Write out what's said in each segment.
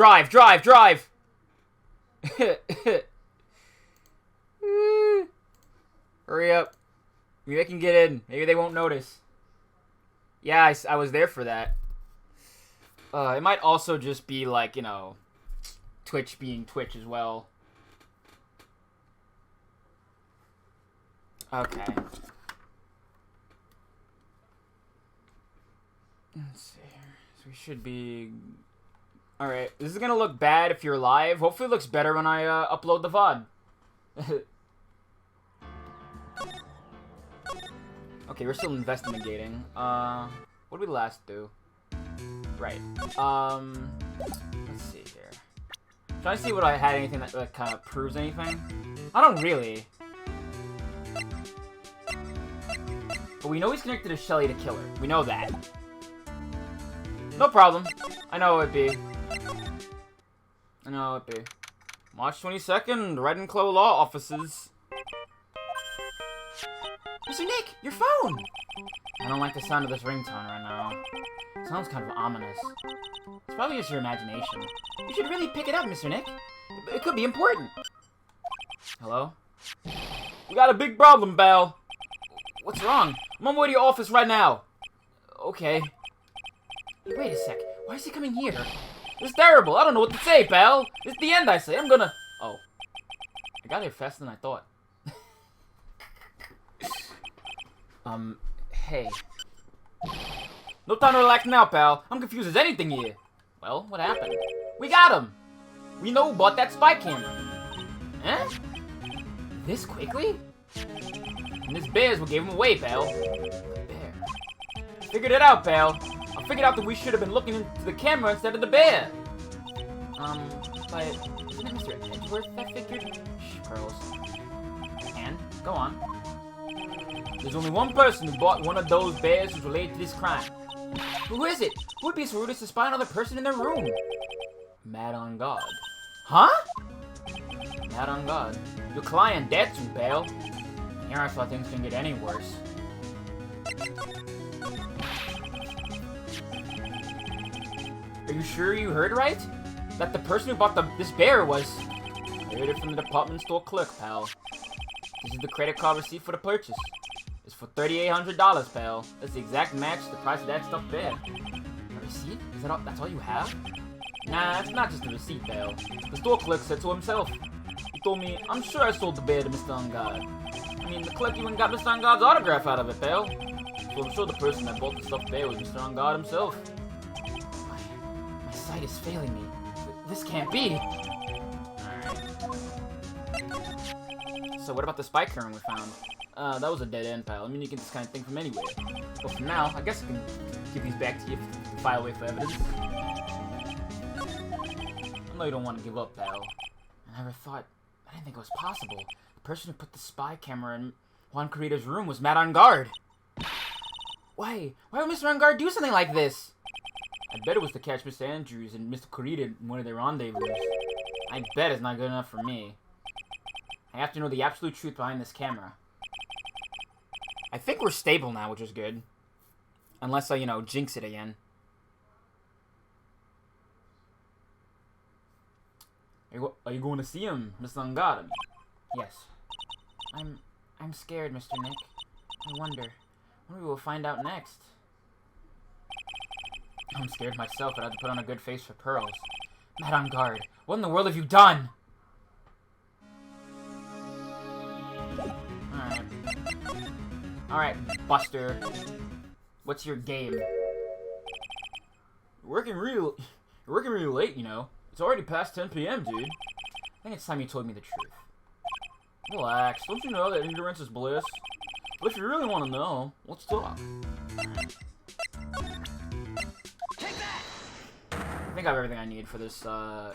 Drive! Hurry up. Maybe I can get in. Maybe they won't notice. Yeah, I was there for that. It might also just be like, you know, Twitch being Twitch as well. Okay. Let's see here. So we should be... Alright, this is gonna look bad if you're live. Hopefully it looks better when I upload the VOD. Okay, we're still investigating. What did we last do? Right. Let's see here. Trying to see what I had anything that kind of proves anything. I don't really. But we know he's connected to Shelly to kill her. We know that. No problem. I know it'd be. March 22nd, Red and Claw Law Offices. Mr. Nick, your phone! I don't like the sound of this ringtone right now. It sounds kind of ominous. It's probably just your imagination. You should really pick it up, Mr. Nick. It could be important. Hello? We got a big problem, Belle. What's wrong? I'm on my way to your office right now. Okay. Hey, wait a sec. Why is he coming here? It's terrible. I don't know what to say, pal. It's the end, I say. I'm gonna... Oh. I got here faster than I thought. Hey. No time to relax now, pal. I'm confused as anything here. Well, what happened? We got him! We know who bought that spy camera. Huh? This quickly? And this bear's what gave him away, pal. Bear. Figured it out, pal. I figured out that we should have been looking into the camera instead of the bear. But isn't it Mr. Edgeworth that figured? Shh, Pearls. And? Go on. There's only one person who bought one of those bears who's related to this crime. Who is it? Who would be so rude as to spy another person in their room? Mad on God. Huh? Mad on God. Your client dead soon, pal. Here I thought things couldn't get any worse. Are you sure you heard right? That the person who bought this bear was... I heard it from the department store clerk, pal. This is the credit card receipt for the purchase. It's for $3,800, pal. That's the exact match to the price of that stuffed bear. A receipt? Is that all? That's all you have? Nah, it's not just a receipt, pal. The store clerk said so himself. He told me, I'm sure I sold the bear to Mr. Ungod. I mean, the clerk even got Mr. Ungod's autograph out of it, pal. So I'm sure the person that bought the stuffed bear was Mr. Ungod himself. My sight is failing me. This can't be. Alright. So what about the spy camera we found? That was a dead end, pal. I mean, you can just kind of think from anywhere. But for now, I guess I can give these back to you to file away for evidence. I know you don't want to give up, pal. I never thought... I didn't think it was possible. The person who put the spy camera in Juan Corrida's room was Matt on guard. Why? Why would Mr. On guard do something like this? I bet it was to catch Mr. Andrews and Mr. Corrida in one of their rendezvous. I bet it's not good enough for me. I have to know the absolute truth behind this camera. I think we're stable now, which is good. Unless I, you know, jinx it again. Are you going to see him, Mr. Ungod? Yes. I'm scared, Mr. Nick. I wonder we will find out next. I'm scared myself, but I have to put on a good face for Pearls. Matt on guard. What in the world have you done? Alright. Alright, Buster. What's your game? You're working really late, you know. It's already past 10 p.m., dude. I think it's time you told me the truth. Relax. Don't you know that ignorance is bliss? But if you really want to know, let's talk. Alright. I think I have everything I need for this, series ball.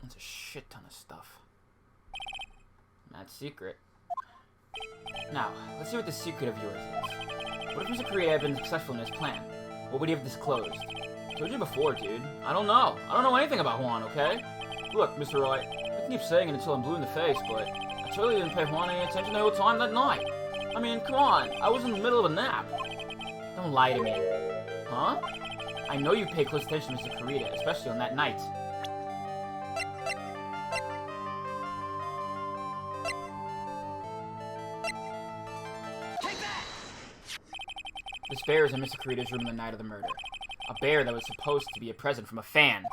That's a shit ton of stuff. Mad secret. Now, let's see what the secret of yours is. What if Mr. Corrida had been successful in his plan? What would he have disclosed? I told you before, dude. I don't know. I don't know anything about Juan, okay? Look, Mr. Wright, I can keep saying it until I'm blue in the face, but I totally didn't pay Juan any attention the whole time that night. I mean, come on. I was in the middle of a nap. Don't lie to me. Huh? I know you pay close attention to Mr. Kurita, especially on that night. This bear is in Mr. Kurita's room the night of the murder. A bear that was supposed to be a present from a fan.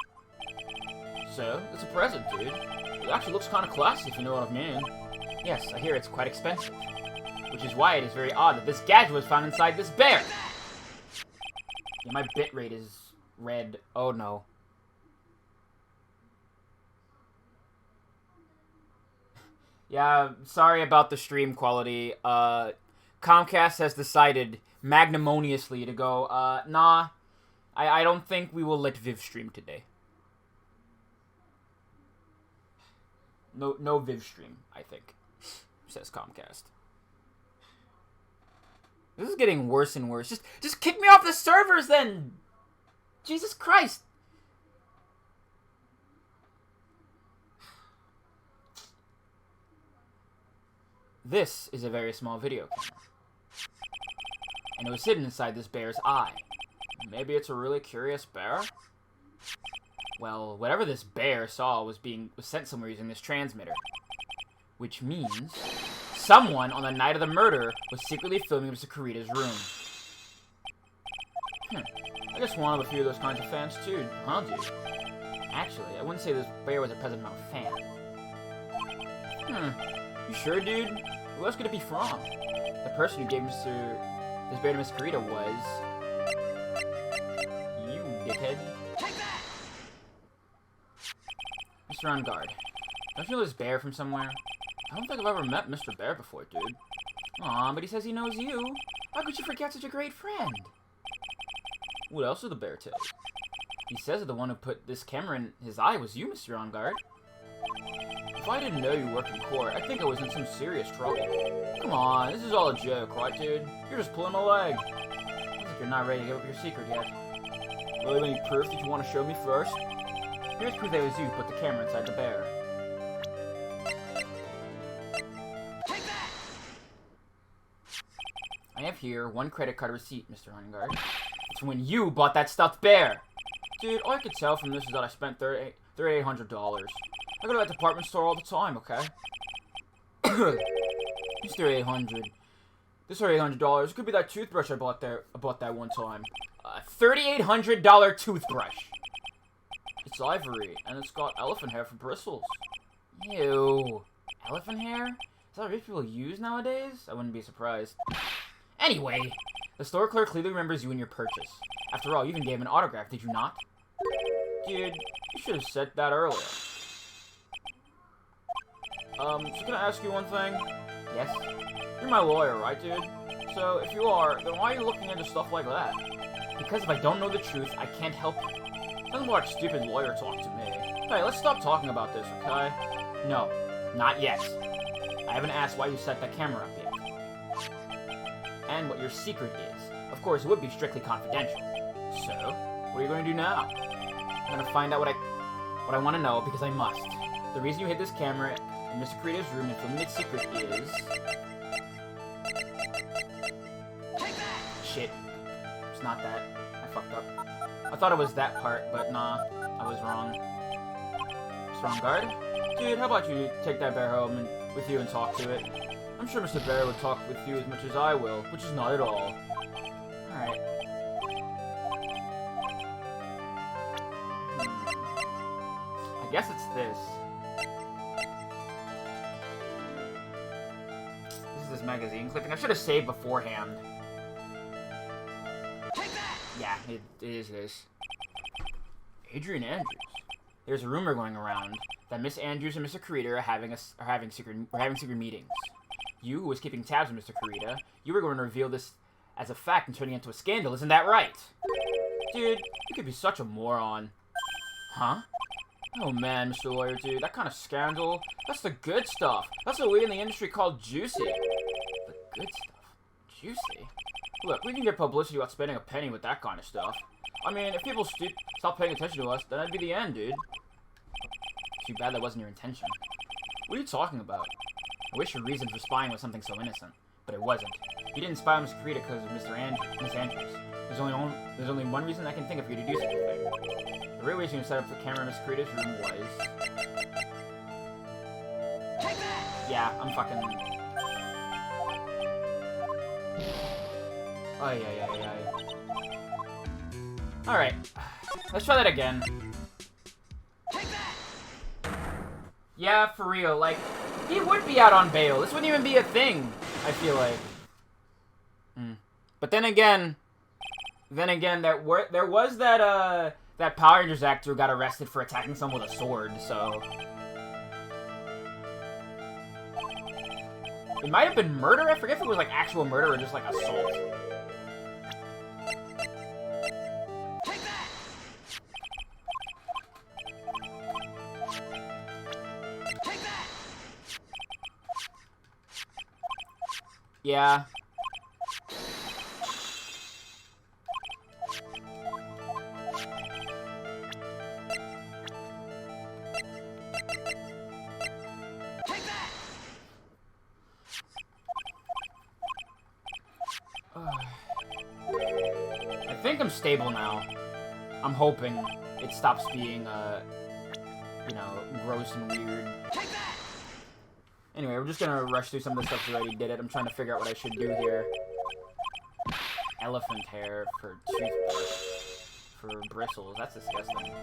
So, it's a present, dude. It actually looks kind of classy, if you know what I mean. Yes, I hear it's quite expensive. Which is why it is very odd that this gadget was found inside this bear. Yeah, my bitrate is red. Oh no. Yeah, sorry about the stream quality. Comcast has decided magnamoniously to go, nah, I don't think we will let Viv stream today. No Viv stream, I think, says Comcast. This is getting worse and worse. Just kick me off the servers then! Jesus Christ! This is a very small video camera. And it was hidden inside this bear's eye. Maybe it's a really curious bear? Well, whatever this bear saw was sent somewhere using this transmitter. Which means someone on the night of the murder was secretly filming Mr. Kurita's room. I guess one of a few of those kinds of fans too, huh, dude? Actually, I wouldn't say this bear was a present from a fan. You sure, dude? Who else could it be from? The person who gave this bear to Mr. Kurita was... you, dickhead. Take that! Mr. On guard. Don't you know this bear from somewhere? I don't think I've ever met Mr. Bear before, dude. Aw, but he says he knows you. How could you forget such a great friend? What else did the bear tell you? He says that the one who put this camera in his eye was you, Mr. On guard. If I didn't know you worked in court, I think I was in some serious trouble. Come on, this is all a joke, right, dude? You're just pulling my leg. Looks like you're not ready to give up your secret yet. Well, have any proof that you want to show me first? Here's proof that it was you who put the camera inside the bear. Take that! I have here one credit card receipt, Mr. Huntingard. It's when you bought that stuffed bear. Dude, all I could tell from this is that I spent $3,800. I go to that department store all the time, okay? It's $3,800. This $3,800 could be that toothbrush I bought that one time. $3,800 toothbrush. It's ivory, and it's got elephant hair for bristles. Ew. Elephant hair? Is that what rich people use nowadays? I wouldn't be surprised. Anyway, the store clerk clearly remembers you and your purchase. After all, you even gave him an autograph, did you not? Dude, you should have said that earlier. So can I ask you one thing? Yes? You're my lawyer, right, dude? So, if you are, then why are you looking into stuff like that? Because if I don't know the truth, I can't help you. Don't watch stupid lawyer talk to me. Hey, let's stop talking about this, okay? No, not yet. I haven't asked why you set that camera up yet. And what your secret is. Of course, it would be strictly confidential. So, what are you going to do now? I'm going to find out what I want to know, because I must. The reason you hid this camera in Mr. Kurita's room and filmed its secret is... Shit. It's not that. I fucked up. I thought it was that part, but nah. I was wrong. Strong guard? Dude, how about you take that bear home and with you and talk to it? I'm sure Mr. Bear would talk with you as much as I will, which is not at all. Alright. I guess it's this. This is this magazine clipping. I should have saved beforehand. Yeah, it is this. Adrian Andrews. There's a rumor going around that Miss Andrews and Mr. Kurita are having secret meetings. You, who was keeping tabs on Mr. Kurita, you were going to reveal this as a fact and turning it into a scandal, isn't that right? Dude, you could be such a moron. Huh? Oh man, Mr. Lawyer, dude, that kind of scandal, that's the good stuff. That's what we in the industry call juicy. The good stuff? Juicy? Look, we can get publicity without spending a penny with that kind of stuff. I mean, if people stop paying attention to us, then that'd be the end, dude. Too bad that wasn't your intention. What are you talking about? I wish your reason for spying was something so innocent, but it wasn't. You didn't spy on Miss Kurita because of Miss Andrews. There's only one reason I can think of for you to do something. The real reason you set up the camera in Miss Kurita's room was... Yeah, I'm fucking... Ay, ay, ay, ay. Alright. Let's try that again. Yeah, for real, like, he would be out on bail. This wouldn't even be a thing, I feel like. But then again, there was that Power Rangers actor who got arrested for attacking someone with a sword, so... It might have been murder? I forget if it was, like, actual murder or just, like, assault. Yeah. I think I'm stable now. I'm hoping it stops being, you know, gross and weird. Anyway, we're just gonna rush through some of the stuff we already did it. I'm trying to figure out what I should do here. Elephant hair for toothbrush. For bristles. That's disgusting.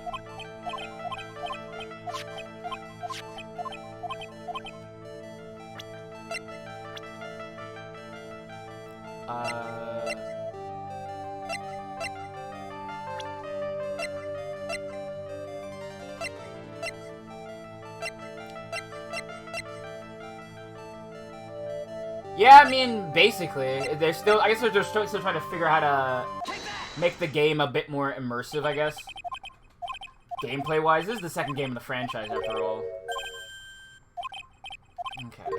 Yeah, I mean, basically, they're still, I guess they're just still trying to figure out how to make the game a bit more immersive, I guess. Gameplay-wise, this is the second game in the franchise, after all. Okay.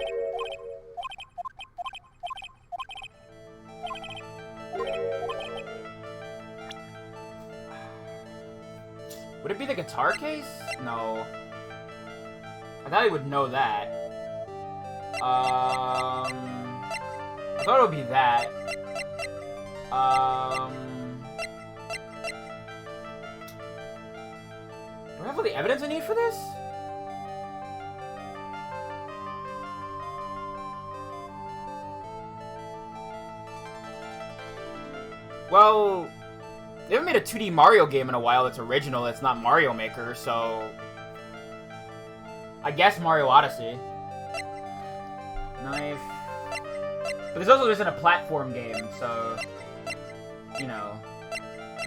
Would it be the guitar case? No. I thought he would know that. I thought it would be that. Do I have all the evidence I need for this? Well, they haven't made a 2D Mario game in a while that's original, that's not Mario Maker, so... I guess Mario Odyssey. Knife. But this also isn't a platform game, so... You know...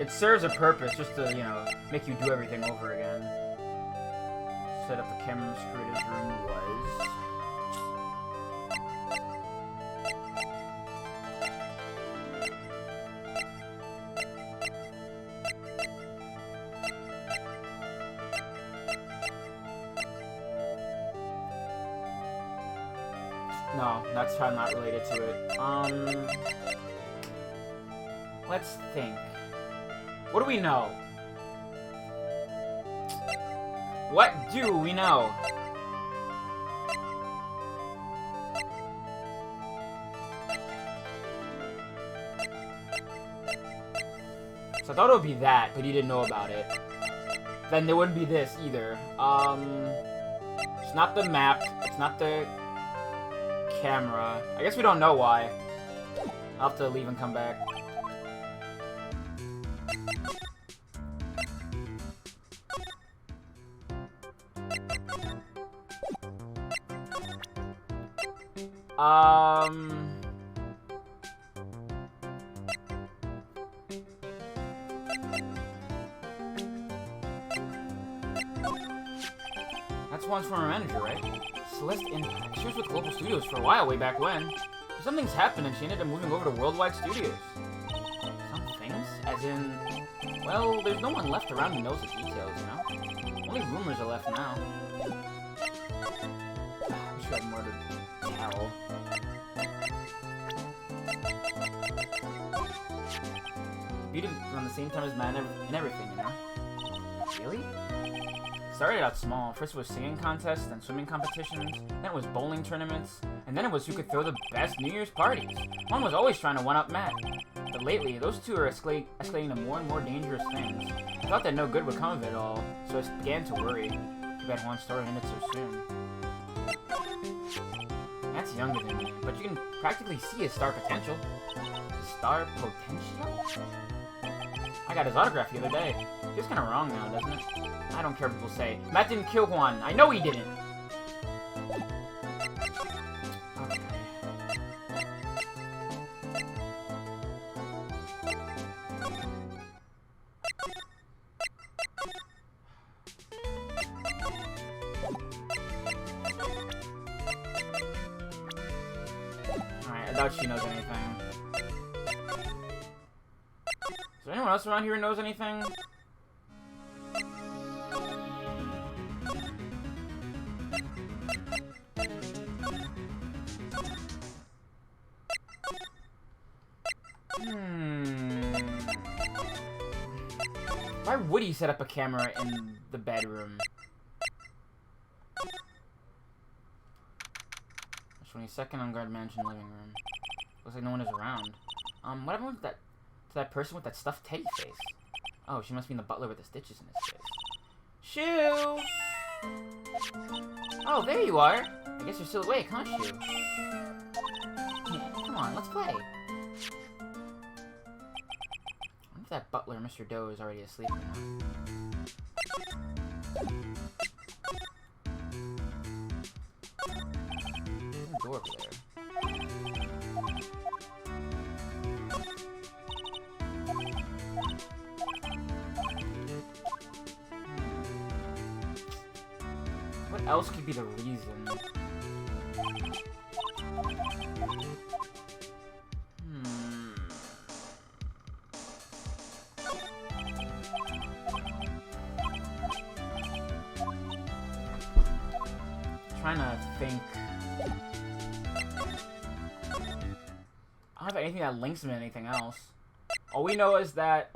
It serves a purpose, just to, you know, make you do everything over again. Set up the camera Kurita's room was... No, that's probably not related to it. Let's think. What do we know? What do we know? So I thought it would be that, but he didn't know about it. Then there wouldn't be this either. It's not the map. It's not the camera. I guess we don't know why. I'll have to leave and come back. That's one's former manager, right? Celeste Impact. She was with Global Studios for a while, way back when. But something's happened and she ended up moving over to Worldwide Studios. Some things? As in... Well, there's no one left around who knows the details, you know? Only rumors are left now. I wish I had more to tell. Beat him around the same time as man and everything, you know? Really? Started out small. First it was singing contests, then swimming competitions, then it was bowling tournaments, and then it was who could throw the best New Year's parties. One was always trying to one-up Matt. The lately, those two are escalating to more and more dangerous things. I thought that no good would come of it all, so I began to worry. Too bad Juan started in it so soon. That's younger than me, but you can practically see his star potential. Star potential? I got his autograph the other day. Feels kinda wrong now, doesn't it? I don't care what people say. Matt didn't kill Juan. I know he didn't! Okay. Alright, I doubt she knows anything. Is there anyone else around here who knows anything? Why would he set up a camera in the bedroom? 22nd on guard mansion living room. Looks like no one is around. What happened to that person with that stuffed teddy face? Oh, she must be the butler with the stitches in his face. Shoo! Oh, there you are. I guess you're still awake, huh, Shoo? Yeah, come on, let's play. I wonder if that butler, Mr. Doe, is already asleep now. There's a door over there. What else could be the reason? Trying to think. I don't have anything that links him to anything else. All we know is that,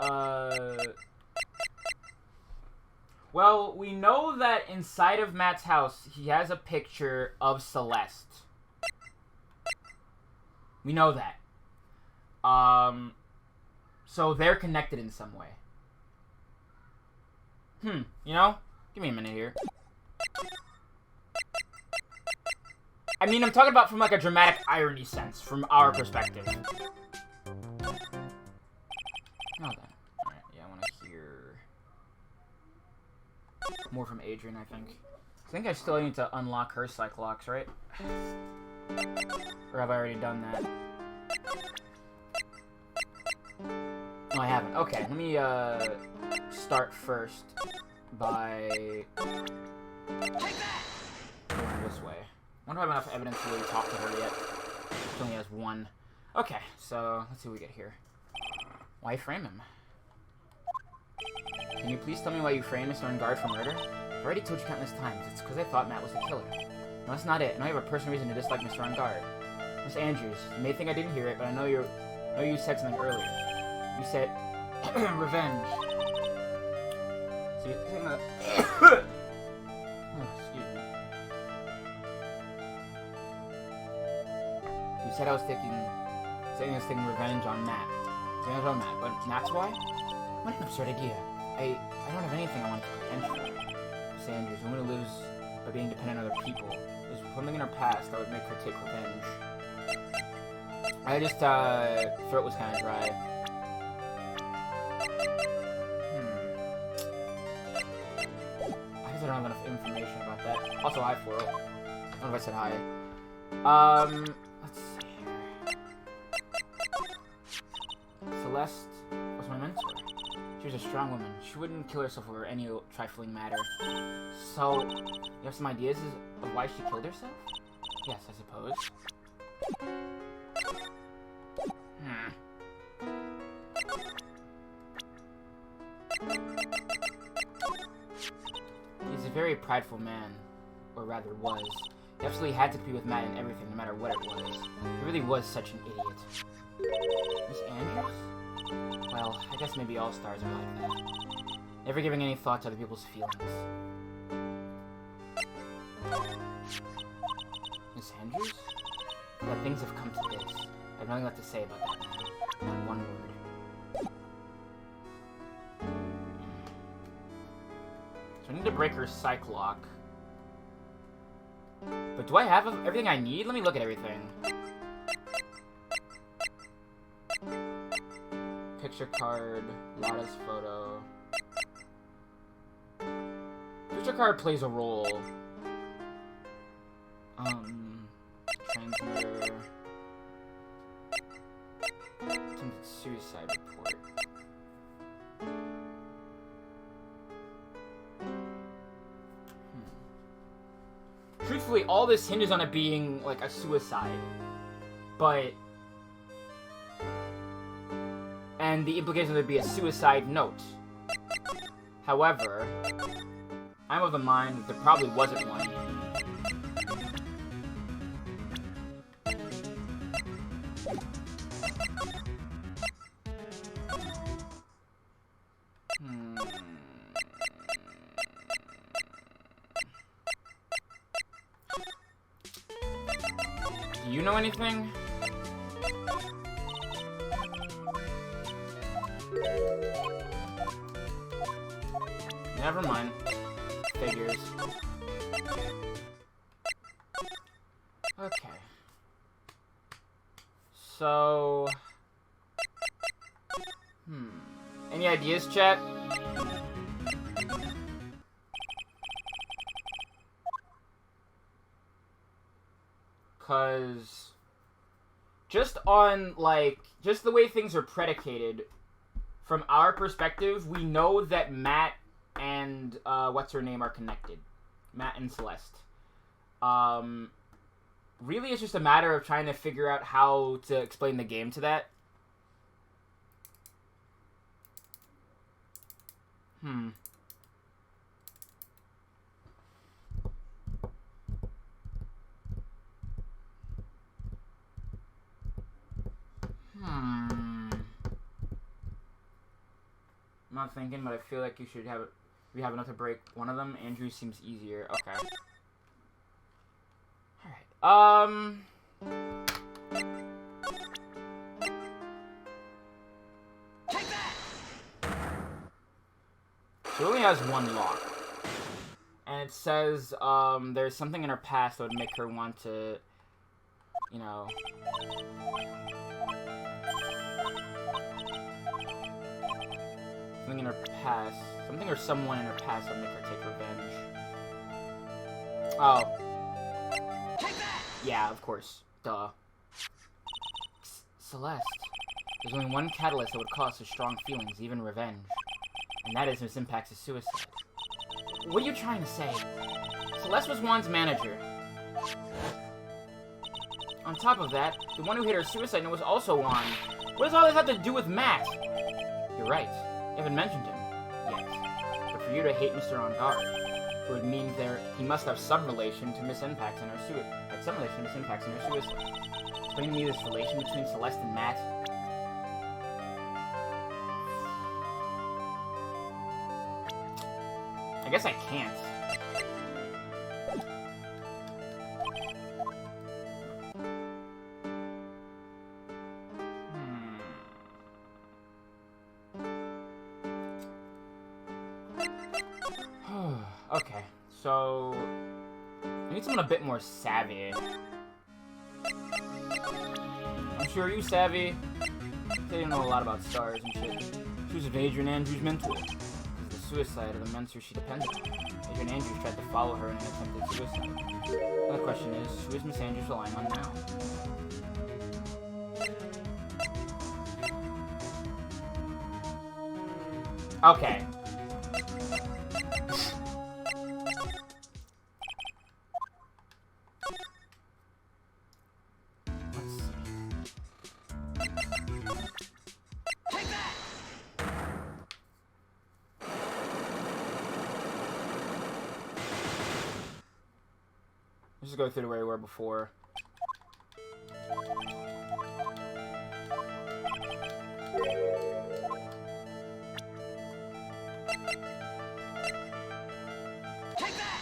well, we know that inside of Matt's house, he has a picture of Celeste. We know that. So they're connected in some way. You know? Give me a minute here. I mean, I'm talking about from, like, a dramatic irony sense, from our perspective. Oh, then. Alright, yeah, I want to hear more from Adrian, I think I still need to unlock her Cyclops, right? Or have I already done that? No, I haven't. Okay, let me, start first by going this way. I wonder if I have enough evidence to really talk to her yet. She only has one. Okay, so let's see what we get here. Why frame him? Can you please tell me why you framed Mr. Guard for murder? I've already told you countless times. It's because I thought Matt was the killer. No, that's not it. And I have a personal reason to dislike Mr. Guard. Miss Andrews, you may think I didn't hear it, but I know you said something earlier. You said revenge. So you're saying that? You said I was taking revenge on Matt. But that's why? What an absurd idea. I don't have anything I want to take revenge for. Sanders, a woman who lives by being dependent on other people. There's something in her past that would make her take revenge. I just, throat was kind of dry. I guess I don't have enough information about that. Also, hi, Flo. I don't know if I said hi. Let's see here. Celeste was my mentor. She was a strong woman. She wouldn't kill herself over any trifling matter. So, you have some ideas of why she killed herself? Yes, I suppose. He's a very prideful man. Or rather was. He absolutely had to be with Matt in everything, no matter what it was. He really was such an idiot. Miss Andrews? Well, I guess maybe all stars are like that. Never giving any thought to other people's feelings. Miss Andrews? That things have come to this. I have nothing left to say about that man. Not one word. So I need to break her psych lock. But do I have everything I need? Let me look at everything. Picture card, Lada's photo. Picture card plays a role. Transmitter. Suicide report. Truthfully, all this hinges on it being, like, a suicide. But... And the implication would be a suicide note. However, I'm of the mind that there probably wasn't one. Do you know anything? Never mind. Figures. Okay. So... Any ideas, chat? Because... Just on, like... Just the way things are predicated, from our perspective, we know that Matt and, what's-her-name are connected. Matt and Celeste. Really, it's just a matter of trying to figure out how to explain the game to that. I'm not thinking, but I feel like you should have it. We have enough to break one of them. Andrew seems easier. Okay. Alright. Take that! She only has one lock. And it says, there's something in her past that would make her want to, you know... Something in her past. Something or someone in her past would make her take revenge. Oh. Take that! Yeah, of course. Duh. Celeste. There's only one catalyst that would cause such strong feelings, even revenge. And that is Miss Impact's suicide. What are you trying to say? Celeste was Juan's manager. On top of that, the one who hit her suicide note was also Juan. What does all this have to do with Matt? You're right. You haven't mentioned him yet. But for you to hate Mr. Ongar, it would mean he must have some relation to Miss Impact and her suicide. Some relation to Miss Impact and her suicide. Explain to me this relation between Celeste and Matt. I guess I can't. Okay, so I need someone a bit more savvy. I'm sure you savvy. They didn't know a lot about stars and shit. She was Adrian Andrews' mentor. The suicide of the mentor she depended on. Adrian Andrews tried to follow her in an attempted suicide. The question is, who is Miss Andrews relying on now? Okay. Let's just go through to where we were before. Take that!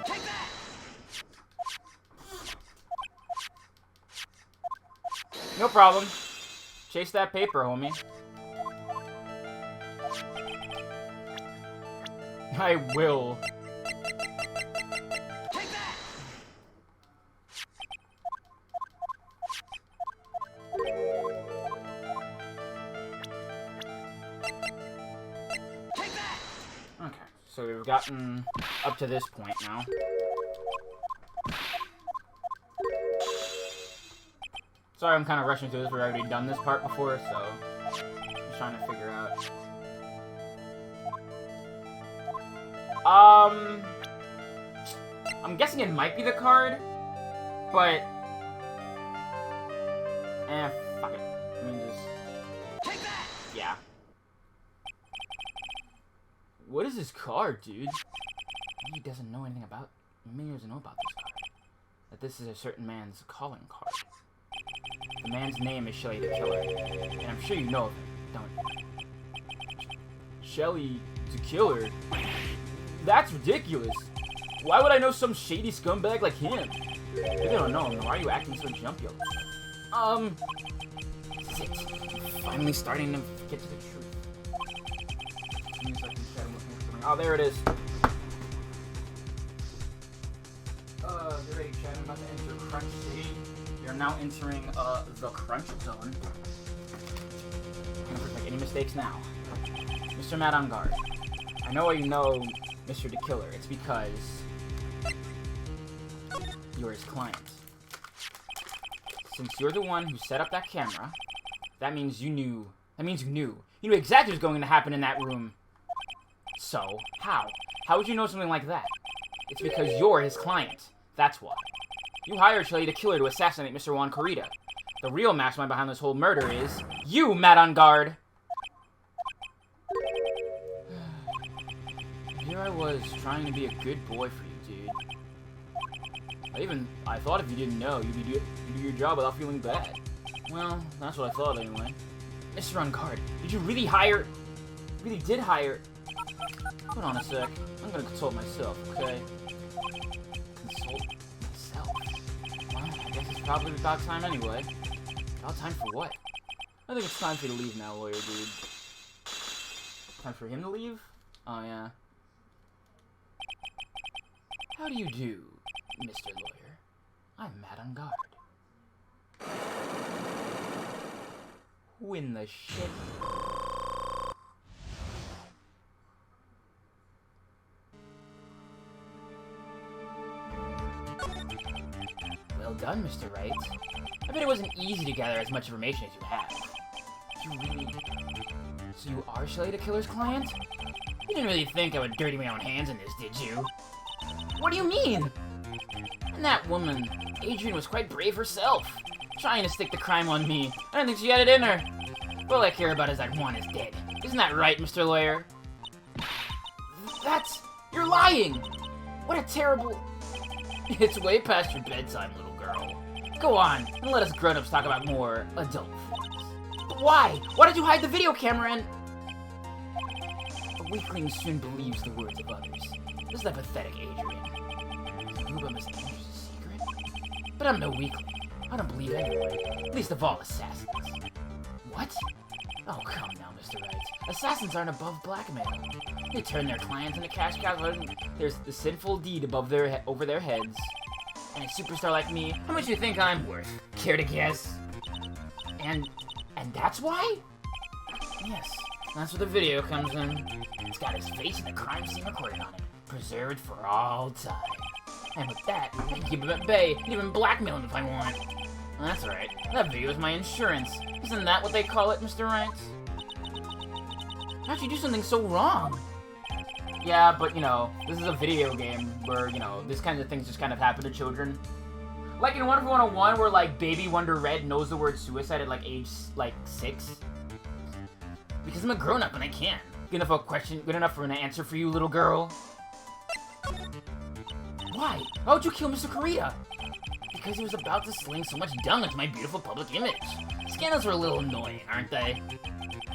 Take that! No problem. Chase that paper, homie. I will. Take that! Take that! Okay, so we've gotten up to this point now. Sorry, I'm kind of rushing through this. We've already done this part before, so I'm just trying to figure out. I'm guessing it might be the card, but fuck it. I mean, just Take that! yeah. What is this card, dude? Maybe he doesn't know anything about. Maybe he doesn't know about this card. That this is a certain man's calling card. The man's name is Shelly the Killer, and I'm sure you know of him, don't you? Shelly the Killer? That's ridiculous. Why would I know some shady scumbag like him? If they don't know him, then why are you acting so jumpy? Shit. I'm finally starting to get to the truth. Oh, there it is. Get ready, Chad. I'm about to enter Crunch City. You're now entering, the Crunch Zone. I'm gonna make any mistakes now. Mr. Mad on Guard. I know why you know Mr. the Killer. It's because you're his client. Since you're the one who set up that camera, that means you knew. You knew exactly what's going to happen in that room. So, how? How would you know something like that? It's because you're his client. That's why. You hired Shelly the Killer to assassinate Mr. Juan Corrida. The real mastermind behind this whole murder is you, Mad on Guard. Here I was, trying to be a good boy for you, dude. I thought if you didn't know, you'd do your job without feeling bad. Well, that's what I thought anyway. Mr. On Guard, did you really did hire... Hold on a sec. I'm gonna consult myself, okay? Consult myself? Well, I guess it's probably about time anyway. About time for what? I think it's time for you to leave now, lawyer dude. Time for him to leave? Oh, yeah. How do you do, Mr. Lawyer? I'm Mad on Guard. Who in the shit? Well done, Mr. Wright. I bet it wasn't easy to gather as much information as you have. So you are Shelly the Killer's client? You didn't really think I would dirty my own hands in this, did you? What do you mean? And that woman, Adrian, was quite brave herself, trying to stick the crime on me. I don't think she had it in her. All I care about is that Juan is dead. Isn't that right, Mr. Lawyer? You're lying! What a terrible... It's way past your bedtime, little girl. Go on, and let us grown-ups talk about more adult things. But why? Why did you hide the video camera and... A weakling soon believes the words of others. This is that pathetic Adrian. Ruba must have a secret? But I'm no weakling. I don't believe anyone. Least of all assassins. What? Oh, come now, Mr. Wright. Assassins aren't above blackmail. They turn their clients into cash cows when there's the sinful deed over their heads. And a superstar like me, how much do you think I'm worth? Care to guess? And that's why? Yes, that's where the video comes in. It's got his face and the crime scene recorded on it, preserved for all time. And with that, I can keep him at bay and even blackmail him if I want. Well, that's right. That video is my insurance. Isn't that what they call it, Mr. Wright? How'd you do something so wrong? Yeah, but, you know, this is a video game where, you know, this kind of things just kind of happen to children. Like in Wonderful 101, where, like, baby Wonder Red knows the word suicide at, like, age, 6. Because I'm a grown-up and I can. Good enough for an answer for you, little girl? Why? Why would you kill Mr. Corrida? Because he was about to sling so much dung into my beautiful public image. Scandals are a little annoying, aren't they?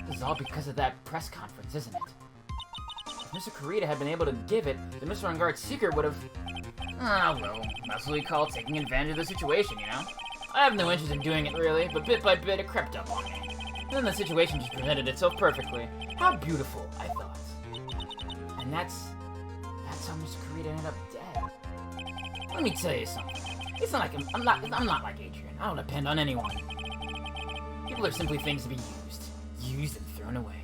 This is all because of that press conference, isn't it? If Mr. Corrida had been able to give it, then Mr. On Guard's secret would have... well, that's what we call taking advantage of the situation, you know? I have no interest in doing it, really, but bit by bit it crept up on me. And then the situation just presented itself perfectly. How beautiful, I thought. And that's That's how Mr. Kurita ended up dead. Let me tell you something. It's not like I'm not like Adrian. I don't depend on anyone. People are simply things to be used and thrown away.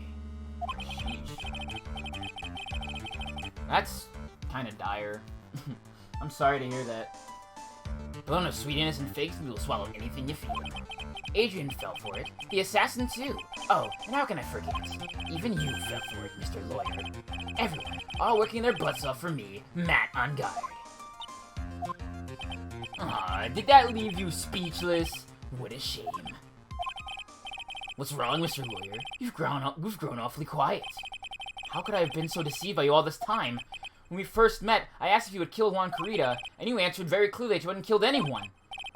Sheesh. That's kind of dire. I'm sorry to hear that. But on a sweet innocent face, you will swallow anything you feed him. Adrian fell for it. The assassin too. Oh, and how can I forget? Even you fell for it, Mr. Lawyer. Everyone, all working their butts off for me, Matt on guard. Aw, did that leave you speechless? What a shame. What's wrong, Mr. Lawyer? You've grown awfully quiet. How could I have been so deceived by you all this time? When we first met, I asked if you had killed Juan Kurita, and you answered very clearly that you hadn't killed anyone.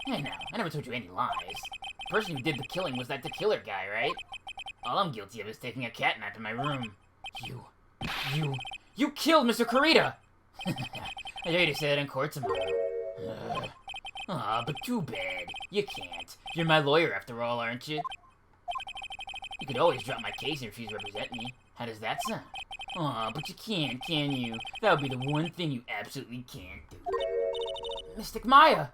Hey now, I never told you any lies. The person who did the killing was that the killer guy, right? All I'm guilty of is taking a cat nap in my room. You killed Mr. Kurita! I dare you to say that in court tomorrow. But too bad. You can't. You're my lawyer after all, aren't you? You could always drop my case and refuse to represent me. How does that sound? Aw, but you can't, can you? That would be the one thing you absolutely can't do. Mystic Maya!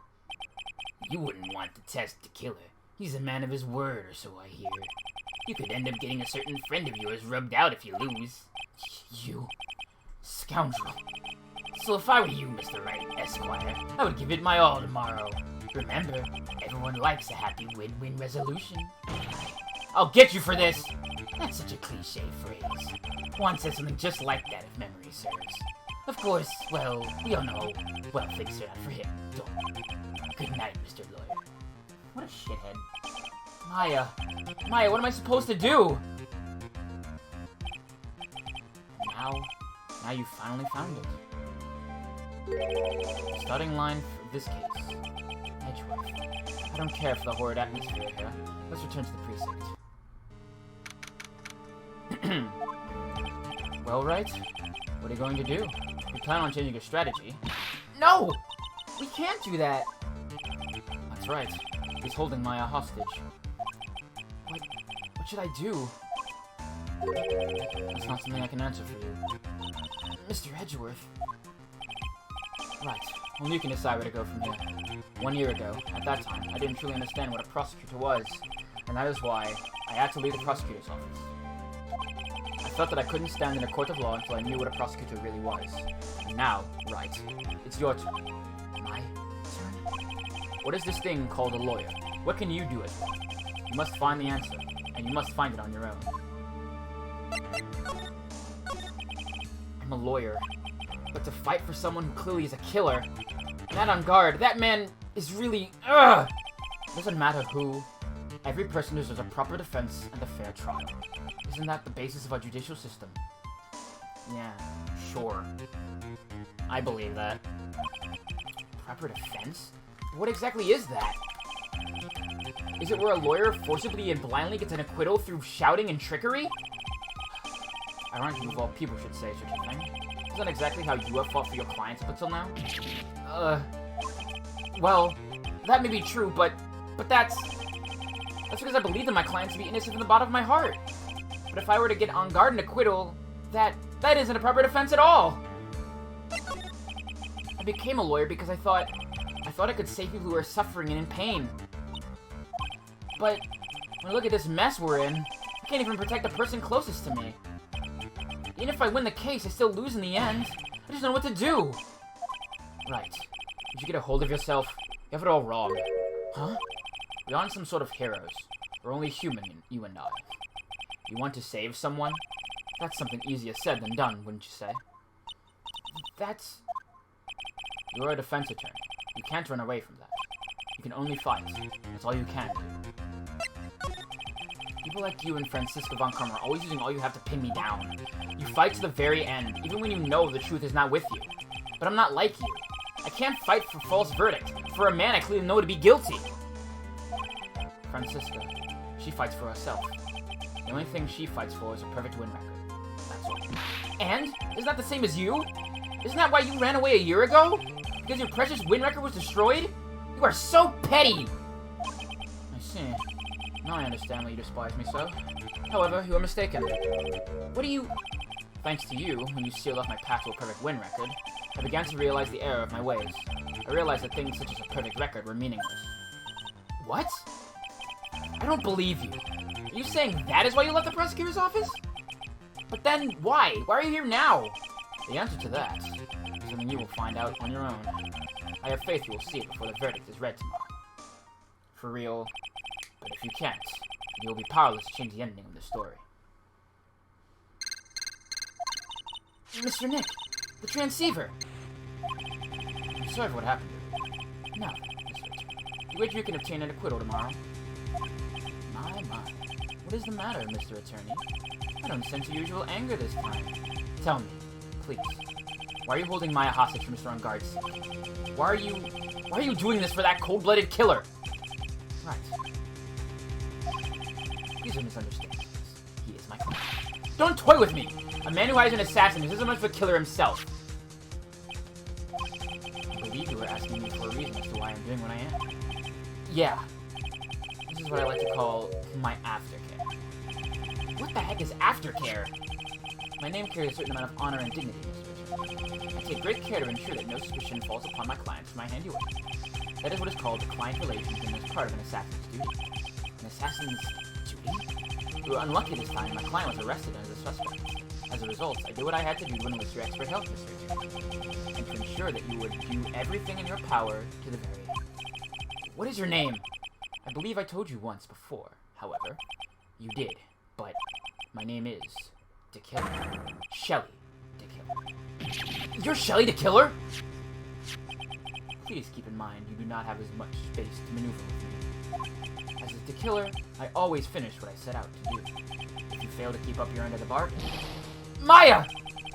You wouldn't want to test the killer. He's a man of his word, or so I hear. You could end up getting a certain friend of yours rubbed out if you lose. You scoundrel. So if I were you, Mr. Wright, Esquire, I would give it my all tomorrow. Remember, everyone likes a happy win-win resolution. I'll get you for this! That's such a cliché phrase. Juan said something just like that, if memory serves. Of course, well, we all know, well, things are not for him, don't we? Good night, Mr. Lawyer. What a shithead. Maya, what am I supposed to do? Now you finally found it. Starting line for this case. Edgeworth. I don't care for the horrid atmosphere here. Let's return to the precinct. Well, Wright, what are you going to do? You plan on changing your strategy? No! We can't do that! That's right. He's holding Maya hostage. What should I do? That's not something I can answer for you. Mr. Edgeworth. Right. Only you can decide where to go from here. 1 year ago, at that time, I didn't truly understand what a prosecutor was, and that is why I had to leave the prosecutor's office. I felt that I couldn't stand in a court of law until I knew what a prosecutor really was. And now, Wright, it's your turn. My turn? What is this thing called a lawyer? What can you do as one? You must find the answer, and you must find it on your own. I'm a lawyer, but to fight for someone who clearly is a killer, and that on guard, that man is really, ugh! It doesn't matter who. Every person deserves a proper defense and a fair trial. Isn't that the basis of our judicial system? Yeah, sure. I believe that. Proper defense? What exactly is that? Is it where a lawyer forcibly and blindly gets an acquittal through shouting and trickery? Ironically, of all people should say such a thing. Is that exactly how you have fought for your clients up until now? Well, that may be true, but that's because I believe in my clients to be innocent from the bottom of my heart. But if I were to get on guard and acquittal, that isn't a proper defense at all. I became a lawyer because I thought I could save people who are suffering and in pain. But when I look at this mess we're in, I can't even protect the person closest to me. Even if I win the case, I still lose in the end. I just don't know what to do. Right. Did you get a hold of yourself? You have it all wrong. Huh? We aren't some sort of heroes. We're only human, you and I. You want to save someone? That's something easier said than done, wouldn't you say? You're a defense attorney. You can't run away from that. You can only fight. That's all you can do. People like you and Francisco Von Karma are always using all you have to pin me down. You fight to the very end, even when you know the truth is not with you. But I'm not like you. I can't fight for false verdict, for a man I clearly know to be guilty. Francisca, she fights for herself. The only thing she fights for is a perfect win record. That's all. And? Isn't that the same as you? Isn't that why you ran away a year ago? Because your precious win record was destroyed? You are so petty! I see. Now I understand why you despise me so. However, you are mistaken. What do you... Thanks to you, when you sealed off my path to a perfect win record, I began to realize the error of my ways. I realized that things such as a perfect record were meaningless. What? I don't believe you. Are you saying that is why you left the prosecutor's office? But then, why? Why are you here now? The answer to that is something you will find out on your own. I have faith you will see it before the verdict is read tomorrow. For real. But if you can't, you will be powerless to change the ending of the story. Mr. Nick, the transceiver! I'm sorry for what happened here. No, Mr. Richard. You wager you can obtain an acquittal tomorrow? My. What is the matter, Mr. Attorney? I don't sense your usual anger this time. Tell me, please. Why are you holding Maya hostage for Mr. On Guard's sake? Why are you doing this for that cold-blooded killer? Right. These are misunderstandings. He is my client. Don't toy with me! A man who hires an assassin is as much of a killer himself. I believe you were asking me for a reason as to why I'm doing what I am. Yeah. This is what I like to call my aftercare. What the heck is aftercare? My name carries a certain amount of honor and dignity, Mr. Richard. I take great care to ensure that no suspicion falls upon my clients for my handiwork. That is what is called client relations and is part of an assassin's duty. An assassin's duty? You were unlucky this time. My client was arrested as a suspect. As a result, I did what I had to do to enlist your expert help, Mr. Richard, and to ensure that you would do everything in your power to the very end. What is your name? I believe I told you once before, however. You did, but my name is DeKiller. Shelly DeKiller. You're Shelly DeKiller? Please keep in mind you do not have as much space to maneuver with me. As a DeKiller, I always finish what I set out to do. If you fail to keep up your end of the bargain, Maya!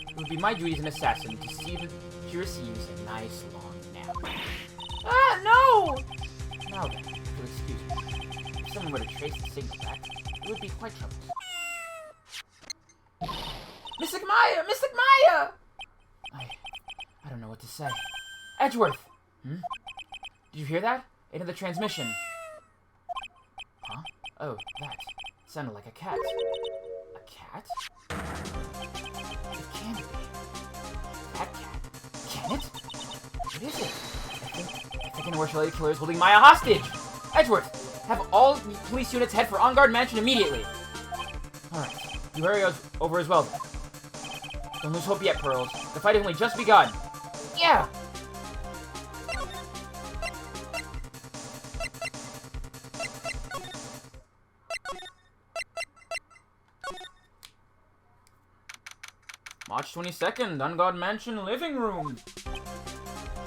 It would be my duty as an assassin to see that she receives a nice long nap. Ah, no! Now then, if you'll excuse me, if someone were to trace the signal back, it would be quite troublesome. Mystic Maya! Mystic Maya! I don't know what to say. Edgeworth! Did you hear that? Into the transmission. Huh? Oh, that. Sounded like a cat. A cat? It can't be. That cat. Can it? What is it? I think I know where Shelly the Killer is holding Maya hostage! Edgeworth! Have all police units head for On Guard Mansion immediately! Alright. You hurry over as well then. Don't lose hope yet, Pearls. The fight has only just begun. Yeah! March 22nd, On Guard Mansion living room.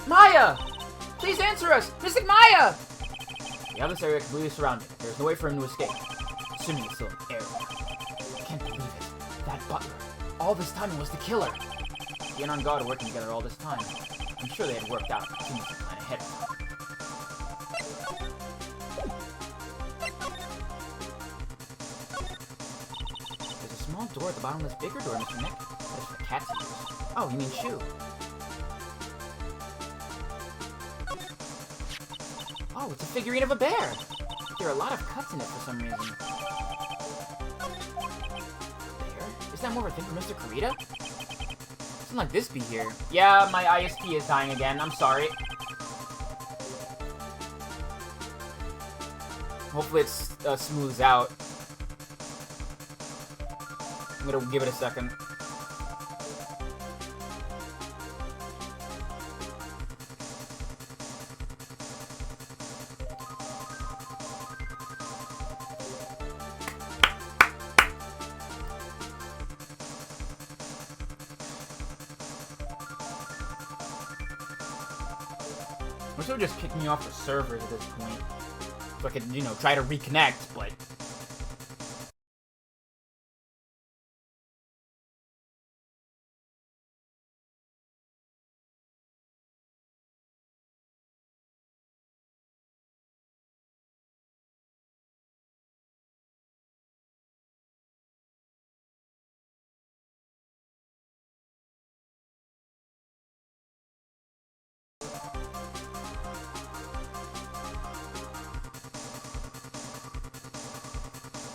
Maya! Please answer us! Mystic Maya! We have this area completely surrounded. There's no way for him to escape. Assuming it's still in the area. I can't believe it. That butler. All this time was the killer. He and On Guard are working together all this time. I'm sure they had worked out a contingency plan ahead of time. There's a small door at the bottom of this bigger door, Mr. Nick. That's for the cat's ears. Oh, you mean shoe. Oh, it's a figurine of a bear. There are a lot of cuts in it for some reason. Bear? Is that more of a thing for Mr. Kurita? Doesn't like this be here. Yeah, my ISP is dying again. I'm sorry. Hopefully it smooths out. I'm gonna give it a second. I'm sure just kick me off the server at this point. So I could, you know, try to reconnect, but...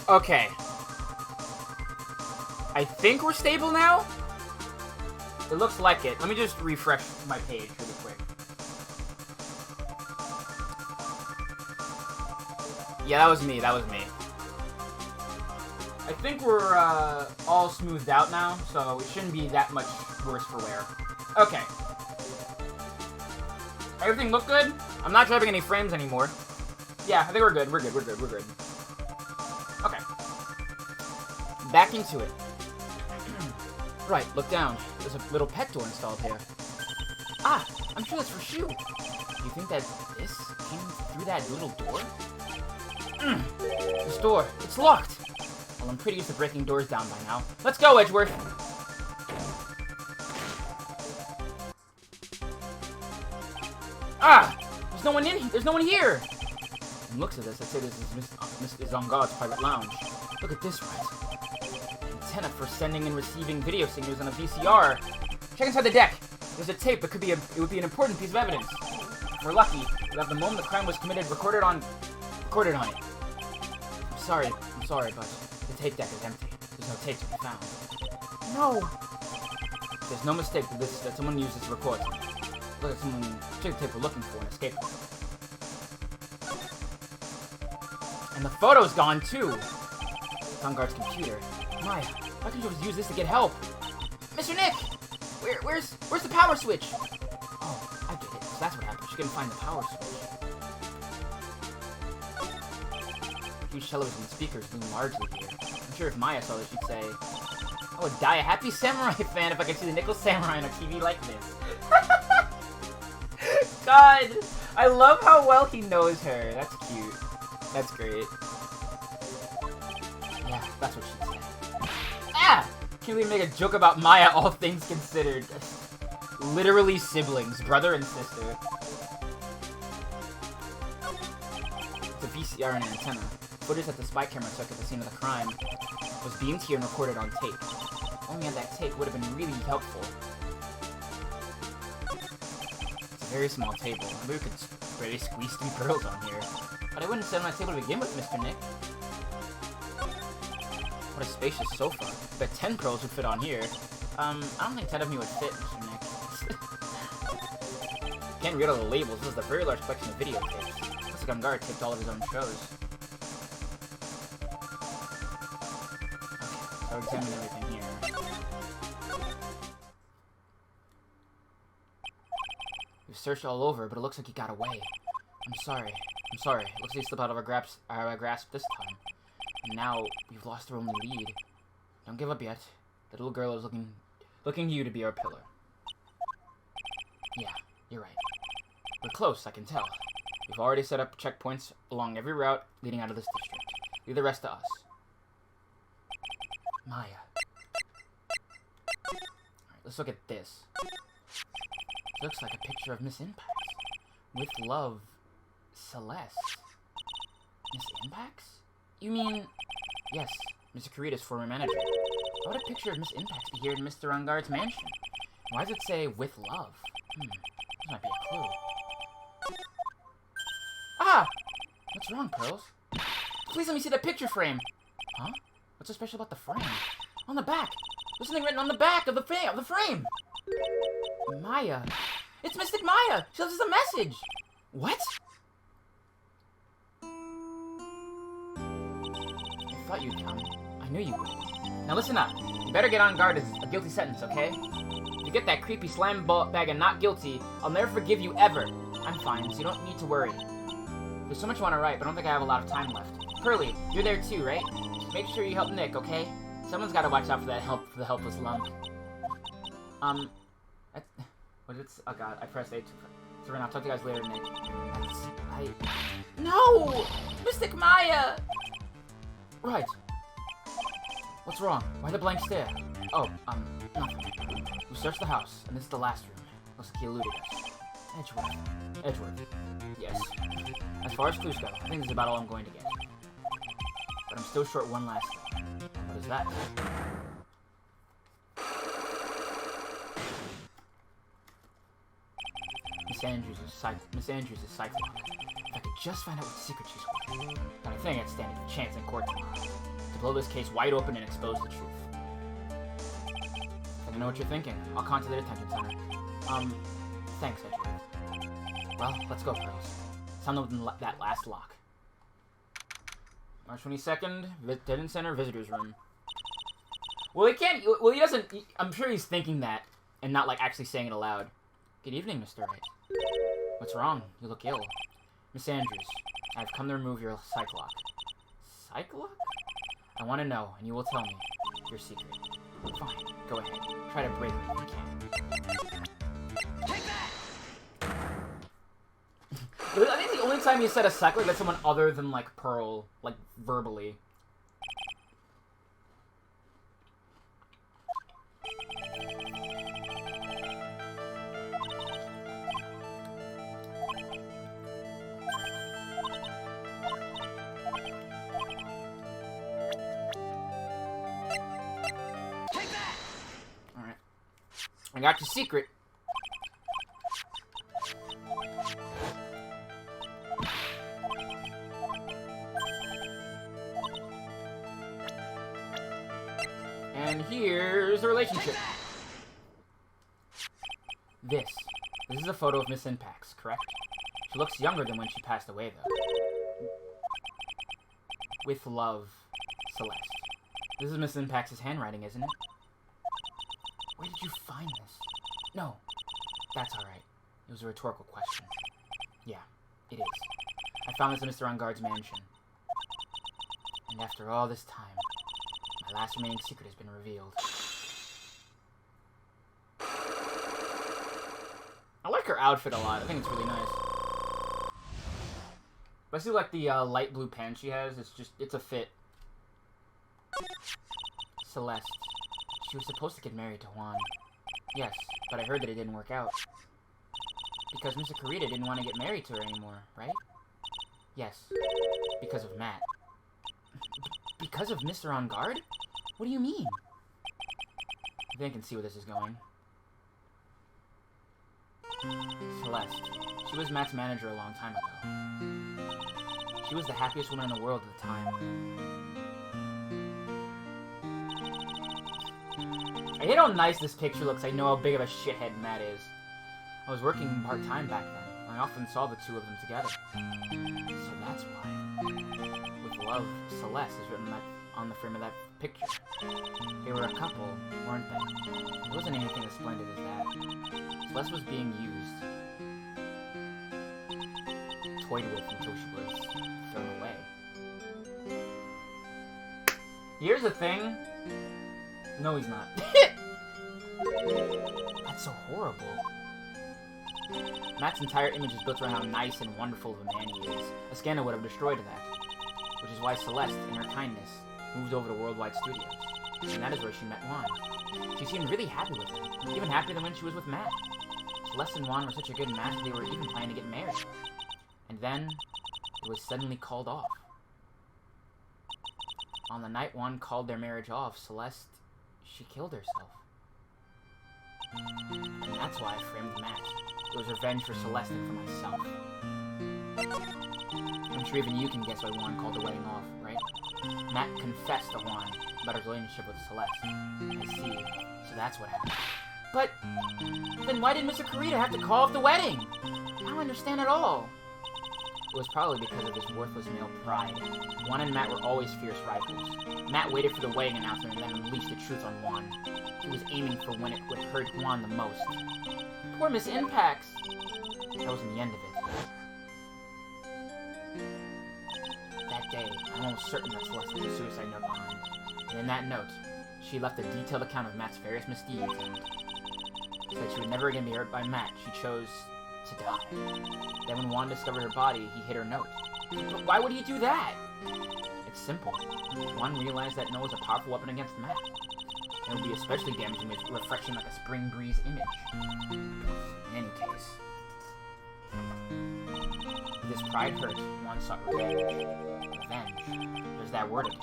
Okay. I think we're stable now? It looks like it. Let me just refresh my page really quick. Yeah, that was me. That was me. I think we're all smoothed out now, so it shouldn't be that much worse for wear. Okay. Everything look good? I'm not dropping any frames anymore. Yeah, I think we're good. We're good. We're good. We're good. Okay. Back into it. Right, look down. There's a little pet door installed here. Ah, I'm sure that's for Shu. Do you think that this came through that little door? This door, it's locked. Well, I'm pretty used to breaking doors down by now. Let's go, Edgeworth. Ah, there's no one in here. There's no one here. From looks of this, I'd say this is on God's private lounge. Look at this, right? Antenna for sending and receiving video signals on a VCR. Check inside the deck. There's a tape. It would be an important piece of evidence. If we're lucky, we'll have the moment the crime was committed recorded on it. I'm sorry, but the tape deck is empty. There's no tape to be found. No! There's no mistake that someone used this to record. Look at someone took the tape we're looking for and escaped. And the photo's gone too! It's on Guard's computer. Maya, why can't you just use this to get help? Mr. Nick! Where's the power switch? Oh, I get it. So that's what happened. She couldn't find the power switch. Huge television speakers loom largely here. I'm sure if Maya saw this, she'd say, I would die a happy samurai fan if I could see the Nickel Samurai on a TV like this. God! I love how well he knows her. That's cute. That's great. Yeah, that's what she'd say. Ah! Can't even make a joke about Maya, all things considered. Literally siblings, brother and sister. It's a VCR and an antenna. Footage that the spy camera took at the scene of the crime was beamed here and recorded on tape. Only on that tape would have been really helpful. It's a very small table. Maybe we could barely squeeze 3 pearls on here. But I wouldn't sit on that table to begin with, Mr. Nick. What a spacious sofa. I bet 10 pearls would fit on here. I don't think 10 of me would fit, Mr. Nick. Can't read all the labels. This is a very large collection of videotapes. Looks like Guard taped all of his own shows. I'll examine everything here. We've searched all over, but it looks like he got away. I'm sorry. It looks like he slipped out of our grasp this time. And now, we've lost our only lead. Don't give up yet. The little girl is looking to you to be our pillar. Yeah, you're right. We're close, I can tell. We've already set up checkpoints along every route leading out of this district. Leave the rest to us. Maya. Alright, let's look at this. Looks like a picture of Miss Impax. With love, Celeste. Miss Impax? You mean... Yes, Mr. Kurita's former manager. Why would a picture of Miss Impax be here in Mr. Ungard's mansion? Why does it say, with love? This might be a clue. Ah! What's wrong, Pearls? Please let me see that picture frame! Huh? What's so special about the frame? On the back! There's something written on the back of the frame! Maya. It's Mystic Maya! She left us a message! What? I thought you'd come. I knew you would. Now listen up. You better get on guard as a guilty sentence, okay? If you get that creepy slam bag of not guilty, I'll never forgive you ever. I'm fine, so you don't need to worry. There's so much I want to write, but I don't think I have a lot of time left. Pearly, you're there too, right? Just make sure you help Nick, okay? Someone's got to watch out for the helpless lump. What is it? Oh god, I pressed A to... So I'll talk to you guys later, Nick. No! Mystic Maya! Right. What's wrong? Why the blank stare? Oh, nothing. We searched the house, and this is the last room. Looks like he eluded us. Edgeworth. Yes. As far as clues go, I think this is about all I'm going to get. But I'm still short one last thing. What is that? Miss Andrews is Cyclops. If I could just find out what secret she's holding. But I think I'd stand a chance in court tomorrow. To blow this case wide open and expose the truth. If I can I know what you're thinking. I'll contact the detention center. Thanks, Edgeworth. Well, let's go, Pros. Sound within that last lock. March 22nd, detention center, visitor's room. Well, he can't. Well, he doesn't. I'm sure he's thinking that and not like actually saying it aloud. Good evening, Mr. Wright. What's wrong? You look ill. Miss Andrews, I've come to remove your psych lock. Psych lock? I want to know, and you will tell me your secret. Fine, go ahead. Try to break it if you can. Take that! I think the only time you said a psych lock that's someone other than like Pearl, like verbally. I got your secret. And here's the relationship. This is a photo of Miss Impax, correct? She looks younger than when she passed away, though. With love, Celeste. This is Miss Impax's handwriting, isn't it? Where did you find this? No, that's alright. It was a rhetorical question. Yeah, it is. I found this in Mr. Enguarde's mansion. And after all this time, my last remaining secret has been revealed. I like her outfit a lot. I think it's really nice. But I see like the light blue pants she has. It's a fit. Celeste. She was supposed to get married to Juan. Yes, but I heard that it didn't work out. Because Mr. Kurita didn't want to get married to her anymore, right? Yes, because of Matt. Because of Mr. Enguarde? What do you mean? I think I can see where this is going. Celeste. She was Matt's manager a long time ago. She was the happiest woman in the world at the time. I hate how nice this picture looks. I know how big of a shithead Matt is. I was working part-time back then. I often saw the two of them together. So that's why. With love, Celeste is written on the frame of that picture. They were a couple, weren't they? It wasn't anything as splendid as that. Celeste was being used. Toyed with until she was thrown away. Here's the thing. No, he's not. That's so horrible. Matt's entire image is built around how nice and wonderful of a man he is. A scandal would have destroyed that. Which is why Celeste, in her kindness, moved over to Worldwide Studios. And that is where she met Juan. She seemed really happy with him, even happier than when she was with Matt. Celeste and Juan were such a good match that they were even planning to get married. And then, it was suddenly called off. On the night Juan called their marriage off, Celeste, she killed herself. And that's why I framed Matt. It was revenge for Celeste and for myself. I'm sure even you can guess why Juan called the wedding off, right? Matt confessed to Juan about his relationship with Celeste. I see. So that's what happened. But then why did Mr. Kurita have to call off the wedding? I don't understand at all. It was probably because of his worthless male pride. Juan and Matt were always fierce rivals. Matt waited for the wedding announcement and then unleashed the truth on Juan. He was aiming for when it would hurt Juan the most. Poor Miss Impax. That wasn't the end of it. That day, I'm almost certain that Celeste left a suicide note behind. And in that note, she left a detailed account of Matt's various misdeeds and said she would never again be hurt by Matt. She chose to die. Then when Juan discovered her body, he hid her note. But why would he do that? It's simple. Juan realized that note was a powerful weapon against Matt. It would be especially damaging with refreshing like a spring breeze image. In any case. With his pride hurt, Juan sought revenge. Revenge. There's that word again.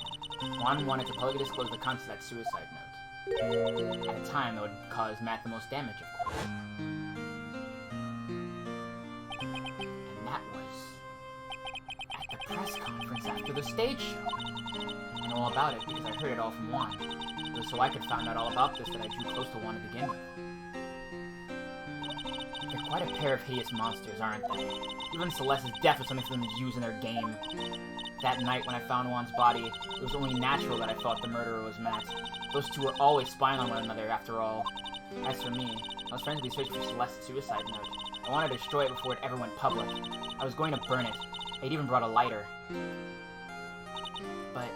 Juan wanted to publicly disclose the contents of that suicide note. At a time that would cause Matt the most damage, of course. And that was at the press conference after the stage show. And know all about it because I heard it all from Juan. It was so I could find out all about this that I drew close to Juan to begin with. They're quite a pair of hideous monsters, aren't they? Even Celeste's death was something for them to use in their game. That night when I found Juan's body, it was only natural that I thought the murderer was Matt. Those two were always spying on one another, after all. As for me, I was frantically searching for Celeste's suicide note. I wanted to destroy it before it ever went public. I was going to burn it. I'd even brought a lighter. But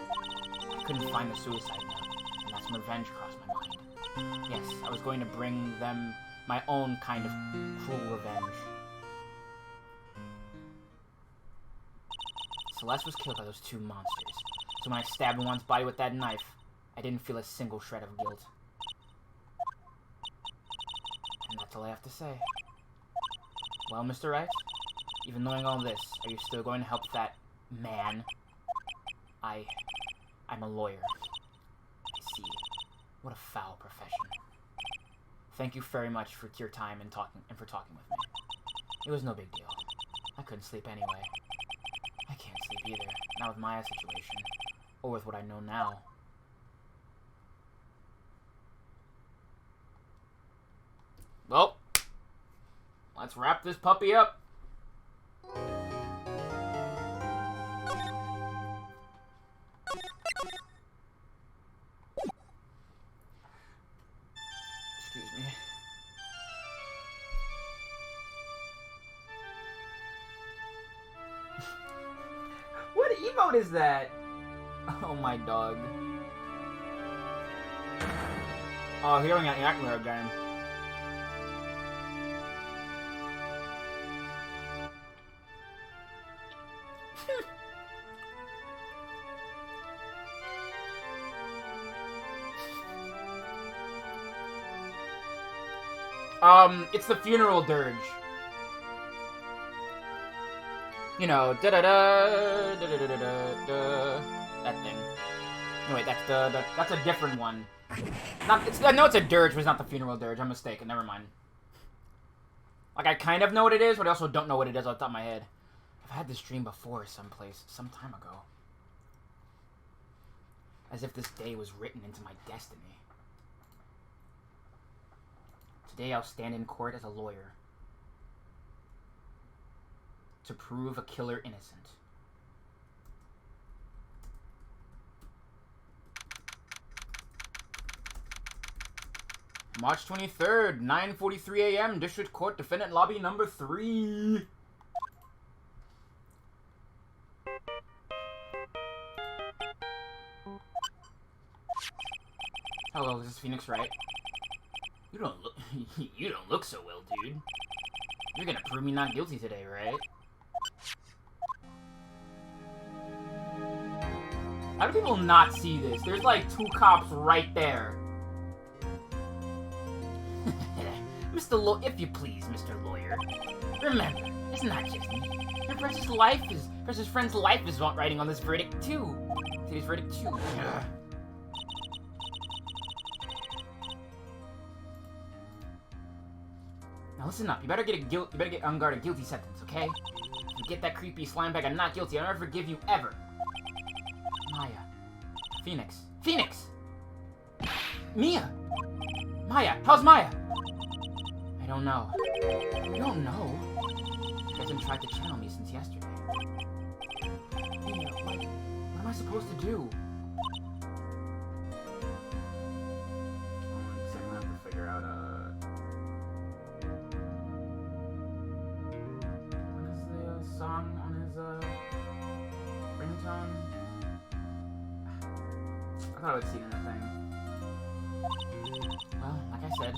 I couldn't find the suicide note, and that's when revenge crossed my mind. Yes, I was going to bring them my own kind of cruel revenge. Celeste was killed by those two monsters, so when I stabbed Juan's body with that knife, I didn't feel a single shred of guilt. And that's all I have to say. Well, Mr. Wright, even knowing all this, are you still going to help that man? I'm a lawyer. I see. What a foul profession. Thank you very much for your time and for talking with me. It was no big deal. I couldn't sleep anyway. I can't sleep either, not with Maya's situation, or with what I know now. Well, let's wrap this puppy up. Excuse me. What emote is that? Oh, my dog. Oh, hearing an actor again. It's the funeral dirge. You know, da-da-da, da-da-da-da-da, that thing. No, wait, that's a different one. I know it's a dirge, but it's not the funeral dirge. I'm mistaken, never mind. Like, I kind of know what it is, but I also don't know what it is off the top of my head. I've had this dream before someplace, some time ago. As if this day was written into my destiny. Today I'll stand in court as a lawyer to prove a killer innocent. March 23rd, 9:43 a.m., District Court, Defendant Lobby number 3. Hello, this is Phoenix Wright. You don't look so well, dude. You're gonna prove me not guilty today, right? How do people not see this? There's like 2 cops right there. If you please, Mr. Lawyer. Remember, it's not just me. Your precious friend's life is riding on this verdict too. Today's verdict too. Ugh. Now listen up. You better get on guard a guilty sentence, okay? If you get that creepy slime bag, I'm not guilty. I'll never forgive you ever. Maya. Phoenix. Phoenix! Mia! Maya! How's Maya? I don't know. You don't know? She hasn't tried to channel me since yesterday. Mia, what am I supposed to do? So I'm gonna have to figure out, what is the song on his, ringtone? I thought I would see it in the thing. Well, like I said,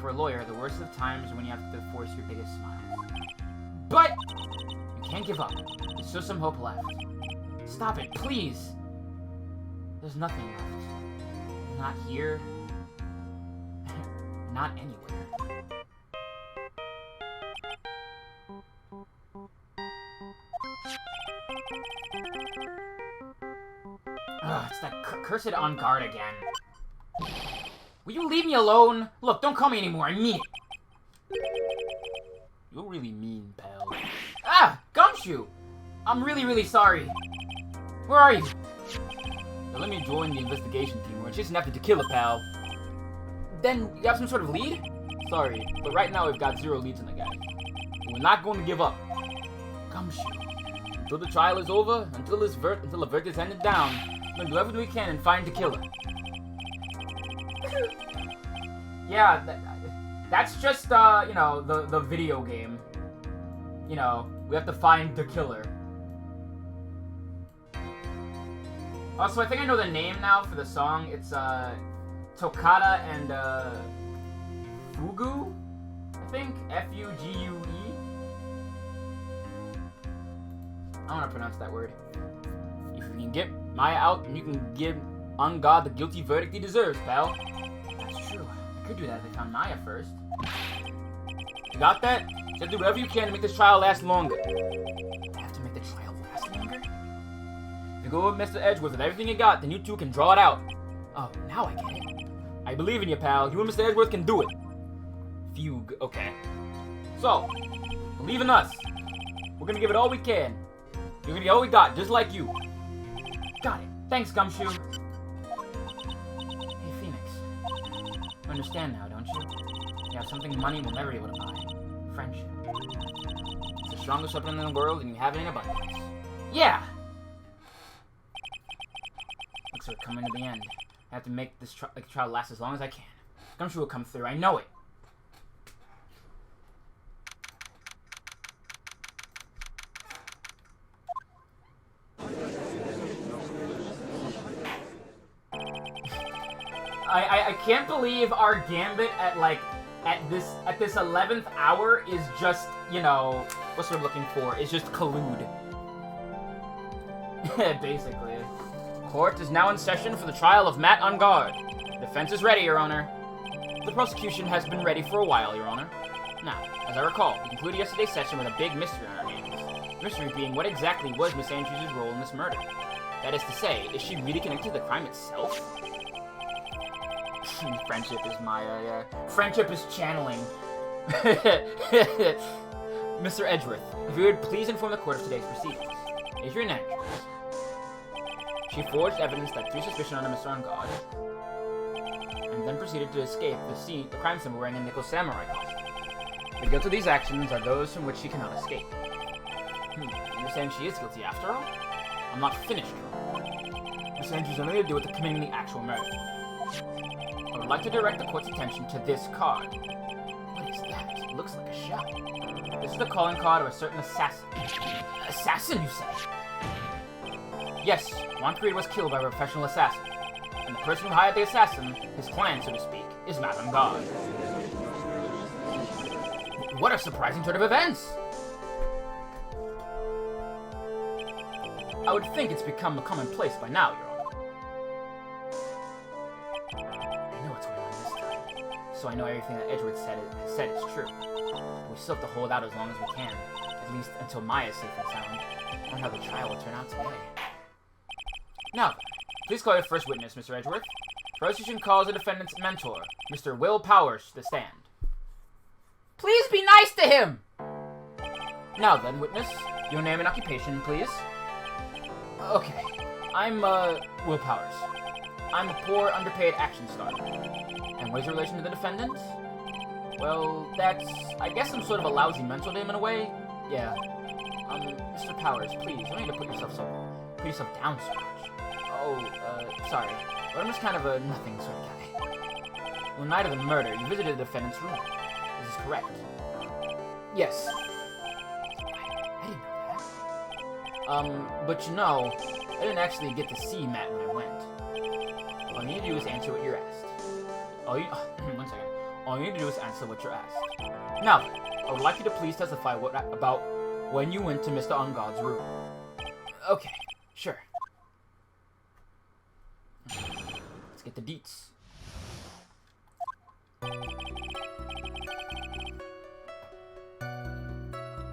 for a lawyer, the worst of times is when you have to force your biggest smiles. But you can't give up. There's still some hope left. Stop it, please! There's nothing left. Not here. Not anywhere. Ugh, it's that cursed on guard again. Will you leave me alone? Look, don't call me anymore, I mean it. You're really mean, pal. Ah! Gumshoe! I'm really, really sorry. Where are you? Now let me join the investigation team. We're chasing after Tequila, pal. Then you have some sort of lead? Sorry, but right now we've got 0 leads on the guy. We're not going to give up. Gumshoe. Until the trial is over, until the verdict is handed down, we're going to do everything we can and find Tequila. Yeah, that's just, you know, the video game. You know, we have to find the killer. Also, I think I know the name now for the song. It's, Toccata and, Fugu? I think? F-U-G-U-E? I don't want to pronounce that word. If you can get Maya out, and you can give Ungod the guilty verdict he deserves, pal. That's true. I could do that if I found Maya first. You got that? Just do whatever you can to make this trial last longer. I have to make the trial last longer? If you go with Mr. Edgeworth with everything you got, then you two can draw it out. Oh, now I get it. I believe in you, pal. You and Mr. Edgeworth can do it. Fugue. Okay. So, believe in us. We're gonna give it all we can. You're gonna get all we got, just like you. Got it. Thanks, Gumshoe. Hey, Phoenix. You understand now, don't you? You have something money will never be able to buy. Friendship. It's the strongest weapon in the world, and you have it in abundance. Yeah! Looks like we're coming to the end. I have to make this trial last as long as I can. Gumshoe will come through, I know it. I can't believe our gambit at this 11th hour is just, you know, what's we're looking for, is just collude. Basically. Court is now in session for the trial of Matt Ungard. Defense is ready, Your Honor. The prosecution has been ready for a while, Your Honor. Now, as I recall, we concluded yesterday's session with a big mystery on our hands. The mystery being what exactly was Miss Andrews' role in this murder. That is to say, is she really connected to the crime itself? Friendship is Maya, yeah. Friendship is channeling. Mr. Edgeworth, if you would please inform the court of today's proceedings. Adrian Andrews. She forged evidence that threw suspicion on Mr. Ungod, and then proceeded to escape the crime scene wearing a nickel samurai costume. The guilt of these actions are those from which she cannot escape. You're saying she is guilty after all? I'm not finished, Your Honor. Miss Andrews has nothing to do with committing the actual murder. I would like to direct the court's attention to this card. What is that? It looks like a shell. This is the calling card of a certain assassin. Assassin, you say? Yes, Juan Creed was killed by a professional assassin. And the person who hired the assassin, his client, so to speak, is Madame God. What a surprising turn of events! I would think it's become a commonplace by now, Your Honor. I know what's going on this time, so I know everything that Edgeworth said is true. But we still have to hold out as long as we can, at least until Maya's safe and sound. I wonder how the trial will turn out today. Now, please call your first witness, Mr. Edgeworth. Prosecution calls the defendant's mentor, Mr. Will Powers, to the stand. Please be nice to him! Now then, witness, your name and occupation, please. Okay, I'm, Will Powers. I'm a poor, underpaid action star. And what is your relation to the defendant? Well, that's, I guess, some sort of a lousy mentor name in a way. Yeah. Mr. Powers, please, you don't need to put yourself down so much. Oh, sorry. But I'm just kind of a nothing sort of guy. On the night of the murder, you visited the defendant's room. This is correct. Yes. I didn't know that. But you know, I didn't actually get to see Matt when I went. All you need to do is answer what you're asked. One second. All you need to do is answer what you're asked. Now, I would like you to please testify about when you went to Mr. Ungod's room. Okay, sure. Let's get the deets.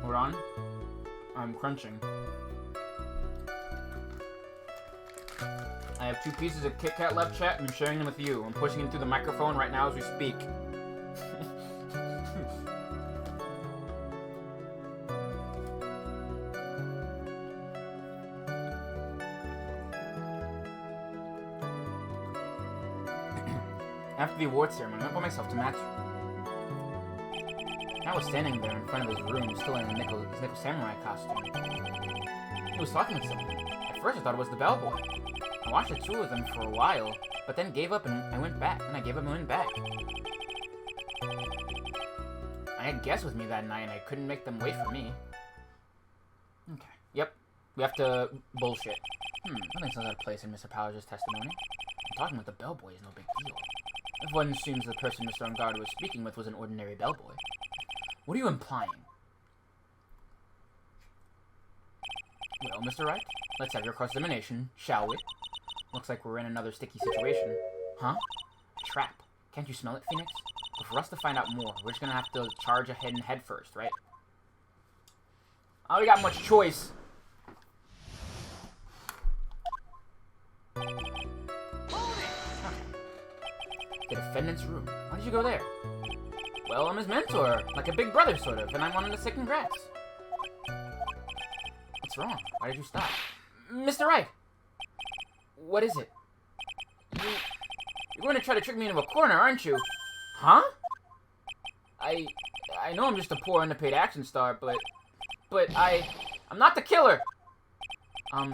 Hold on. I'm crunching. I have 2 pieces of Kit Kat left, chat, and I'm sharing them with you. I'm pushing it through the microphone right now as we speak. After the award ceremony, I went by myself to Matt's room. Matt was standing there in front of his room, still in his nickel samurai costume. He was talking with someone. At first I thought it was the bellboy. I watched the two of them for a while, but then gave up and I went back. I had guests with me that night and I couldn't make them wait for me. Okay. Yep. We have to bullshit. Nothing's out of place in Mr. Powers' testimony. Talking with the bellboy is no big deal. If one assumes the person Mr. Ungard was speaking with was an ordinary bellboy. What are you implying? Well, Mr. Wright, let's have your cross-examination, shall we? Looks like we're in another sticky situation. Huh? A trap. Can't you smell it, Phoenix? But for us to find out more, we're just gonna have to charge ahead and head first, right? I don't got much choice. The defendant's room. Why did you go there? Well, I'm his mentor, like a big brother, sort of, and I wanted to say congrats. What's wrong? Why did you stop? Mr. Wright! What is it? You're going to try to trick me into a corner, aren't you? Huh? I know I'm just a poor underpaid action star, but I'm not the killer! No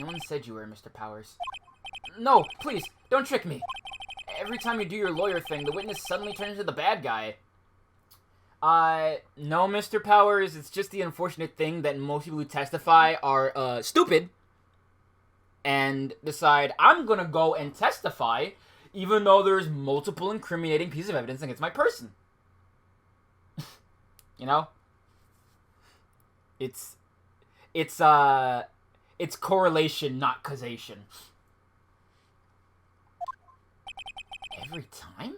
one said you were, Mr. Powers. No, please, don't trick me. Every time you do your lawyer thing, the witness suddenly turns into the bad guy. No, Mr. Powers, it's just the unfortunate thing that most people who testify are, stupid. And decide, I'm gonna go and testify, even though there's multiple incriminating pieces of evidence against my person. You know? It's correlation, not causation. Every time?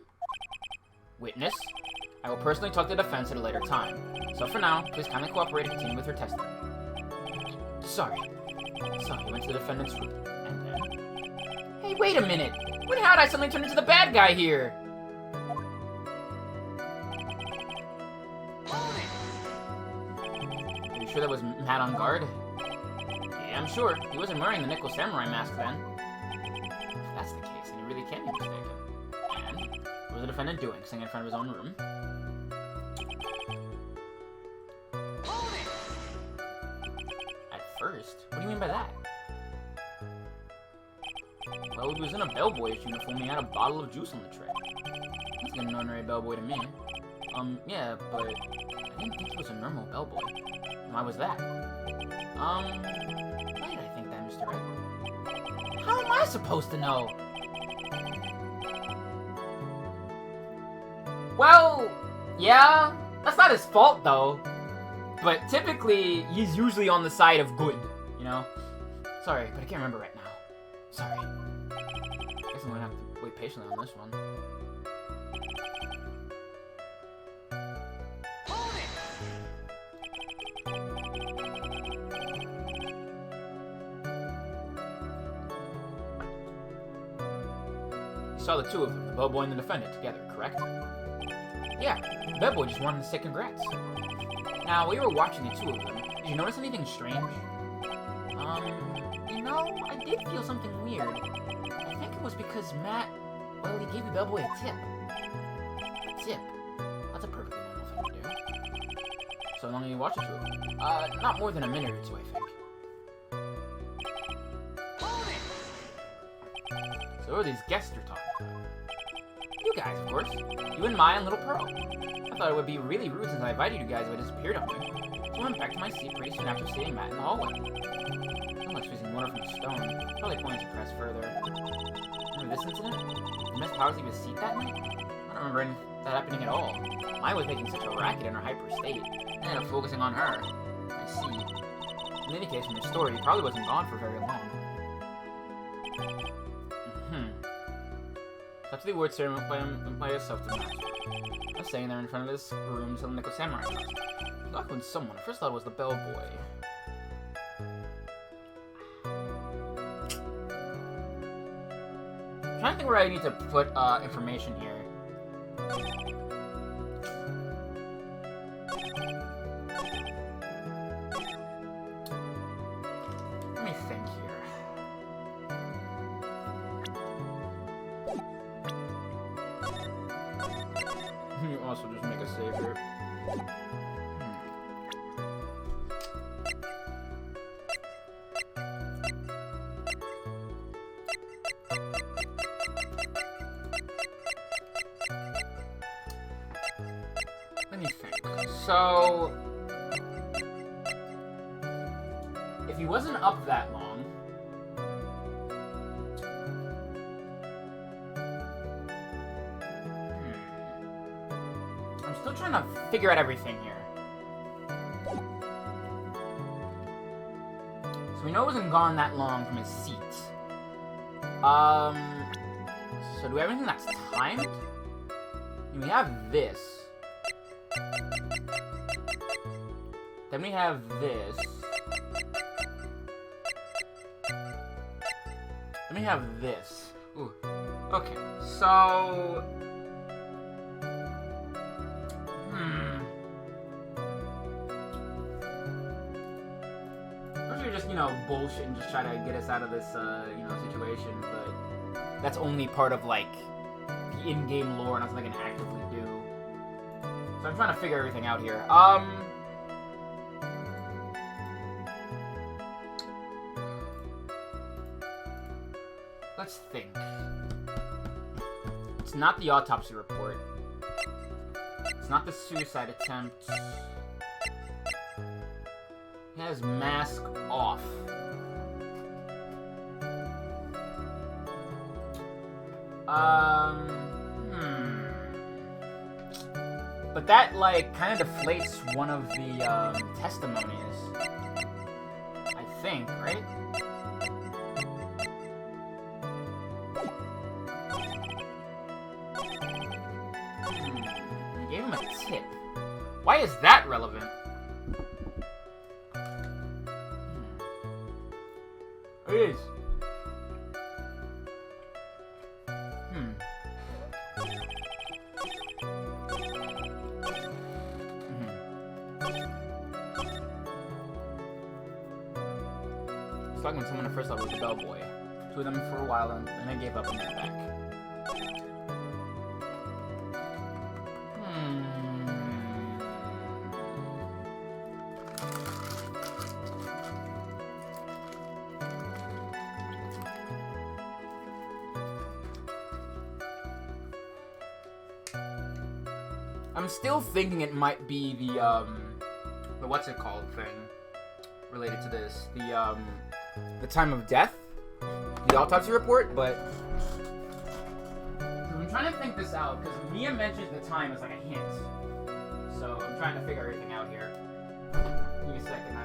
Witness, I will personally talk to the defense at a later time. So for now, please kindly cooperate and continue with your testimony. Sorry. He went to the defendant's room, and then... Hey, wait a minute! How did I suddenly turn into the bad guy here? Are you sure that was Matt on guard? Yeah, I'm sure. He wasn't wearing the nickel samurai mask then. If that's the case, then he really can't be mistaken. And what was the defendant doing, sitting in front of his own room? At first? What do you mean by that? Well, he was in a bellboyish uniform and he had a bottle of juice on the tray. He's an ordinary bellboy to me. Yeah, but I didn't think he was a normal bellboy. Why was that? Why did I think that, Mr. Wright? How am I supposed to know? Well, yeah, that's not his fault, though. But typically, he's usually on the side of good, you know? Sorry, but I can't remember right now. Sorry. I guess I'm gonna have to wait patiently on this one. You saw the two of them, the bellboy and the defendant, together, correct? Yeah, the bellboy just wanted to say congrats. Now, while you were watching the two of them, did you notice anything strange? You know, I did feel something weird. I think it was because Matt, well, he gave the bellboy a tip. A tip? That's a perfectly normal thing to do. So long as you watch the two of them. Not more than a minute or two, I think. So who are these guests you're talking about? You guys, of course. You and Maya and Little Pearl. I thought it would be really rude since I invited you guys if I disappeared on me. So I went back to my seat pretty soon after seeing Matt in the hallway. I'm like squeezing water from a stone. Probably pointing to press further. Remember this incident? Did Miss Powers leave his seat that night? I don't remember that happening at all. Maya was making such a racket in her hyper state. I ended up focusing on her. I see. In any case, from your story, he probably wasn't gone for very long. Up to the award ceremony by yourself to the master. I was standing there in front of this room selling nickel samurai masks. Talking with someone. I first thought it was the bellboy. I'm trying to think where I need to put information here. Let me think here. also just make a save here. Let me think. So, if he wasn't up that long, I'm still trying to figure out everything here. So we know it wasn't gone that long from his seat. So do we have anything that's timed? We have this. Then we have this. Then we have this. Ooh. Okay, so... Usually just, bullshit and just try to get us out of this, situation, but that's only part of, like, the in-game lore, not something I can actively do. So I'm trying to figure everything out here. Let's think. It's not the autopsy report. It's not the suicide attempt. He has mask off. But that, like, kind of deflates one of the, testimonies. I think, right? You gave him a tip. Why is that relevant? It is. It's like when someone at first level was a bellboy. Two of them for a while, and then I gave up and went back. I'm still thinking it might be the what's it called thing related to this. The time of death? The autopsy report, but I'm trying to think this out, because Mia mentioned the time as like a hint. So I'm trying to figure everything out here. Give me a second,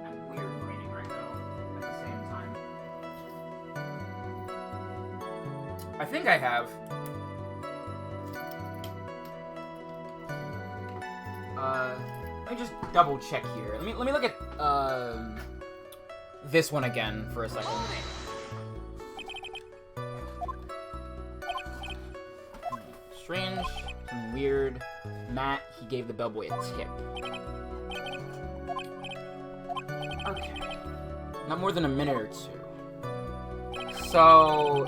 I'm weird braining right now at the same time. I think I have. Let me just double check here. Let me look at this one again for a second. Strange, something weird. Matt, he gave the bellboy a tip. Okay. Not more than a minute or two. So...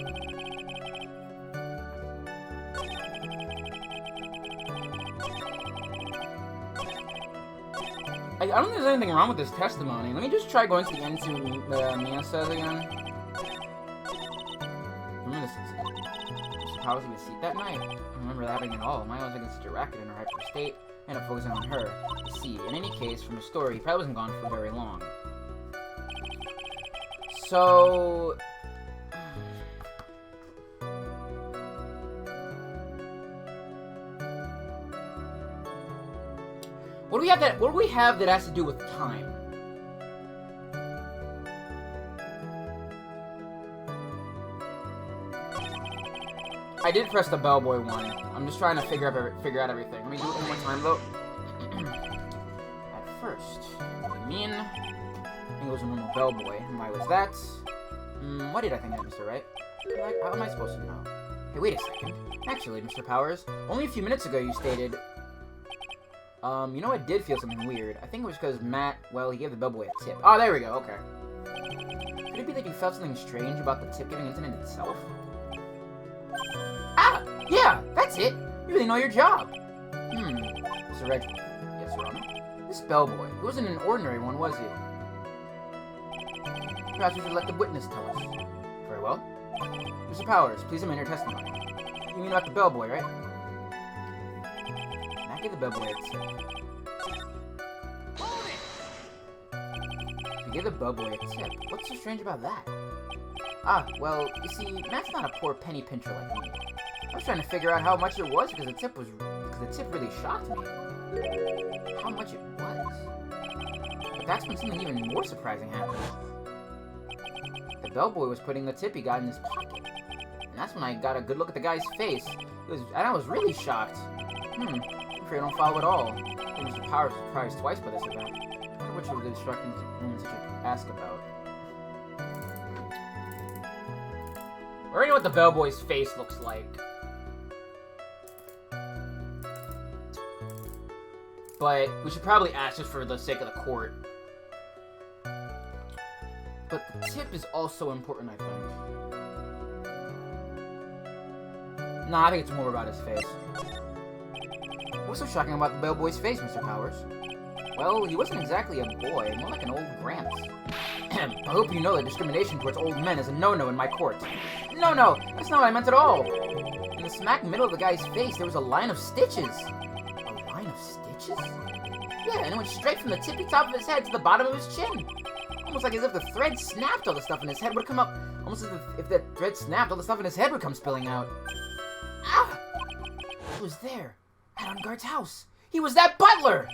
I don't think there's anything wrong with this testimony. Let me just try going to the end to Mia says again. Remember this? Mr. Powers in the seat that night? I don't remember that happening at all. My was against a racket in her hyper state. I ended up focusing on her. You see, in any case, from the story, he probably wasn't gone for very long. So... What do we have that has to do with time? I did press the bellboy one. I'm just trying to figure out everything. Let me do it one more time though. At first, I think it was a normal bellboy. And why was that? Why did I think that, Mr. Wright? How am I supposed to know? Hey, wait a second. Actually, Mr. Powers, only a few minutes ago you stated... you know, I did feel something weird. I think it was because Matt, well, he gave the bellboy a tip. Oh, there we go, okay. Could it be that you felt something strange about the tip-giving incident itself? Ah! Yeah, that's it! You really know your job. Mr. Wright. Yes, Your Honor. This bellboy, he wasn't an ordinary one, was he? Perhaps we should let the witness tell us. Very well. Mr. Powers, please amend your testimony. You mean about the bellboy, right? Matt gave the bellboy a tip. He gave the bellboy a tip. What's so strange about that? Ah, well, you see, Matt's not a poor penny pincher like me. I was trying to figure out how much it was because the tip really shocked me. How much it was. But that's when something even more surprising happened. The bellboy was putting the tip he got in his pocket. And that's when I got a good look at the guy's face. And I was really shocked. I'm afraid I don't follow at all. I think Mr. Powers was surprised twice by this event. I wonder which of the instructions women should ask about. I already know what the bellboy's face looks like. But we should probably ask just for the sake of the court. But the tip is also important, I think. Nah, I think it's more about his face. What's so shocking about the bellboy's face, Mr. Powers? Well, he wasn't exactly a boy, more like an old gramps. I hope you know that discrimination towards old men is a no-no in my court. No, that's not what I meant at all. In the smack middle of the guy's face, there was a line of stitches. A line of stitches? Yeah, and it went straight from the tippy top of his head to the bottom of his chin. Almost like as if the thread snapped, all the stuff in his head would come up. Almost as if the thread snapped, all the stuff in his head would come spilling out. Ah! He was there, at On Guard's house. He was that butler!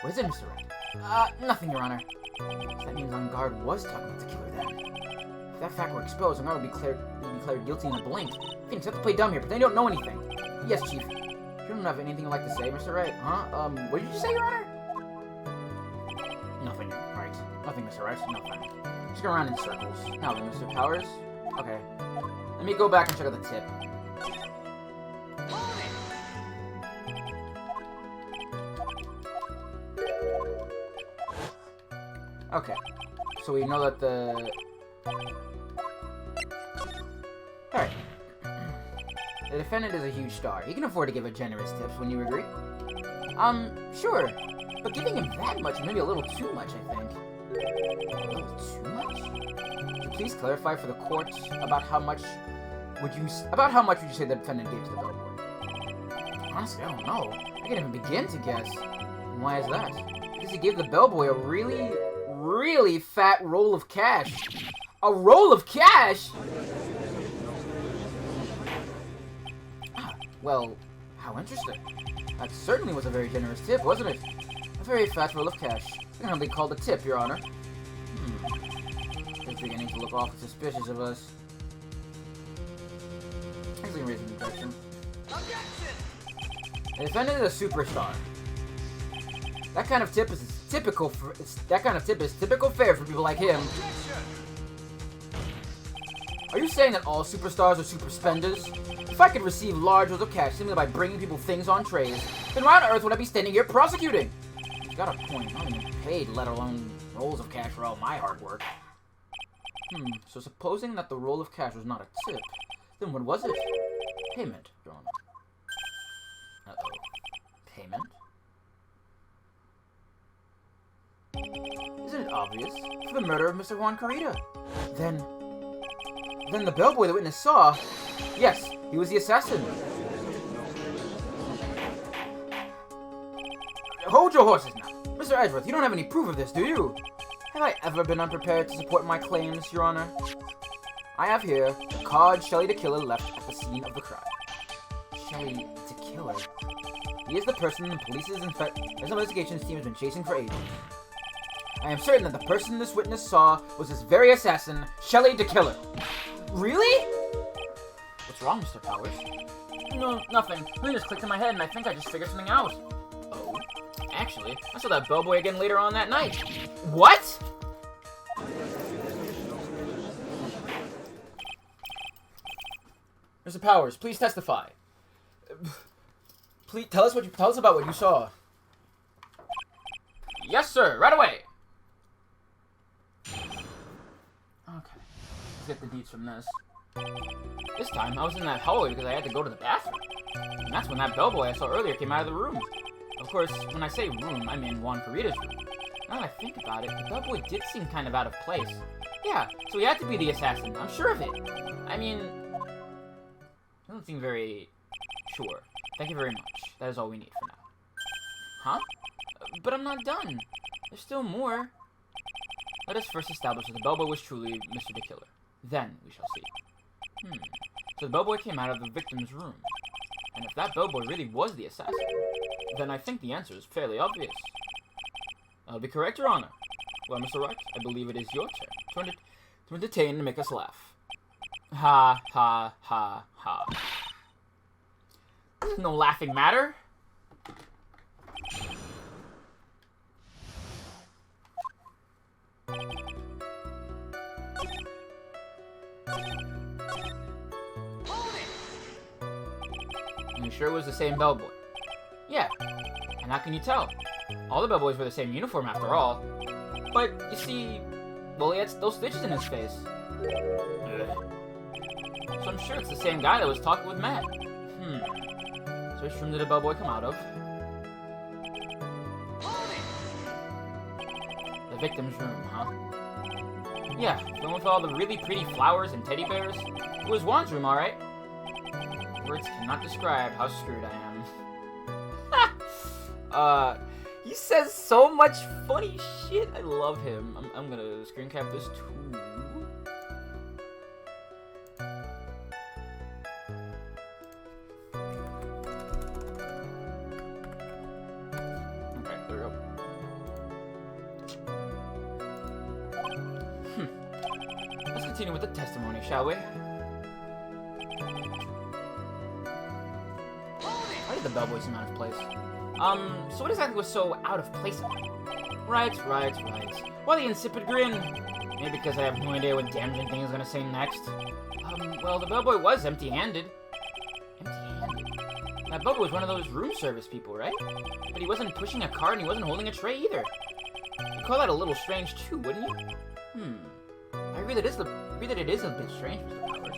What is it, Mr. Wright? Nothing, Your Honor. So that means On Guard was talking about the killer then. If that fact were exposed, On Guard would be declared guilty in a blink. Phoenix, you have to play dumb here, but they don't know anything. Yes, Chief. You don't have anything you'd like to say, Mr. Wright? Huh? What did you say, Your Honor? Nothing, Wright. Nothing, Mr. Wright. Nothing. Just go around in circles. Now then, Mr. Powers. Okay. Let me go back and check out the tip. Okay. So we know that the... Alright. The defendant is a huge star. He can afford to give a generous tips, wouldn't you agree? Sure. But giving him that much may be a little too much, I think. A little too much? So please clarify for the court about how much would you say the defendant gave to the bellboy? Honestly, I don't know. I can't even begin to guess. And why is that? Because he gave the bellboy a really fat roll of cash. A roll of cash? Ah, well, how interesting. That certainly was a very generous tip, wasn't it? A very fat roll of cash. It's gonna be called a tip, Your Honor. They're beginning to look awful suspicious of us. Actually, raising objection. The defendant is a superstar. That kind of tip is typical fare for people like him. Are you saying that all superstars are super spenders? If I could receive large rolls of cash simply by bringing people things on trays, then why on earth would I be standing here prosecuting? You've got a point. I'm not even paid, let alone rolls of cash for all my hard work. So supposing that the roll of cash was not a tip, then what was it? Payment, Your Honor. Uh-oh. Payment? Isn't it obvious? For the murder of Mr. Juan Carita. Then the bellboy the witness saw... Yes, he was the assassin. Hold your horses now. Mr. Edgeworth, you don't have any proof of this, do you? Have I ever been unprepared to support my claims, Your Honor? I have here the card Shelley the Killer left at the scene of the crime. Shelley the Killer? He is the person the police's investigations team has been chasing for ages. I am certain that the person this witness saw was this very assassin, Shelley the Killer. Really? What's wrong, Mr. Powers? No, nothing. Something just clicked in my head and I think I just figured something out. Oh? Actually, I saw that bellboy again later on that night. What? Mr. Powers, please testify. Please tell us about what you saw. Yes, sir. Right away. Okay. Let's get the deets from this. This time, I was in that hallway because I had to go to the bathroom. And that's when that bellboy I saw earlier came out of the room. Of course, when I say room, I mean Juan Carita's room. Now that I think about it, the bellboy did seem kind of out of place. Yeah, so he had to be the assassin. I'm sure of it. I mean, doesn't seem very sure. Thank you very much. That is all we need for now. Huh? But I'm not done. There's still more. Let us first establish that the bellboy was truly Mr. the Killer. Then we shall see. So the bellboy came out of the victim's room. And if that bellboy really was the assassin, then I think the answer is fairly obvious. I'll be correct, Your Honor. Well, Mr. Wright, I believe it is your turn to entertain and make us laugh. Ha, ha, ha, ha. No laughing matter. And you sure it was the same bellboy? Yeah. And how can you tell? All the bellboys wear the same uniform after all. But, you see, well, he had those stitches in his face. Ugh. So I'm sure it's the same guy that was talking with Matt. So which room did the bellboy come out of? The victim's room, huh? Yeah, the one with all the really pretty flowers and teddy bears. It was Juan's room, alright. Words cannot describe how screwed I am. He says so much funny shit. I love him. I'm gonna screen cap this too. Okay, there we go. Let's continue with the testimony, shall we? Why did the bellboy seem out of place? So what exactly was so out of place about it? Right. Why the insipid grin? Maybe because I have no idea what damaging thing he's gonna say next. Well, the bellboy was empty-handed. Empty-handed? That bellboy was one of those room service people, right? But he wasn't pushing a cart and he wasn't holding a tray either. You'd call that a little strange too, wouldn't you? I agree that it is a bit strange, Mr. Powers.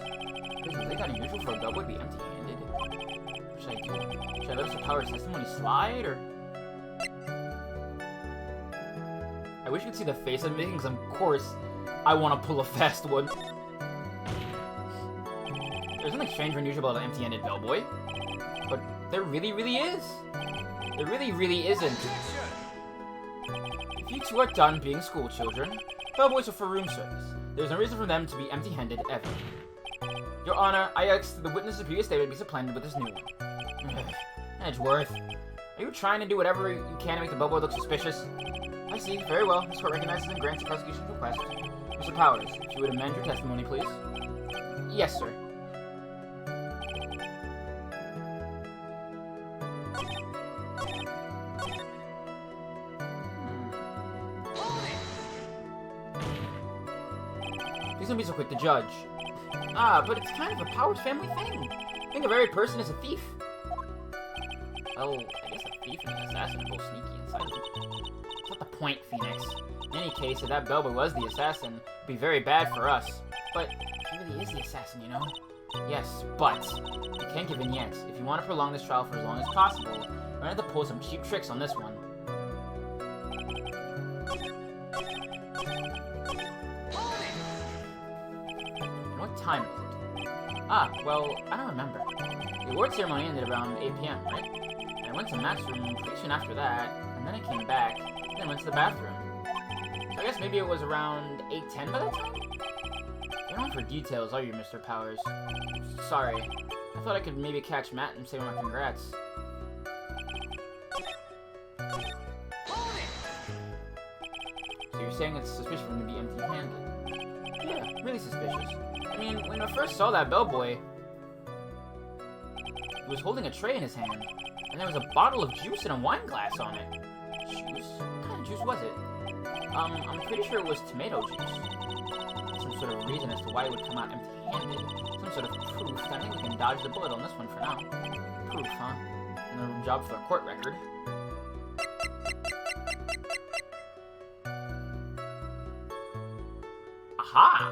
Is it really that unusual for a bellboy to be empty-handed? What should I do? Should I let Mr. Powers' testimony slide, or...? I wish you could see the face I'm making, because of course, I want to pull a fast one. There's nothing strange or unusual about an empty-handed bellboy. But there really is. There really isn't. If you two are done being school children, bellboys are for room service. There's no reason for them to be empty-handed ever. Your Honor, I ask that the witness's previous statement be supplanted with this new one. Edgeworth, are you trying to do whatever you can to make the bellboy look suspicious? I see. Very well. This court recognizes and grants the prosecution's request. Mr. Powers, if you would amend your testimony, please. Yes, sir. Please don't be so quick to judge. But it's kind of a Powers family thing. I think a very person is a thief. Well, I guess a thief and an assassin are both sneaky and silent. That's not the point, Phoenix. In any case, if that bellboy was the assassin, it'd be very bad for us. But he really is the assassin, you know? Yes, but you can't give in yet. If you want to prolong this trial for as long as possible, we're gonna have to pull some cheap tricks on this one. And what time was it? Well, I don't remember. The award ceremony ended around 8 p.m., right? And I went to Matt's room pretty soon after that, and then I came back, and then went to the bathroom. So I guess maybe it was around 8:10 by that time? You're not for details, are you, Mr. Powers? Sorry. I thought I could maybe catch Matt and say my congrats. So you're saying it's suspicious for him to be empty-handed? Yeah, really suspicious. I mean, when I first saw that bellboy, he was holding a tray in his hand, and there was a bottle of juice and a wine glass on it. Juice? What kind of juice was it? I'm pretty sure it was tomato juice. Some sort of reason as to why it would come out empty-handed. Some sort of proof. I think we can dodge the bullet on this one for now. Proof, huh? Another job for a court record. Aha!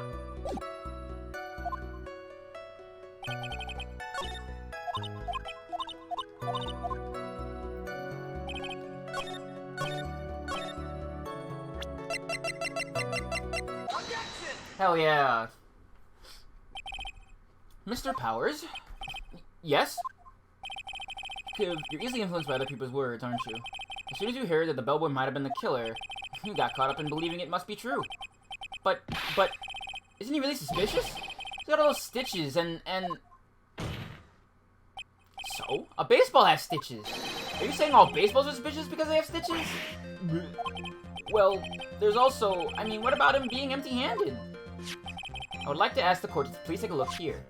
Hell yeah. Mr. Powers? Yes? You're easily influenced by other people's words, aren't you? As soon as you heard that the bellboy might have been the killer, you got caught up in believing it must be true. But, isn't he really suspicious? He's got all those stitches and... So? A baseball has stitches. Are you saying all baseballs are suspicious because they have stitches? Well, there's also... I mean, what about him being empty-handed? I would like to ask the court to please take a look here.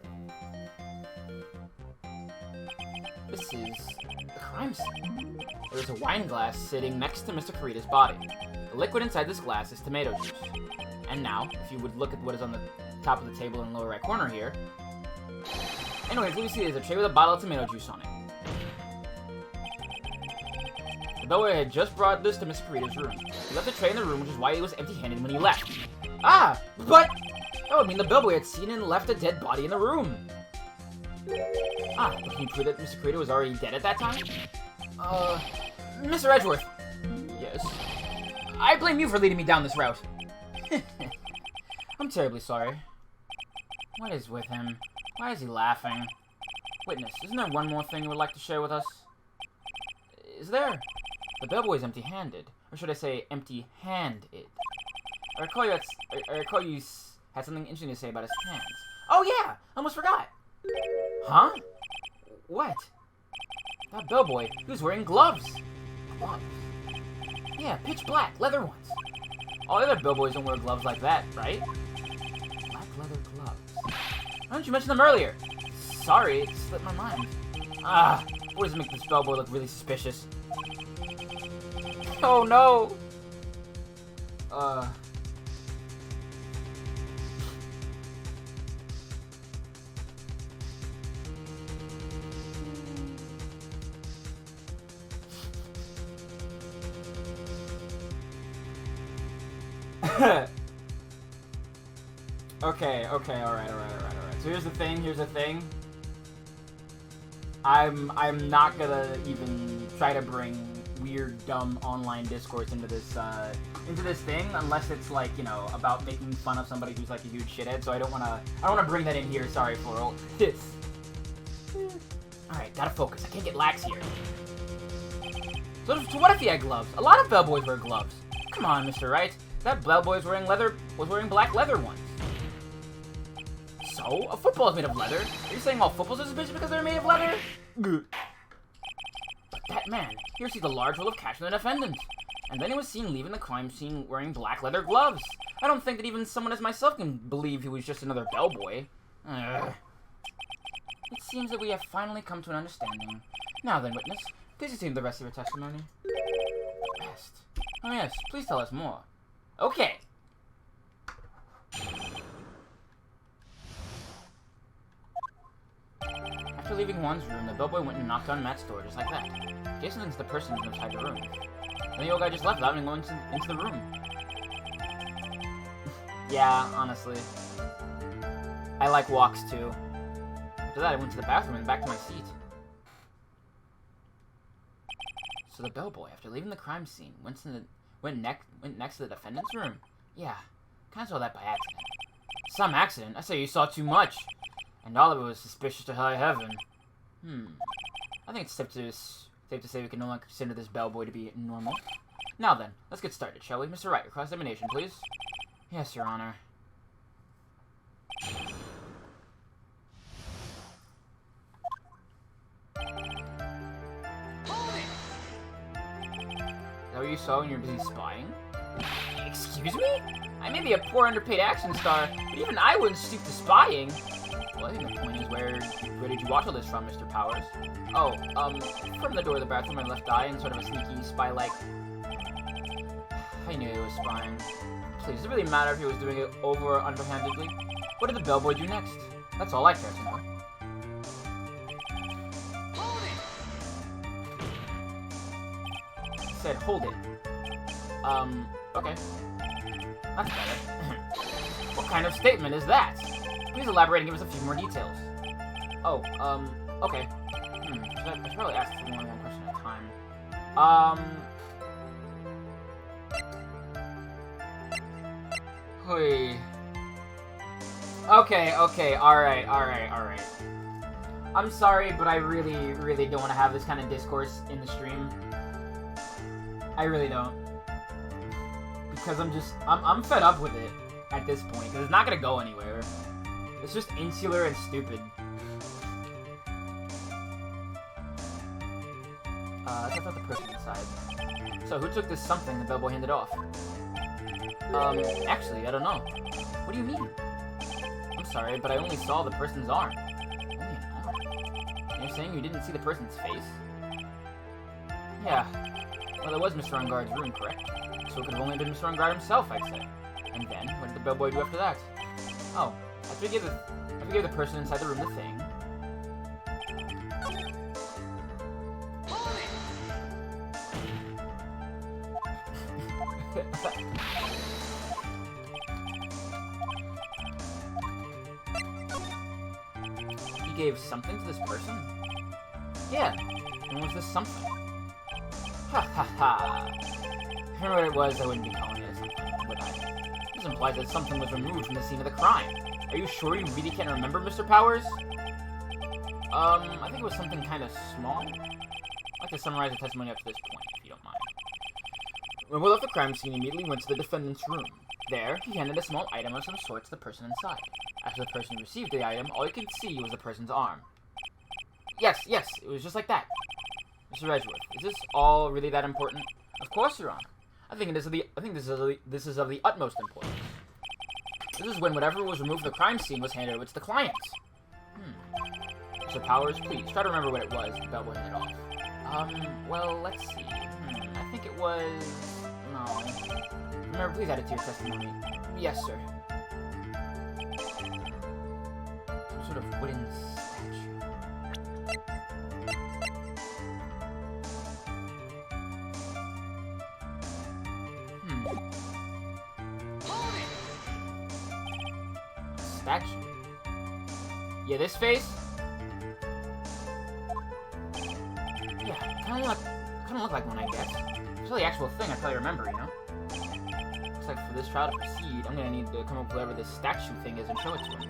This is the crime scene. There's a wine glass sitting next to Mr. Kurita's body. The liquid inside this glass is tomato juice. And now, if you would look at what is on the top of the table in the lower right corner here. Anyways, what you see is a tray with a bottle of tomato juice on it. The bellboy had just brought this to Mr. Kurita's room. He left the tray in the room, which is why he was empty-handed when he left. Ah, but that would mean the bellboy had seen and left a dead body in the room. Ah, can you prove that Mr. Kurita was already dead at that time? Mr. Edgeworth. Yes? I blame you for leading me down this route. I'm terribly sorry. What is with him? Why is he laughing? Witness, isn't there one more thing you would like to share with us? Is there? The bellboy is empty-handed. Or should I say, empty-handed. I recall you had something interesting to say about his hands. Oh yeah! I almost forgot! Huh? What? That bellboy, he was wearing gloves. Gloves? Yeah, pitch black, leather ones. All other bellboys don't wear gloves like that, right? Black leather gloves. Why didn't you mention them earlier? Sorry, it slipped my mind. Ah, boys make this bellboy look really suspicious. Oh no! Okay, alright. So here's the thing. I'm not gonna even try to bring weird, dumb online discourse into this thing unless it's like, you know, about making fun of somebody who's like a huge shithead. So I don't wanna bring that in here. Sorry, Floral. Alright, gotta focus. I can't get lax here. So what if he had gloves? A lot of bellboys wear gloves. Come on, Mr. Wright. That bellboy was wearing black leather ones. So, a football is made of leather. Are you saying all footballs are suspicious because they're made of leather? But that man, he received a large roll of cash from the defendant. And then he was seen leaving the crime scene wearing black leather gloves. I don't think that even someone as myself can believe he was just another bellboy. It seems that we have finally come to an understanding. Now then, witness, please continue the rest of your testimony. Best. Oh yes, please tell us more. Okay. After leaving Juan's room, the bellboy went and knocked on Matt's door just like that. Jason thinks the person was inside the room. Then the old guy just left without even going into the room. Yeah, honestly. I like walks too. After that, I went to the bathroom and back to my seat. So the bellboy, after leaving the crime scene, went next to the defendant's room. Yeah, kind of saw that by accident. Some accident? I say you saw too much. And all of it was suspicious to high heaven. I think it's safe to say we can no longer consider this bellboy to be normal. Now then, let's get started, shall we? Mr. Wright, your cross-examination, please. Yes, Your Honor. Is that what you saw when you were busy spying? Excuse me? I may be a poor underpaid action star, but even I wouldn't stoop to spying. Well, I think the point is, where did you watch all this from, Mr. Powers? Oh, from the door of the bathroom I left eye in sort of a sneaky, spy-like... I knew he was spying. Please, does it really matter if he was doing it over or underhandedly? What did the bellboy do next? That's all I care to know. Hold it! He said, hold it. Okay. That's better. What kind of statement is that? Please elaborate and give us a few more details. Oh, okay. I should probably ask more than one question at a time. Hui. Okay, alright. I'm sorry, but I really, really don't want to have this kind of discourse in the stream. I really don't. Because I'm fed up with it at this point, because it's not gonna go anywhere. It's just insular and stupid. Let's talk about the person inside. So, who took this something the bellboy handed off? Actually, I don't know. What do you mean? I'm sorry, but I only saw the person's arm. Only an arm? You're saying you didn't see the person's face? Yeah. Well, it was Mr. Ungard's room, correct? So it could have only been Mr. Ungard himself, I'd say. And then, what did the bellboy do after that? Oh, after he gave the person inside the room the thing. He gave something to this person? Yeah. And was this something? Ha ha ha. If I remember what it was, I wouldn't be calling it something, would I? This implies that something was removed from the scene of the crime. Are you sure you really can't remember, Mr. Powers? I think it was something kind of small. I'd like to summarize the testimony up to this point, if you don't mind. When we left the crime scene, he immediately went to the defendant's room. There, he handed a small item of some sort to the person inside. After the person received the item, all he could see was the person's arm. Yes, it was just like that. Mr. Edgeworth, is this all really that important? Of course, Your Honor. I think this is of the utmost importance. This is when whatever was removed from the crime scene was handed over to the client. Mr. Powers, please, try to remember what it was the bellboy handed off. Well, let's see. I think it was... No. Remember, please add it to your testimony. Yes, sir. Some sort of wooden statue. Statue? Yeah, this face? Yeah, kinda look like one, I guess. If it's really the actual thing, I probably remember, you know? Looks like for this trial to proceed, I'm gonna need to come up with whatever this statue thing is and show it to him.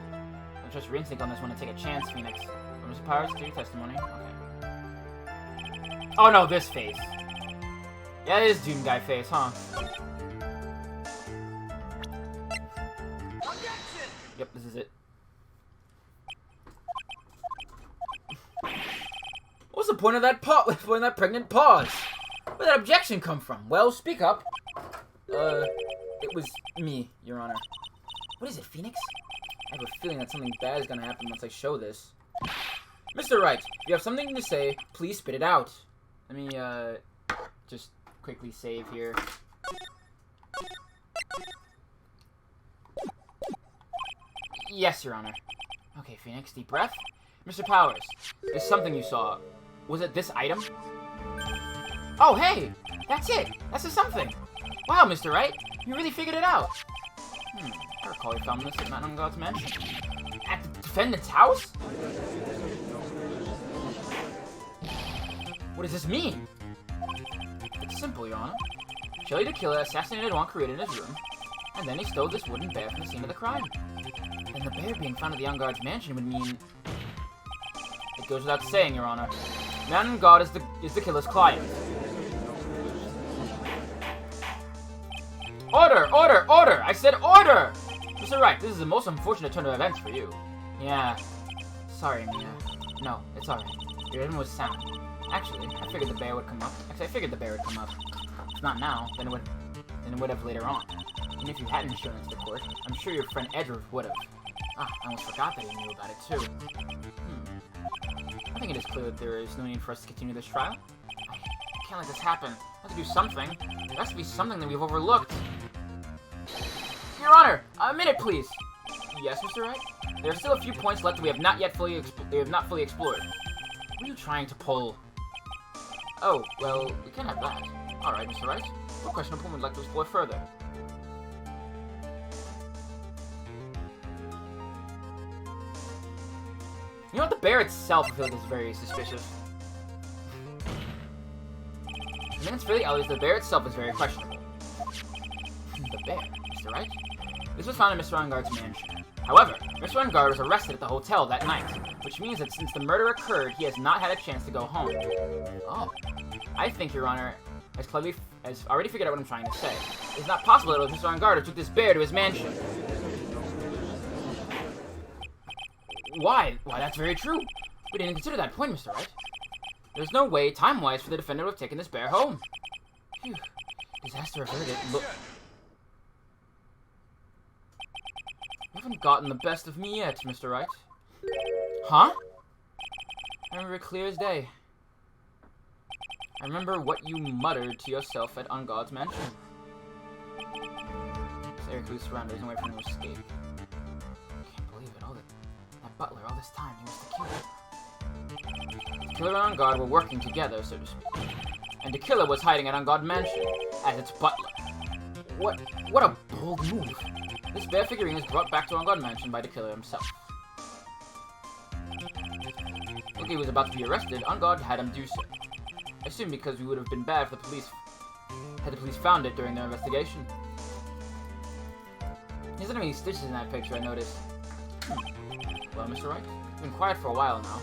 I'll trust your instinct on this one and take a chance, Phoenix. Mr. Powers, to your testimony. Okay. Oh no, this face. Yeah, it is Doom Guy face, huh? Yep, this is it. What's the point of that pregnant pause? Where'd that objection come from? Well, speak up. It was me, Your Honor. What is it, Phoenix? I have a feeling that something bad is gonna happen once I show this. Mr. Wright, if you have something to say, please spit it out. Let me, just quickly save here. Yes, Your Honor. Okay, Phoenix, deep breath. Mr. Powers, there's something you saw. Was it this item? Oh, hey! That's it! That's the something! Wow, Mr. Wright, you really figured it out! I recall you found this at Madame God's mansion. At the defendant's house? What does this mean? It's simple, Your Honor. Shelly the Killer assassinated Juan Corrida in his room, and then he stole this wooden bear from the scene of the crime. And the bear being found at the young guard's mansion would mean... It goes without saying, Your Honor. Madame God is the killer's client. Order! Order! Order! I said order! Mr. Wright, this is the most unfortunate turn of events for you. Yeah. Sorry, Mia. No, it's alright. Your aim was sound. Actually, I figured the bear would come up. If not now, then it would have later on. And if you hadn't shown it to the court, I'm sure your friend Edgeworth would have. Ah, I almost forgot that he knew about it too. I think it is clear that there is no need for us to continue this trial. I can't let this happen. I have to do something. There has to be something that we've overlooked. Your Honor, a minute, please. Yes, Mr. Wright? There are still a few points left that we have not fully explored. What are you trying to pull? Oh, well, we can have that. Alright, Mr. Wright. What question would you like to explore further? You know what? The bear itself, I feel like, is very suspicious. I mean, it's really obvious. The bear itself is very questionable. The bear, Mr. Wright? This was found in Mr. Engarde's mansion. However, Mr. Engarde was arrested at the hotel that night, which means that since the murder occurred, he has not had a chance to go home. Oh. I think, Your Honor, has already figured out what I'm trying to say. It's not possible that it was Mr. Engarde who took this bear to his mansion. Why? Why, that's very true. We didn't consider that point, Mr. Wright. There's no way, time-wise, for the defendant to have taken this bear home. Phew. Disaster averted. Look. You haven't gotten the best of me yet, Mr. Wright. Huh? I remember it clear as day. I remember what you muttered to yourself at Engarde's mansion. Eric who's surrounded isn't waiting for him to escape. I can't believe it. That butler, all this time, he was the killer. The killer and Engarde were working together, so to speak. And the killer was hiding at Engarde mansion as its butler. What a bold move. This bear figurine was brought back to Engarde mansion by the killer himself. When he was about to be arrested, Engarde had him do so. I assume because we would have been bad if the police found it during their investigation. He doesn't have any stitches in that picture, I noticed. Well, Mr. Wright, you've been quiet for a while now.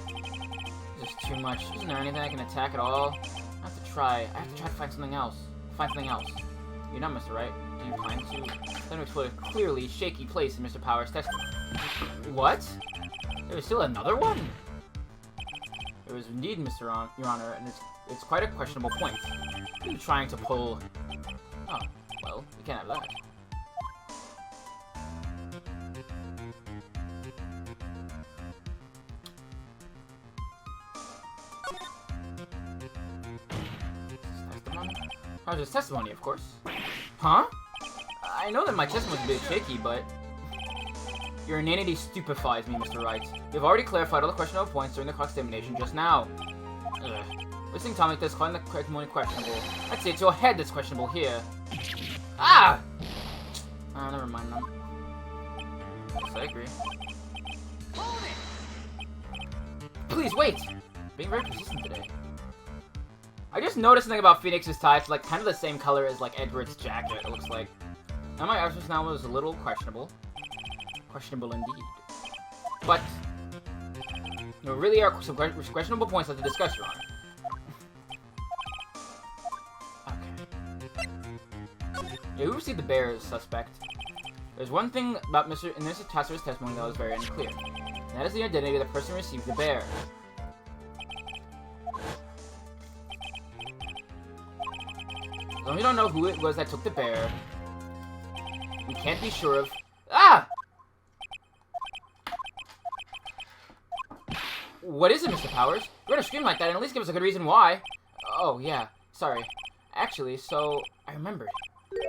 Just too much. Isn't there anything I can attack at all? I have to try to find something else. You're not, Mr. Wright. Do you plan to? Then we explore a clearly shaky place in Mr. Power's testimony. What? There was still another one? There was indeed, Your Honor, and it's quite a questionable point. What are you trying to pull? Oh, well, we can't have that. Oh, just testimony, of course. Huh? I know that my testimony was a bit shaky, but... Your inanity stupefies me, Mr. Wright. You've already clarified all the questionable points during the cross-examination just now. Ugh. Listening to like this, calling the testimony questionable. I'd say it's your head that's questionable here. Ah! Never mind then. Yes, I agree. Please, wait! Being very persistent today. I just noticed something about Phoenix's tie. It's like kind of the same color as like Edward's jacket, it looks like. Now my answer now was a little questionable. Questionable indeed. But there really are some questionable points to discuss, Your Honor. Okay. Yeah, who received the bear is suspect. There's one thing about Mr. Tasser's testimony that was very unclear. And that is the identity of the person who received the bear. Though we don't know who it was that took the bear, we can't be sure of... Ah! What is it, Mr. Powers? You're gonna scream like that and at least give us a good reason why. Oh, yeah. Sorry. Actually, so... I remembered.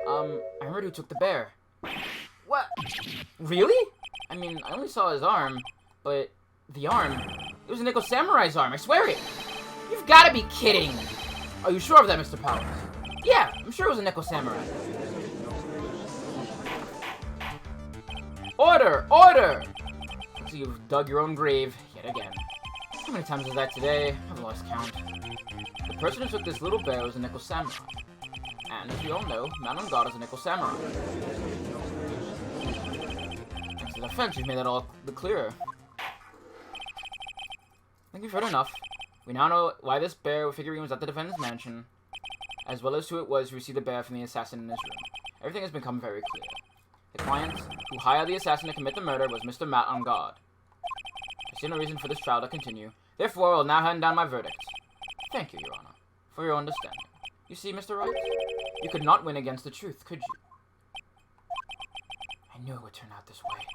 I remembered who took the bear. What? Really? I mean, I only saw his arm, but... The arm... It was a Nickel Samurai's arm, I swear it! You've gotta be kidding! Are you sure of that, Mr. Powers? Yeah, I'm sure it was a Nickel Samurai. Order! Order! Looks like you've dug your own grave yet again. How many times was that today? I've lost count. The person who took this little bear was a Nickel Samurai. And as we all know, Man on God is a Nickel Samurai. Thanks to the defense, you've made that all the clearer. I think we've heard enough. We now know why this bear figurine was at the defendant's mansion, as well as who it was who received the bear from the assassin in his room. Everything has become very clear. The client who hired the assassin to commit the murder was Mr. Matt on God. I see no reason for this trial to continue. Therefore, I will now hand down my verdict. Thank you, Your Honor, for your understanding. You see, Mr. Wright, you could not win against the truth, could you? I knew it would turn out this way.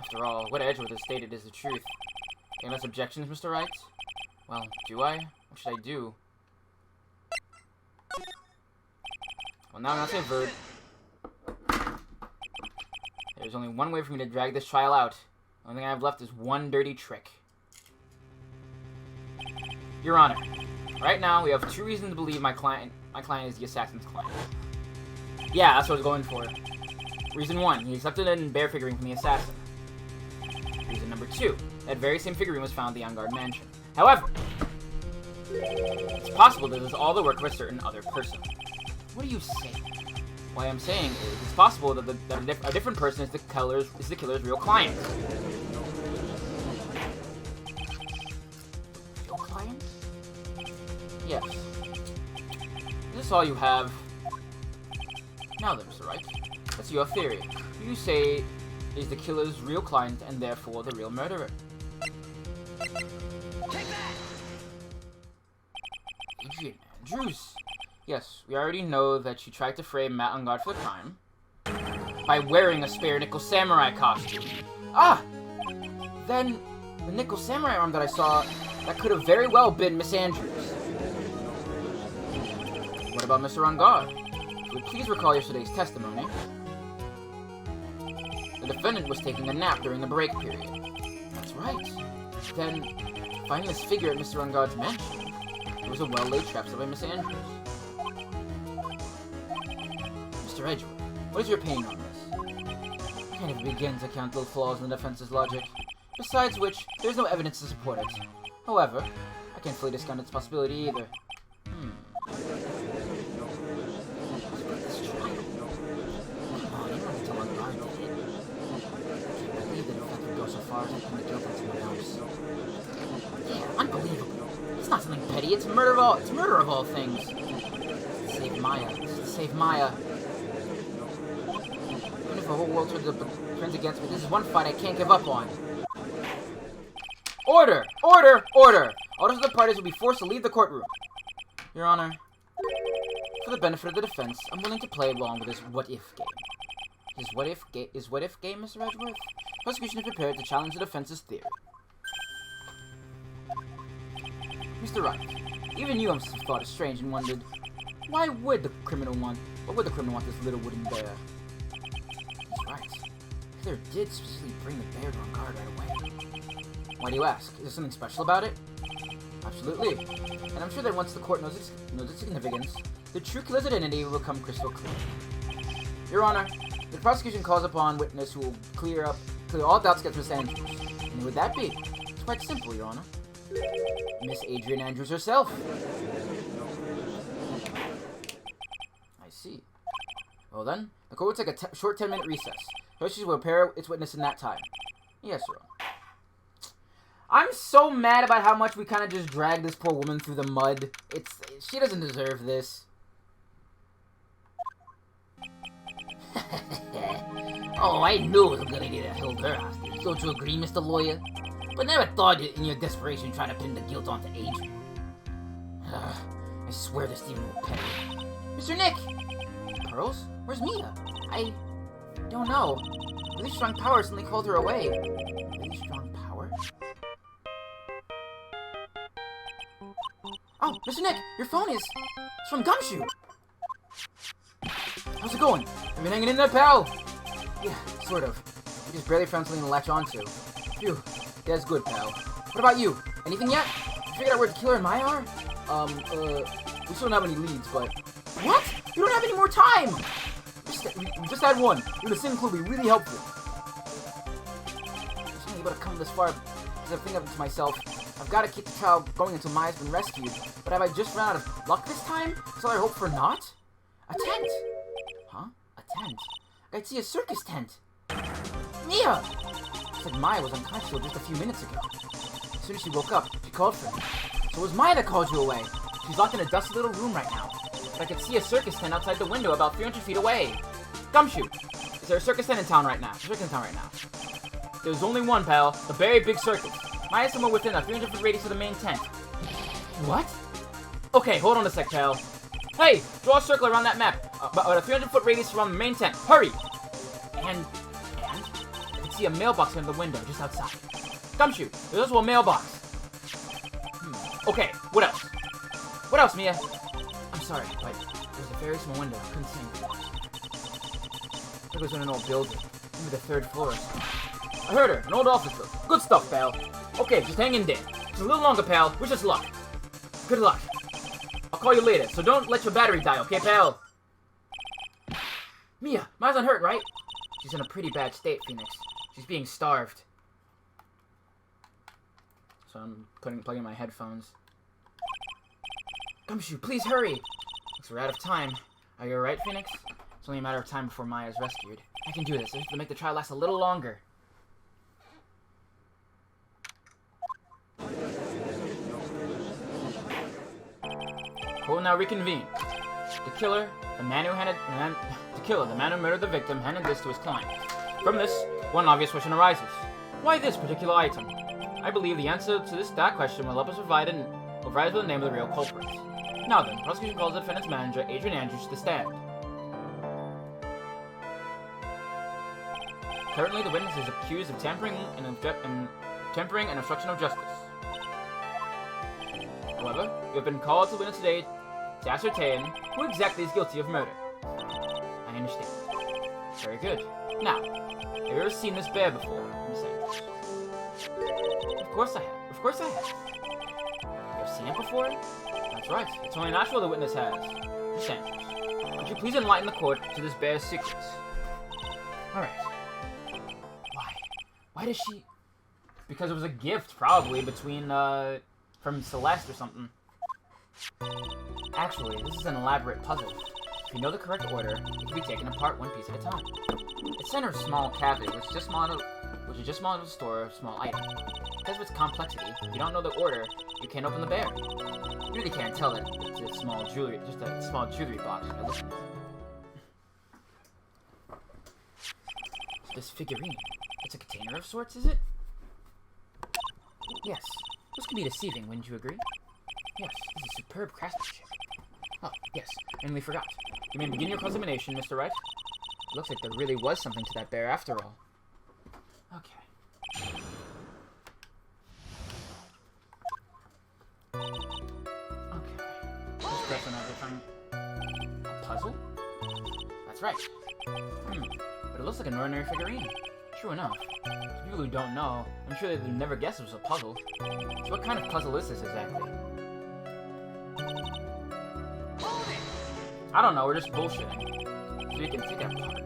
After all, what Edgeworth has stated is the truth. Any less objections, Mr. Wright? Well, do I? What should I do? Well, now I'm not saying verb. There's only one way for me to drag this trial out. The only thing I have left is one dirty trick. Your Honor, right now we have 2 reasons to believe my client is the assassin's client. Yeah, that's what I was going for. Reason 1, he accepted a bear figurine from the assassin. Reason number 2, That very same figurine was found at the on-guard mansion. However, it's possible that it was all the work of a certain other person. What are you saying? What I'm saying is, it's possible that, a different person is the killer's real client. Real client? Yes. Is this all you have? Now then, Mr. Wright, what's your theory? You say is the killer's real client and therefore the real murderer. Take that! Adrian Andrews. Yes, we already know that she tried to frame Matt on guard for the crime by wearing a spare nickel samurai costume. Ah! Then, the nickel samurai arm that I saw, that could have very well been Miss Andrews. What about Mr. On Guard? Would you please recall yesterday's testimony? The defendant was taking a nap during the break period. That's right. Then, finding this figure at Mr. On Guard's mansion, it was a well-laid trap set by Miss Andrews. Mr. Edgewood, what is your opinion on this? I can't even begin to count little flaws in the defense's logic. Besides which, there's no evidence to support it. However, I can't fully discount its possibility either. Yeah, unbelievable. It's not something petty, it's murder of all things. It's to save Maya. It's to save Maya. Even if the whole world turns against me, this is one fight I can't give up on. Order! Order! Order! All of the parties will be forced to leave the courtroom. Your Honor, for the benefit of the defense, I'm willing to play along with this what-if game. Is what-if game, Mr. Edgeworth? Prosecution is prepared to challenge the defense's theory. Mr. Wright, even you must have thought it strange and wondered, why would the criminal want this little wooden bear? He's right. The killer did specifically bring the bear to on guard right away. Why do you ask? Is there something special about it? Absolutely. And I'm sure that once the court knows its significance, the true killer's identity will become crystal clear. Your Honor, the prosecution calls upon witness who will clear all doubts against Miss Andrews. And who would that be? It's quite simple, Your Honor. Miss Adrian Andrews herself. I see. Well then, the court will take a short 10-minute recess. Prosecution will prepare its witness in that time. Yes, Your Honor. I'm so mad about how much we kind of just dragged this poor woman through the mud. She doesn't deserve this. Oh, I knew it was a good idea to hold her hostage. Don't you agree, Mr. Lawyer? But never thought in your desperation try to pin the guilt onto Adrian. I swear this thing will pay. Mr. Nick! Pearls? Where's Mia? I don't know. Really strong power suddenly called her away. Really strong power? Oh, Mr. Nick, your phone is... It's from Gumshoe! How's it going? You been hanging in there, pal? Yeah, sort of. We just barely found something to latch onto. Phew, that's good, pal. What about you? Anything yet? You figured out where the killer and Maya are? We still don't have any leads, but... What? You don't have any more time! We just had one. It would a clue would be really helpful. I'm just not able to come this far because I'm thinking to myself, I've got to keep the trial going until Maya's been rescued. But have I just run out of luck this time? So I hope for not? A tent? Huh? A tent? I'd see a circus tent. Mia! Said Maya was unconscious just a few minutes ago. As soon as she woke up, she called for me. So it was Maya that called you away. She's locked in a dusty little room right now. But I could see a circus tent outside the window about 300 feet away. Gumshoe! Is there a circus tent in town right now? There's only one, pal. The very big circus. Maya's somewhere within a 300-foot radius of the main tent. What? Okay, hold on a sec, pal. Hey, draw a circle around that map. About a 300-foot radius around the main tent. Hurry! And? I can see a mailbox in the window just outside. Gumshoe, there's also a mailbox. Okay, what else? What else, Mia? I'm sorry, but there's a very small window. I couldn't see anything. I think it was in an old building. Maybe the 3rd floor or something. I heard her. An old office building. Good stuff, pal. Okay, just hang in there. Just a little longer, pal. Wish us luck. Good luck. I'll call you later, so don't let your battery die, okay, pal? Mia, Maya's unhurt, right? She's in a pretty bad state, Phoenix. She's being starved. so I'm plugging my headphones. Gumshoe, please hurry! Looks we're out of time. Are you alright, Phoenix? It's only a matter of time before Maya's rescued. I can do this. I just have to make the trial last a little longer. Court will now reconvene. The killer, the man who murdered the victim, handed this to his client. From this, one obvious question arises: why this particular item? I believe the answer to that question will help us provide the name of the real culprit. Now then, prosecution calls the defendant's manager, Adrian Andrews, to the stand. Currently, the witness is accused of tampering and obstruction of justice. However, you have been called to witness today to ascertain who exactly is guilty of murder. I understand. Very good. Now, have you ever seen this bear before, Miss Andrews? Of course I have. Of course I have. You have seen it before? That's right. It's only natural the witness has. Miss Andrews, could you please enlighten the court to this bear's secrets? Alright. Why does she... Because it was a gift, probably, between, from Celeste or something. Actually, this is an elaborate puzzle. If you know the correct order, it can be taken apart one piece at a time. Its center is a small cavity, which is just small enough to store a small item. Because of its complexity, if you don't know the order, you can't open the bear. You really can't tell that it's a small jewelry box. This figurine. It's a container of sorts, is it? Yes. This can be deceiving, wouldn't you agree? Yes, this is superb craftsmanship. Oh, yes, I nearly forgot. You may begin your cross-examination, Mr. Wright. It looks like there really was something to that bear after all. Okay. Let's press another time. A puzzle? That's right. But it looks like an ordinary figurine. True enough. For people who don't know, I'm sure they'd never guess it was a puzzle. So what kind of puzzle is this exactly? I don't know, we're just bullshitting. So you can take it apart.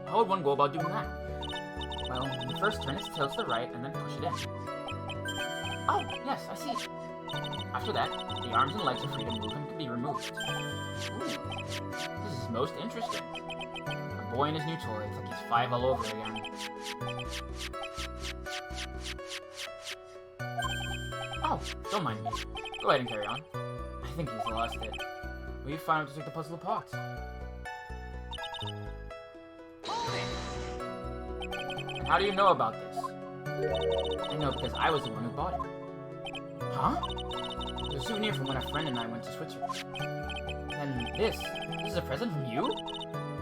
How would one go about doing that? Well, you first turn its tail to the right and then push it in. Oh, yes, I see. After that, the arms and legs are free to move and can be removed. Ooh, this is most interesting. A boy and his new toy. It's like he's 5 all over again. Oh, don't mind me. Go ahead and carry on. I think he's lost it. We found him to take the puzzle apart. And how do you know about this? I know because I was the one who bought it. Huh? It was a souvenir from when a friend and I went to Switzerland. And this is a present from you?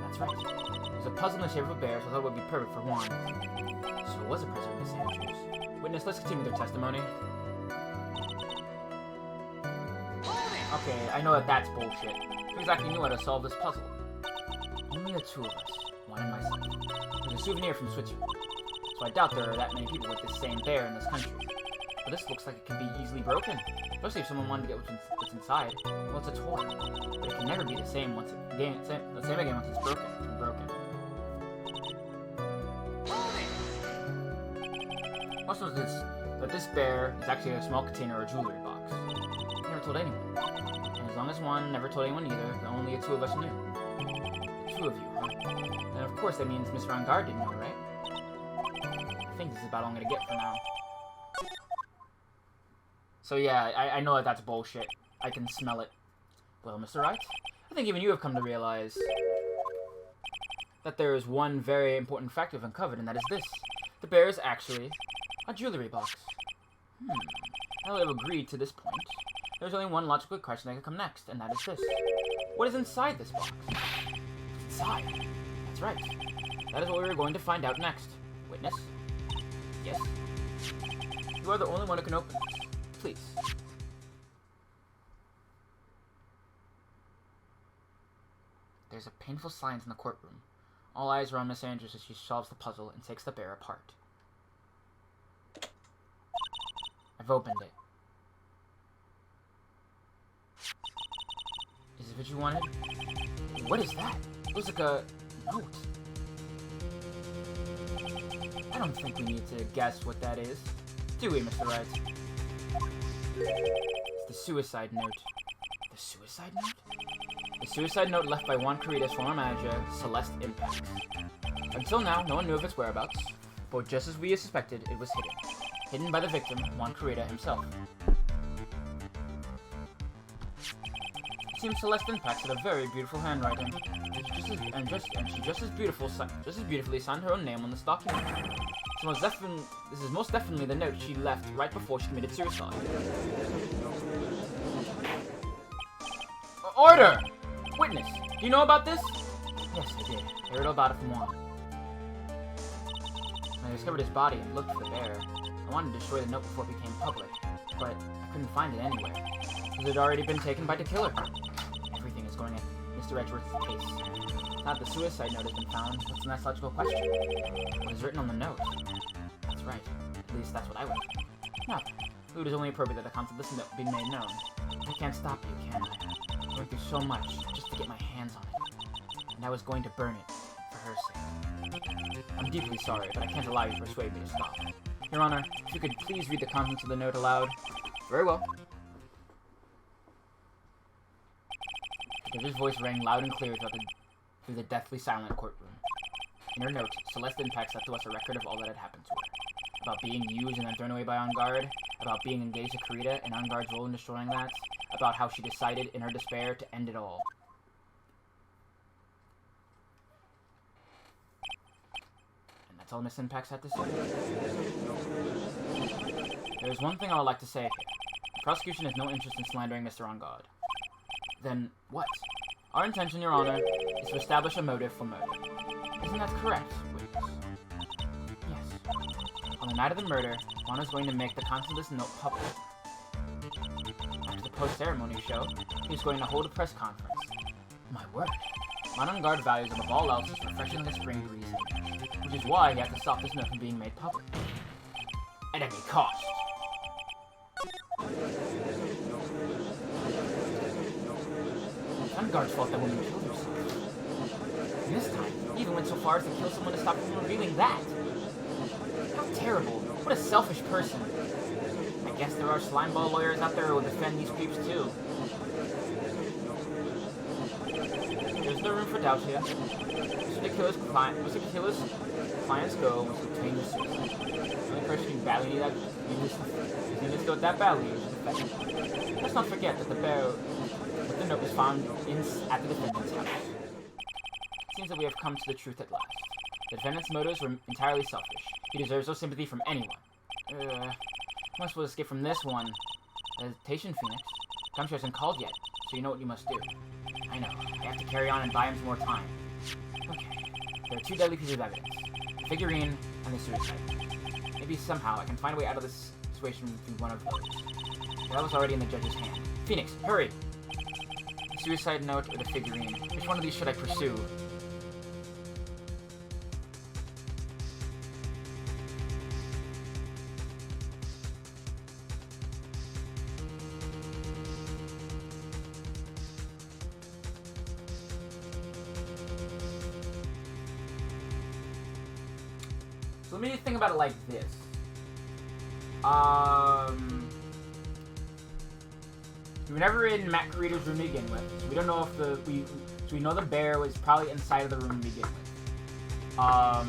That's right. It was a puzzle in the shape of a bear, so I thought it would be perfect for Juan. So it was a present from Miss Andrews. Witness, let's continue their testimony. Okay, I know that that's bullshit. Who exactly knew how to solve this puzzle? Only the two of us, Juan and myself. It was a souvenir from Switzerland. So I doubt there are that many people with this same bear in this country. But this looks like it can be easily broken. Especially if someone wanted to get what's inside. Well, it's a toy. But it can never be the same once again once it's broken. It's been broken. Also notice that this bear is actually a small container or jewelry box. I never told anyone. And as long as Juan never told anyone either, only the two of us knew. The two of you, huh? And of course that means Miss Rangard didn't know, right? I think this is about all I'm gonna get for now. So yeah, I know that that's bullshit. I can smell it. Well, Mr. Wright, I think even you have come to realize that there is one very important fact we've uncovered, and that is this. The bear is actually a jewelry box. Now that I've agreed to this point, there's only one logical question that can come next, and that is this. What is inside this box? Inside? That's right. That is what we're going to find out next. Witness? Yes? You are the only one who can open it. Please. There's a painful silence in the courtroom. All eyes are on Miss Andrews as she solves the puzzle and takes the bear apart. I've opened it. Is it what you wanted? What is that? It looks like a note. I don't think we need to guess what that is. Do we, Mr. Wright? It's the suicide note. The suicide note? The suicide note left by Juan Carita's former manager, Celeste Impact. Until now, no one knew of its whereabouts, but just as we suspected, it was hidden. Hidden by the victim, Juan Carita himself. It seems Celeste Impact had a very beautiful handwriting, and she just as beautifully signed her own name on this document. This is most definitely the note she left right before she committed suicide. Order! Witness, do you know about this? Yes, I did. I heard all about it from Juan. When I discovered his body and looked for the bearer, I wanted to destroy the note before it became public, but I couldn't find it anywhere, because it had already been taken by the killer. Everything is going at Mr. Edgeworth's pace. Now that the suicide note has been found, what's the next logical question? What is written on the note? That's right. At least that's what I would think. No. It is only appropriate that the content of this note be made known. I can't stop you, can I? I went through so much just to get my hands on it. And I was going to burn it for her sake. I'm deeply sorry, but I can't allow you to persuade me to stop. Your Honor, if you could please read the contents of the note aloud. Very well. The judge's voice rang loud and clear through the deathly silent courtroom. In her note, Celeste Impact left to us a record of all that had happened to her. About being used and then thrown away by On Guard, about being engaged to Carita and On Guard's role in destroying that, about how she decided, in her despair, to end it all. And that's all Miss Impact had to say. There is one thing I would like to say here. The prosecution has no interest in slandering Mr. On Guard. Then what? Our intention, Your Honor, is to establish a motive for murder. Isn't that correct, witness? Yes. On the night of the murder, Juan is going to make the contents of this note public. After the post-ceremony show, he is going to hold a press conference. My word. On Guard values above all else is refreshing the spring breeze, which is why he has to stop this note from being made public. At any cost. On Guard's fault that woman killed herself. And this time, he even went so far as to kill someone to stop him from revealing that. How terrible. What a selfish person. I guess there are slimeball lawyers out there who will defend these creeps too. There's no room for doubt here. Mr. Killer's client's goal was to obtain the suicide. The only person who badly needed this note that badly is the defendant. Let's not forget that the note was found at the defendant's house. It seems that we have come to the truth at last. The defendant's motives were entirely selfish. He deserves no sympathy from anyone. How am I supposed to escape from this one? Hesitation, Phoenix. Gumshoe hasn't called yet, so you know what you must do. I know. I have to carry on and buy him some more time. Okay. There are two deadly pieces of evidence. The figurine and the suicide. Maybe somehow I can find a way out of this situation through one of those. That was already in the judge's hand. Phoenix, hurry! The suicide note or the figurine? Which one of these should I pursue? So let me think about it like this. We were never in Matt Carita's room to begin with, so we don't know if so we know the bear was probably inside of the room to begin with. I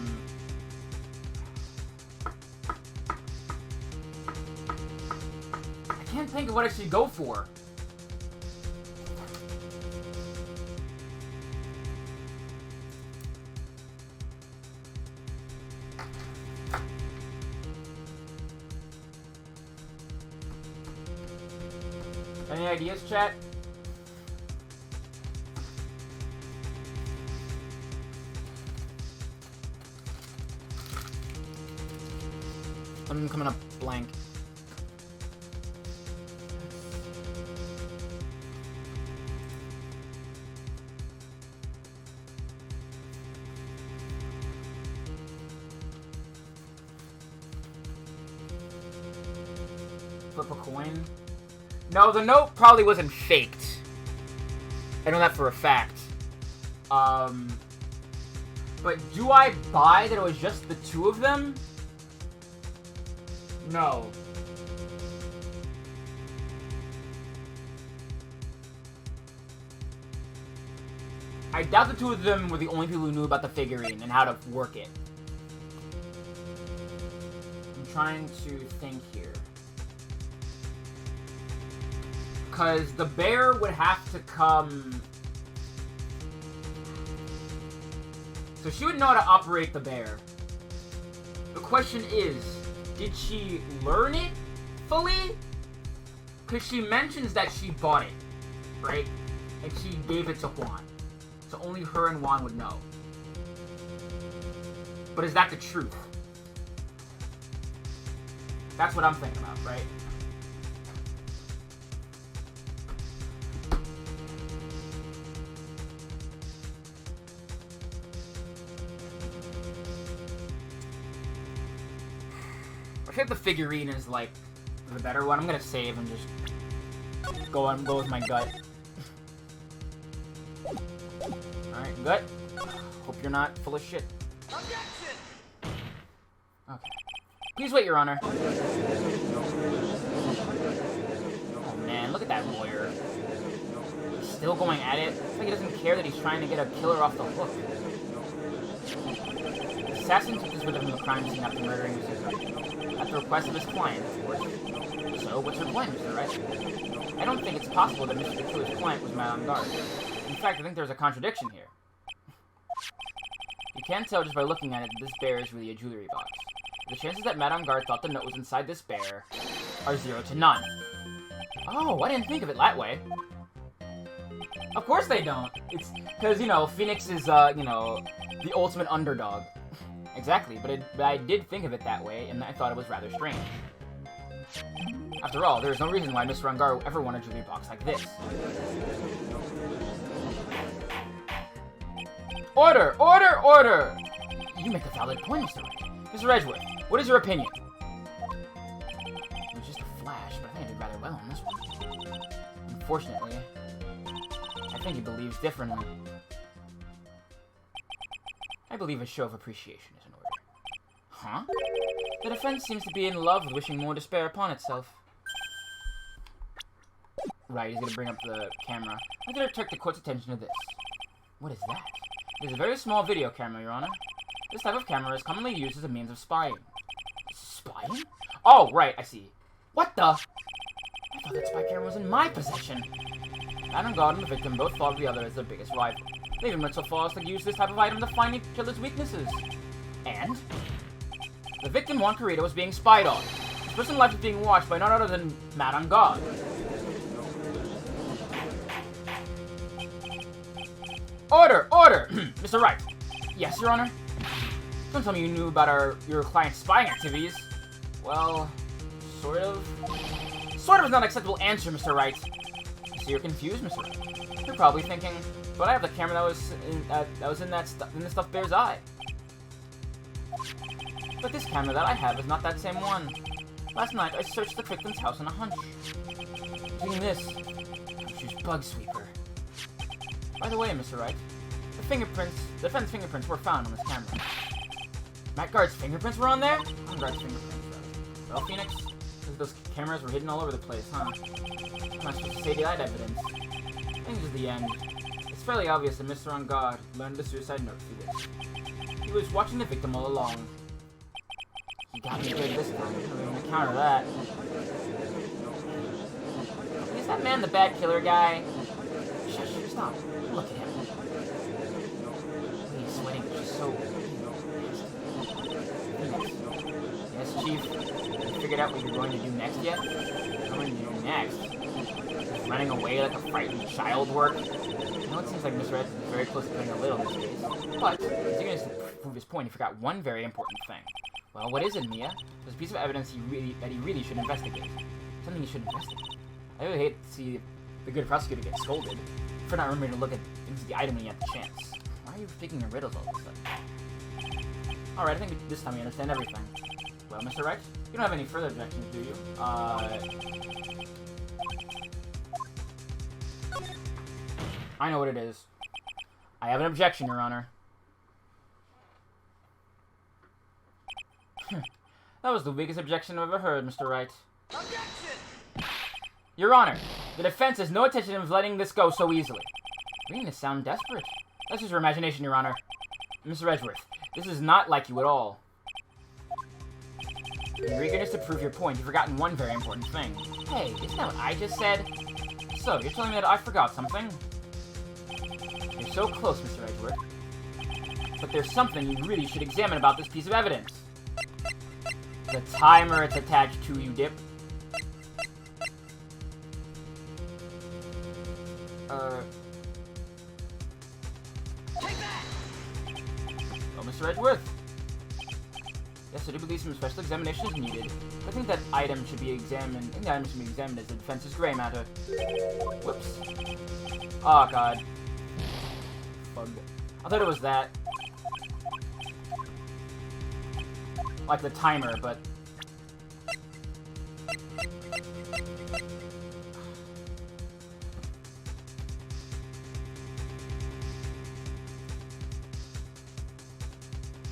can't think of what I should go for. Any ideas, chat? I'm coming up blank. Flip a coin. No, the note probably wasn't faked. I know that for a fact. But do I buy that it was just the two of them? No. I doubt the two of them were the only people who knew about the figurine and how to work it. I'm trying to think here. Because the bear would have to come... So she would know how to operate the bear. The question is, did she learn it fully? Because she mentions that she bought it, right? And she gave it to Juan. So only her and Juan would know. But is that the truth? That's what I'm thinking about, right? I think the figurine is, like, the better one. I'm gonna save and just go with my gut. Alright, gut. Hope you're not full of shit. Okay. Please wait, Your Honor. Oh man, look at that lawyer. He's still going at it. It's like he doesn't care that he's trying to get a killer off the hook. The assassin took this with him from the crime scene after murdering his sister. At the request of his client, of course. So, what's your point, Mr. Wright? I don't think it's possible that Mr. Killer's client was mad on guard. In fact, I think there's a contradiction here. You can tell just by looking at it that this bear is really a jewelry box. The chances that Madame Guard thought the note was inside this bear are 0 to none. Oh, I didn't think of it that way. Of course they don't. It's because, you know, Phoenix is, you know, the ultimate underdog. Exactly, but I did think of it that way, and I thought it was rather strange. After all, there's no reason why Mr. Ungar would ever want a jewelry box like this. Order! Order! Order! You make a valid point, Mr. Wright. Mr. Edgeworth, what is your opinion? It was just a flash, but I think I did rather well on this one. Unfortunately, I think he believes differently. I believe a show of appreciation is in order. Huh? The defense seems to be in love with wishing more despair upon itself. Right, he's gonna bring up the camera. I'm gonna attract the court's attention to this. What is that? It is a very small video camera, Your Honor. This type of camera is commonly used as a means of spying. Spying? Oh, right, I see. What the? I thought that spy camera was in my possession. Madame God and the victim both thought of the other as their biggest rival. They even went so far as to use this type of item to find each other's weaknesses. And? The victim, Juan Carrito, was being spied on. His personal life was being watched by none other than Madame God. Order! Order! Mr. Wright. Yes, Your Honor? Don't tell me you knew about your client's spying activities. Well, sort of. Sort of is not an acceptable answer, Mr. Wright. So you're confused, Mr. Wright. You're probably thinking, but I have the camera that was in the stuffed bear's eye. But this camera that I have is not that same one. Last night, I searched the victim's house on a hunch. Doing this, I choose Bug Sweeper. By the way, Mr. Wright, the defense fingerprints were found on this camera. Matt Guard's fingerprints were on there? On Guard's fingerprints, though. Well, Phoenix, those cameras were hidden all over the place, huh? I'm not supposed to say that evidence. I think this is the end. It's fairly obvious that Mr. On Guard learned the suicide note through this. He was watching the victim all along. He got me good this time. I'm gonna counter that. Is that man the bad killer guy? Shush, stop. Look at him. He's sweating, just so... Yes, Chief. You figured out what you're going to do next yet? What I'm going to do next? Just running away like a frightened child work? I know it seems like Mr. Ed is very close to putting a lid on this case, but, as he to prove his point, he forgot one very important thing. Well, what is it, Mia? There's a piece of evidence that he really should investigate. Something he should investigate. I really hate to see the good prosecutor get scolded for not remembering to look at into the item when you have the chance. Why are you thinking of riddles all of a sudden? Alright, I think this time we understand everything. Well, Mr. Wright, you don't have any further objections, do you? I know what it is. I have an objection, Your Honor. That was the weakest objection I've ever heard, Mr. Wright. Objection! Your Honor, the defense has no intention of letting this go so easily. Beginning to sound desperate. That's just your imagination, Your Honor. Mr. Edgeworth, this is not like you at all. In your eagerness to prove your point, you've forgotten one very important thing. Hey, isn't that what I just said? So, you're telling me that I forgot something? You're so close, Mr. Edgeworth. But there's something you really should examine about this piece of evidence. The timer it's attached to, you dip. Oh, Mr. Edgeworth. Yes, I do believe some special examination is needed. I think that item should be examined. I think the item should be examined as the defense's gray matter. Whoops. Oh, God. Bug. I thought it was that. Like the timer, but...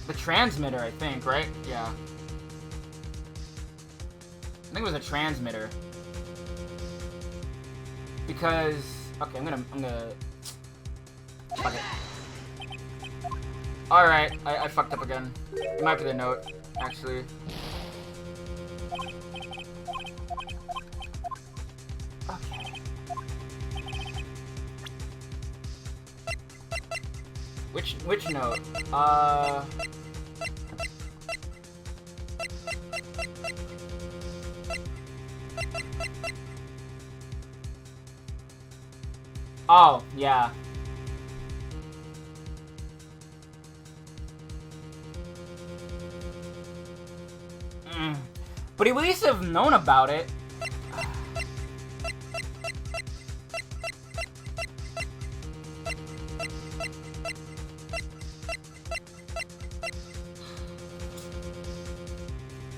The transmitter, I think, right? Yeah. I think it was a transmitter. Because... Okay, I'm gonna... Fuck it. Alright, I fucked up again. It might be the note, actually. Okay. Which note? Oh, yeah. But he would at least have known about it.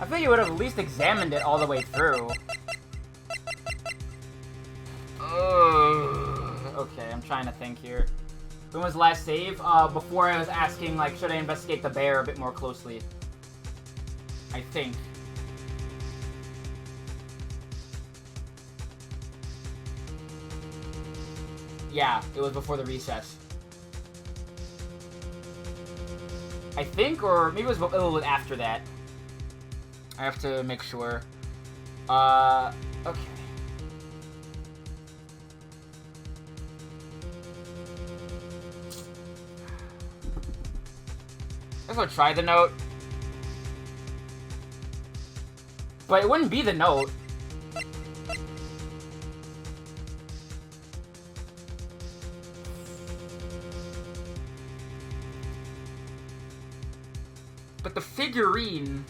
I think he would have at least examined it all the way through. Okay, I'm trying to think here. When was the last save? Before I was asking, like, should I investigate the bear a bit more closely? I think. Yeah, it was before the recess. I think, or maybe it was a little bit after that. I have to make sure. Okay. I guess I'll try the note. But it wouldn't be the note. But the figurine...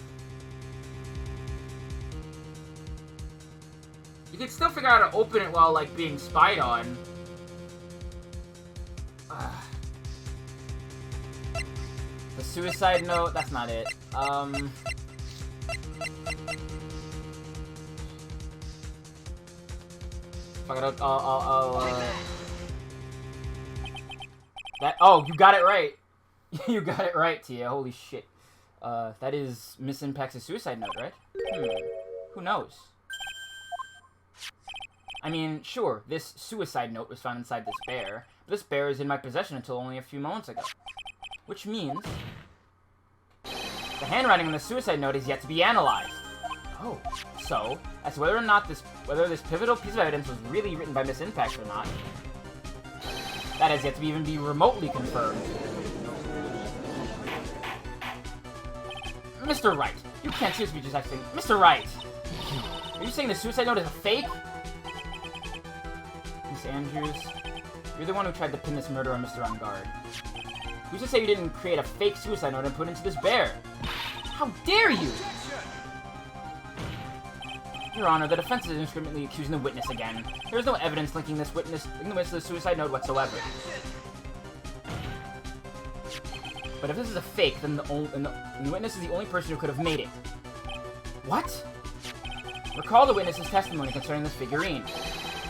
You can still figure out how to open it while, like, being spied on. The suicide note? That's not it. Fuck it, That- Oh, you got it right! You got it right, Tia. Holy shit. That is Miss Impact's suicide note, right? Who knows? I mean, sure, this suicide note was found inside this bear, but this bear is in my possession until only a few moments ago. Which means... the handwriting on the suicide note is yet to be analyzed. Oh. So, as to whether or not this pivotal piece of evidence was really written by Miss Impact or not, that has yet to even be remotely confirmed. Mr. Wright, you can't seriously be just acting. Mr. Wright! Are you saying the suicide note is a fake? Miss Andrews, you're the one who tried to pin this murder on Mr. On Guard. Who's to say you didn't create a fake suicide note and put it into this bear? How dare you! Your Honor, the defense is indiscriminately accusing the witness again. There is no evidence linking this witness to the suicide note whatsoever. But if this is a fake, then the witness is the only person who could have made it. What? Recall the witness's testimony concerning this figurine.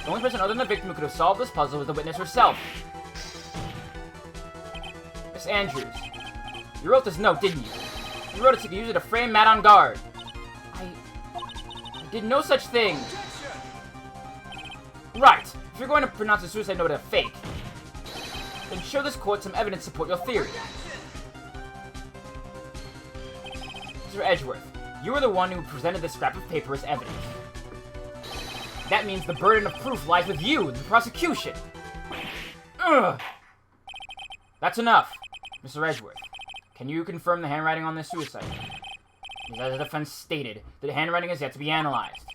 The only person other than the victim who could have solved this puzzle was the witness herself. Miss Andrews, you wrote this note, didn't you? You wrote it to use it to frame Matt on Guard. I did no such thing. Right. If you're going to pronounce a suicide note a fake, Then show this court some evidence to support your theory. Mr. Edgeworth, you are the one who presented this scrap of paper as evidence. That means the burden of proof lies with you, the prosecution. Ugh. That's enough. Mr. Edgeworth, can you confirm the handwriting on this suicide note? Because as the defense stated, the handwriting is yet to be analyzed.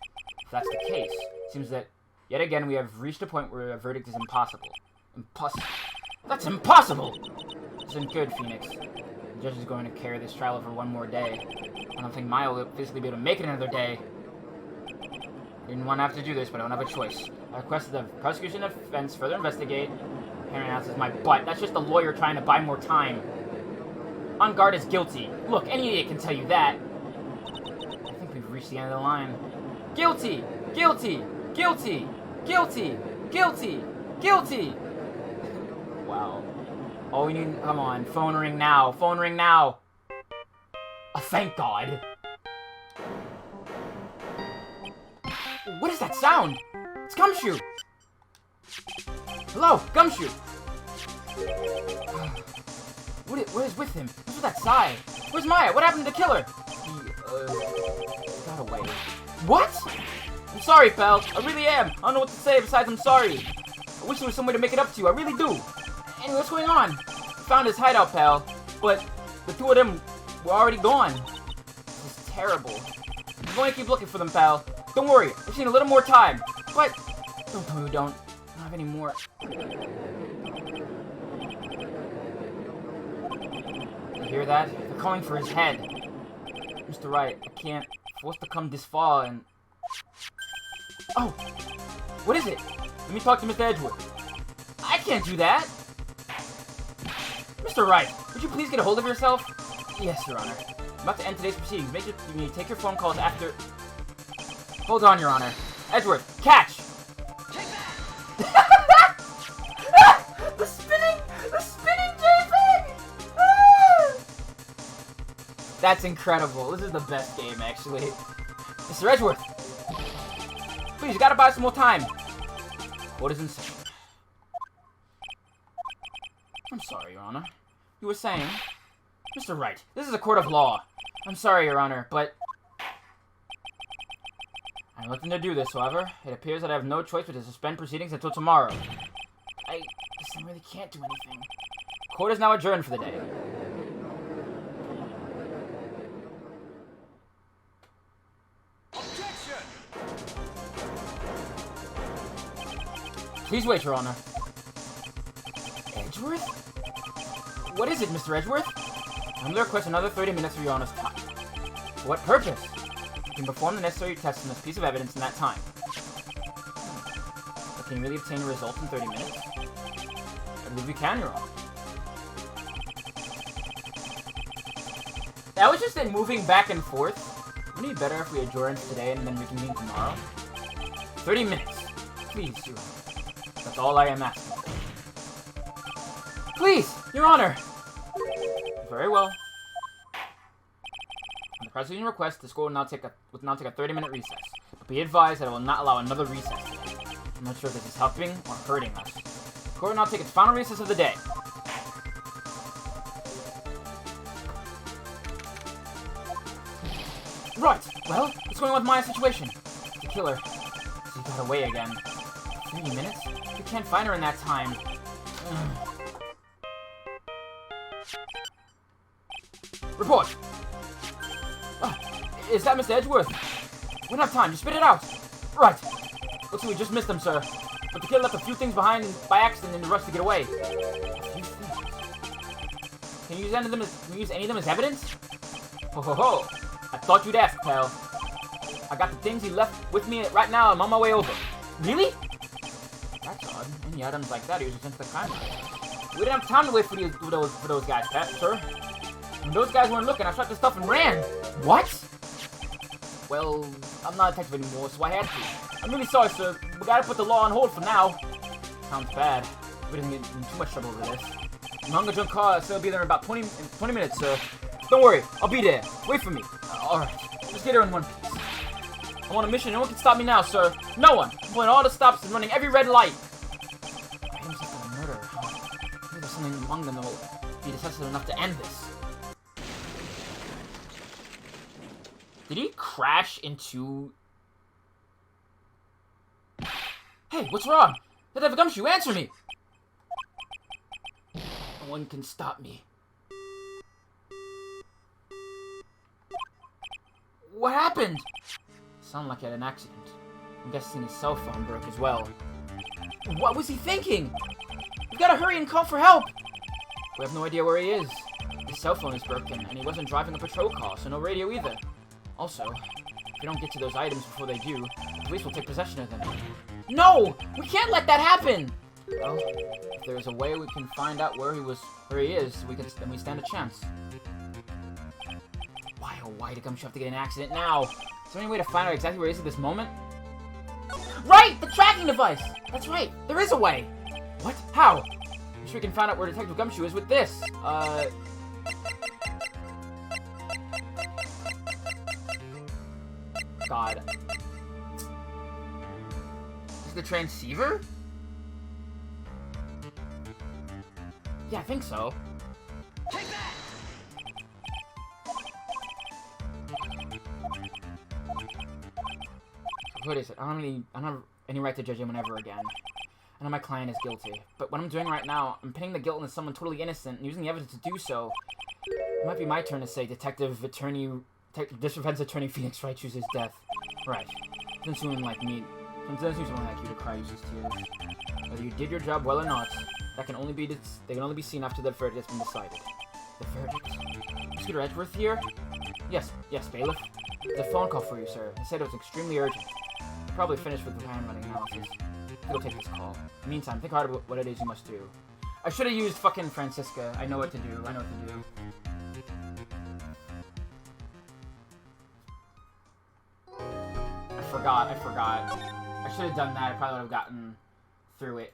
If that's the case, it seems that, yet again, we have reached a point where a verdict is impossible. That's impossible! This isn't good, Phoenix. The judge is going to carry this trial over one more day. I don't think Maya will physically be able to make it another day. I didn't want to have to do this, but I don't have a choice. I request that the prosecution and defense further investigate. Henry announces my butt. That's just the lawyer trying to buy more time. On guard is guilty. Look, any idiot can tell you that. I think we've reached the end of the line. Guilty! Guilty! Guilty! Guilty! Guilty! Guilty! Wow. Oh, we need... Come on. Phone ring now. Phone ring now. Oh, thank God. What is that sound? It's Gumshoe. Hello, Gumshoe. What is with him? What's with that sigh? Where's Maya? What happened to the killer? He, got away. What? I'm sorry, pal. I really am. I don't know what to say besides I'm sorry. I wish there was some way to make it up to you. I really do. Anyway, what's going on? I found his hideout, pal. But the two of them were already gone. This is terrible. I'm going to keep looking for them, pal. Don't worry. I just need a little more time. But don't tell me we don't. I don't have any more. You hear that? They're calling for his head. Mr. Wright, I can't. Forced to come this far and... Oh! What is it? Let me talk to Mr. Edgeworth. I can't do that! Mr. Wright, would you please get a hold of yourself? Yes, Your Honor. I'm about to end today's proceedings. Make sure you take your phone calls after... Hold on, Your Honor. Edgeworth, catch! The spinning JPEG! That's incredible. This is the best game, actually. Mr. Edgeworth! Please, you gotta buy some more time. What is insane? I'm sorry, Your Honor. You were saying... Mr. Wright, this is a court of law. I'm sorry, Your Honor, but... I have nothing to do this, however. It appears that I have no choice but to suspend proceedings until tomorrow. I really can't do anything. Court is now adjourned for the day. Objection! Please wait, Your Honor. Edgeworth? What is it, Mr. Edgeworth? I'm going to request another 30 minutes of Your Honor's time. For what purpose? You can perform the necessary tests on this piece of evidence in that time. But can you really obtain a result in 30 minutes? I believe you can, Your Honor. That was just it moving back and forth. Wouldn't it be better if we adjourned today and then reconvene tomorrow? 30 minutes. Please, Your Honor. That's all I am asking for. Please, Your Honor! Very well. On the prosecution request, the court will now take a 30-minute recess. But be advised that it will not allow another recess today. I'm not sure if this is helping or hurting us. The court will now take its final recess of the day. Right. Well, what's going on with Maya's situation? The killer. She got away again. 30 minutes? We can't find her in that time. Report! Is that Mr. Edgeworth? We don't have time, just spit it out! Right! Looks like we just missed him, sir. But the kid left a few things behind by accident in the rush to get away. Can you use any of them as evidence? Ho ho ho! I thought you'd ask, pal. I got the things he left with me right now. I'm on my way over. Really? That's odd. Any items like that are usually sent to the crime lab. We didn't have time to wait for those guys, Pat, sir. When those guys weren't looking, I shot the stuff and ran. What? Well, I'm not a detective anymore, so I had to. I'm really sorry, sir. We gotta put the law on hold for now. Sounds bad. We didn't get in too much trouble over this. The Hunger Junk car will be there in about 20 minutes, sir. Don't worry, I'll be there. Wait for me. Alright, let's get her in one piece. I'm on a mission. No one can stop me now, sir. No one. I'm pulling all the stops and running every red light. Items like a murder. Maybe there's something among them that will be decisive enough to end this. Did he crash into... Hey, what's wrong? Did I have a gumshoe? Answer me! No one can stop me. What happened? Sounded like he had an accident. I'm guessing his cell phone broke as well. What was he thinking? We gotta hurry and call for help! We have no idea where he is. His cell phone is broken, and he wasn't driving a patrol car, so no radio either. Also, if we don't get to those items before they do, the police will take possession of them. No! We can't let that happen! Well, if there's a way we can find out where he is, then we stand a chance. Why, oh why did Gumshoe have to get in an accident now? Is there any way to find out exactly where he is at this moment? Right! The tracking device! That's right! There is a way! What? How? I'm sure we can find out where Detective Gumshoe is with this. God. Is the transceiver? Yeah, I think so. Take that! What is it? I don't have any right to judge him ever again. I know my client is guilty, but what I'm doing right now, I'm pinning the guilt on someone totally innocent and using the evidence to do so. It might be my turn to say District Defense Attorney Phoenix Wright chooses death. Right. Since someone like me, since someone like you to cry uses tears. Whether you did your job well or not, they can only be seen after the verdict has been decided. The verdict? Scooter Edgeworth here? Yes, bailiff. It's a phone call for you, sir. He said it was extremely urgent. You're probably finished with the handwriting analysis. He'll take this call. In the meantime, think hard about what it is you must do. I should have used fucking Francisca. I know what to do. I forgot. I should have done that. I probably would have gotten through it.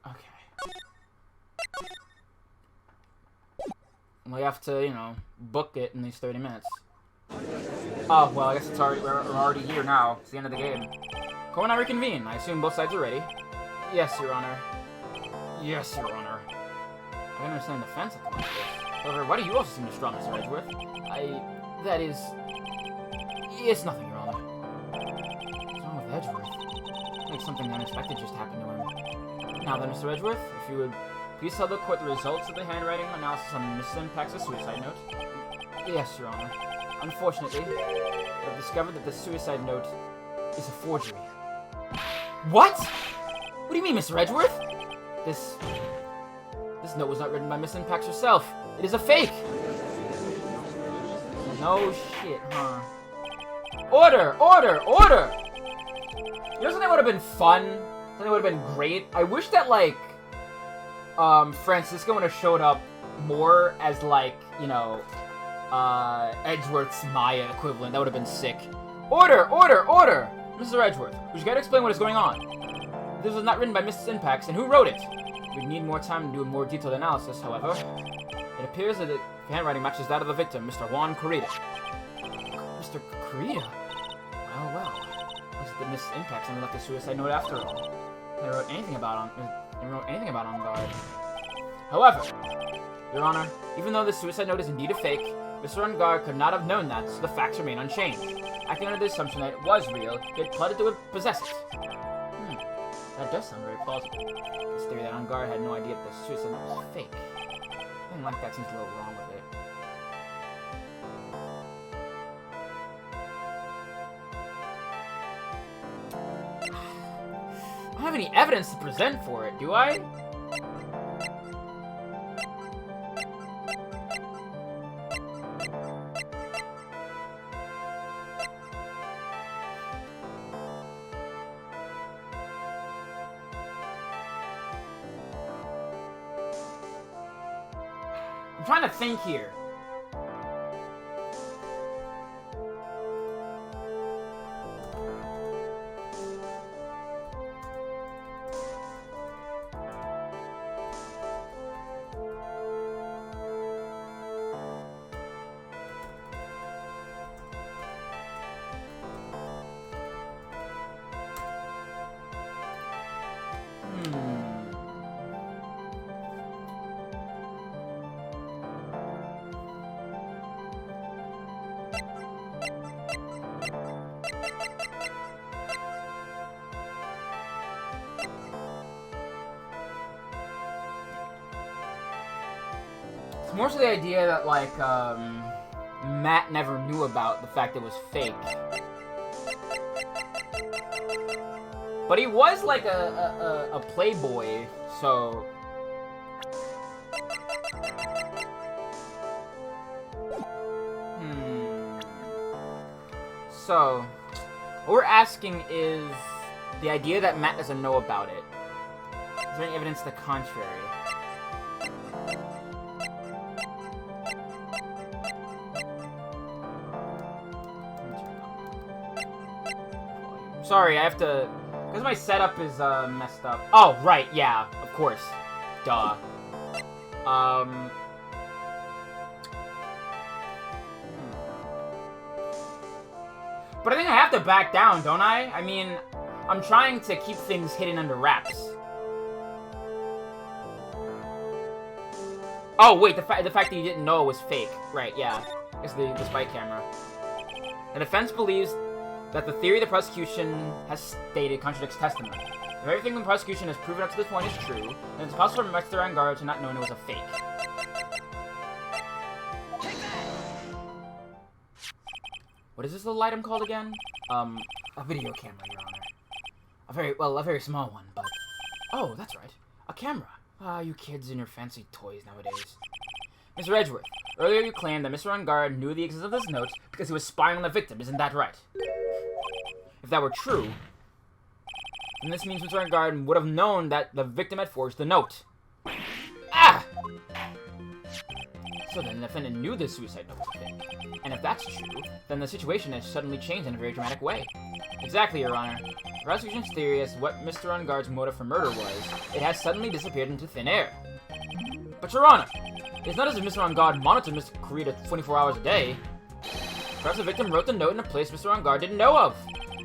Okay. We have to, you know, book it in these 30 minutes. Oh, well, I guess it's already, we're already here now. It's the end of the game. Go and I reconvene. I assume both sides are ready. Yes, Your Honor. Yes, Your Honor. I don't understand the defense at the moment. However, why do you also seem distraught, Mr. Edgeworth? That is... It's nothing, Your Honor. What's wrong with Edgeworth? Like something unexpected just happened to him. Now then, Mr. Edgeworth, if you would please tell the court the results of the handwriting analysis on Mrs. Impact's suicide note. Yes, Your Honor. Unfortunately, I've discovered that the suicide note is a forgery. What? What do you mean, Mr. Edgeworth? This note was not written by Miss Impact herself. It is a fake! No shit, huh? Order! Order! Order! You know something would have been fun? Something would have been great? I wish that, like, Francisco would have showed up more as, like, you know, Edgeworth's Maya equivalent. That would have been sick. Order! Order! Order! Mr. Edgeworth, would you care to explain what is going on? This was not written by Mrs. Impacts, and who wrote it? We need more time to do a more detailed analysis, however. It appears that the handwriting matches that of the victim, Mr. Juan Corrida. Mr. Corrida? Well. Was it that Mrs. Impacts never left a suicide note after all? They wrote anything about on guard. However, Your Honor, even though the suicide note is indeed a fake, Mr. Ungar could not have known that, so the facts remain unchanged. Acting under the assumption that it was real, he had plotted to possess it. That does sound very plausible. This theory that Ungar had no idea that the suicide note was fake. Something like that seems a little wrong with it. I don't have any evidence to present for it, do I? I'm trying to think here. more so the idea that, like, Matt never knew about the fact it was fake. But he was, like, a playboy, so... So, what we're asking is the idea that Matt doesn't know about it. Is there any evidence to the contrary? Sorry, I have to... Because my setup is messed up. Oh, right, yeah, of course. Duh. But I think I have to back down, don't I? I mean, I'm trying to keep things hidden under wraps. Oh, wait, the fact that you didn't know it was fake. Right, yeah. It's the spy camera. The defense believes that the theory the prosecution has stated contradicts testimony. If everything the prosecution has proven up to this point is true, then it's possible for Mr. Angara to not know it was a fake. What is this little item called again? A video camera, Your Honor. A very small one, but... Oh, that's right. A camera. Ah, you kids and your fancy toys nowadays. Mr. Edgeworth, earlier you claimed that Mr. Angara knew the existence of this note because he was spying on the victim, isn't that right? If that were true, then this means Mr. Angara would have known that the victim had forged the note. Ah! So then the defendant knew the suicide note was fake. And if that's true, then the situation has suddenly changed in a very dramatic way. Exactly, Your Honor. The prosecution's theory as to what Mr. Angara's motive for murder was, it has suddenly disappeared into thin air. But, Your Honor, it's not as if Mr. Angara monitored Mr. Kurita 24 hours a day. Perhaps the victim wrote the note in a place Mr. Angara didn't know of.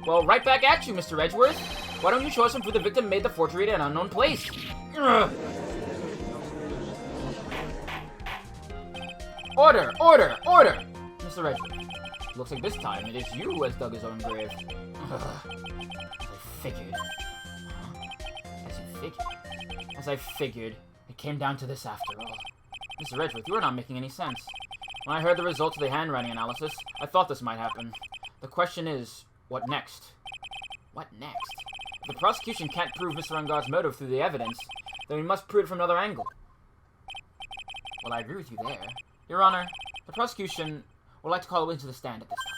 Well, right back at you, Mr. Edgeworth. Why don't you show us some proof the victim made the forgery at an unknown place? Ugh. Order! Order! Order! Mr. Edgeworth, looks like this time it is you who has dug his own grave. Ugh. As I figured. As you figured? As I figured, it came down to this after all. Mr. Edgeworth, you are not making any sense. When I heard the results of the handwriting analysis, I thought this might happen. The question is, what next? What next? If the prosecution can't prove Mr. Angara's motive through the evidence, then we must prove it from another angle. Well, I agree with you there. Your Honor, the prosecution would like to call a witness to the stand at this time.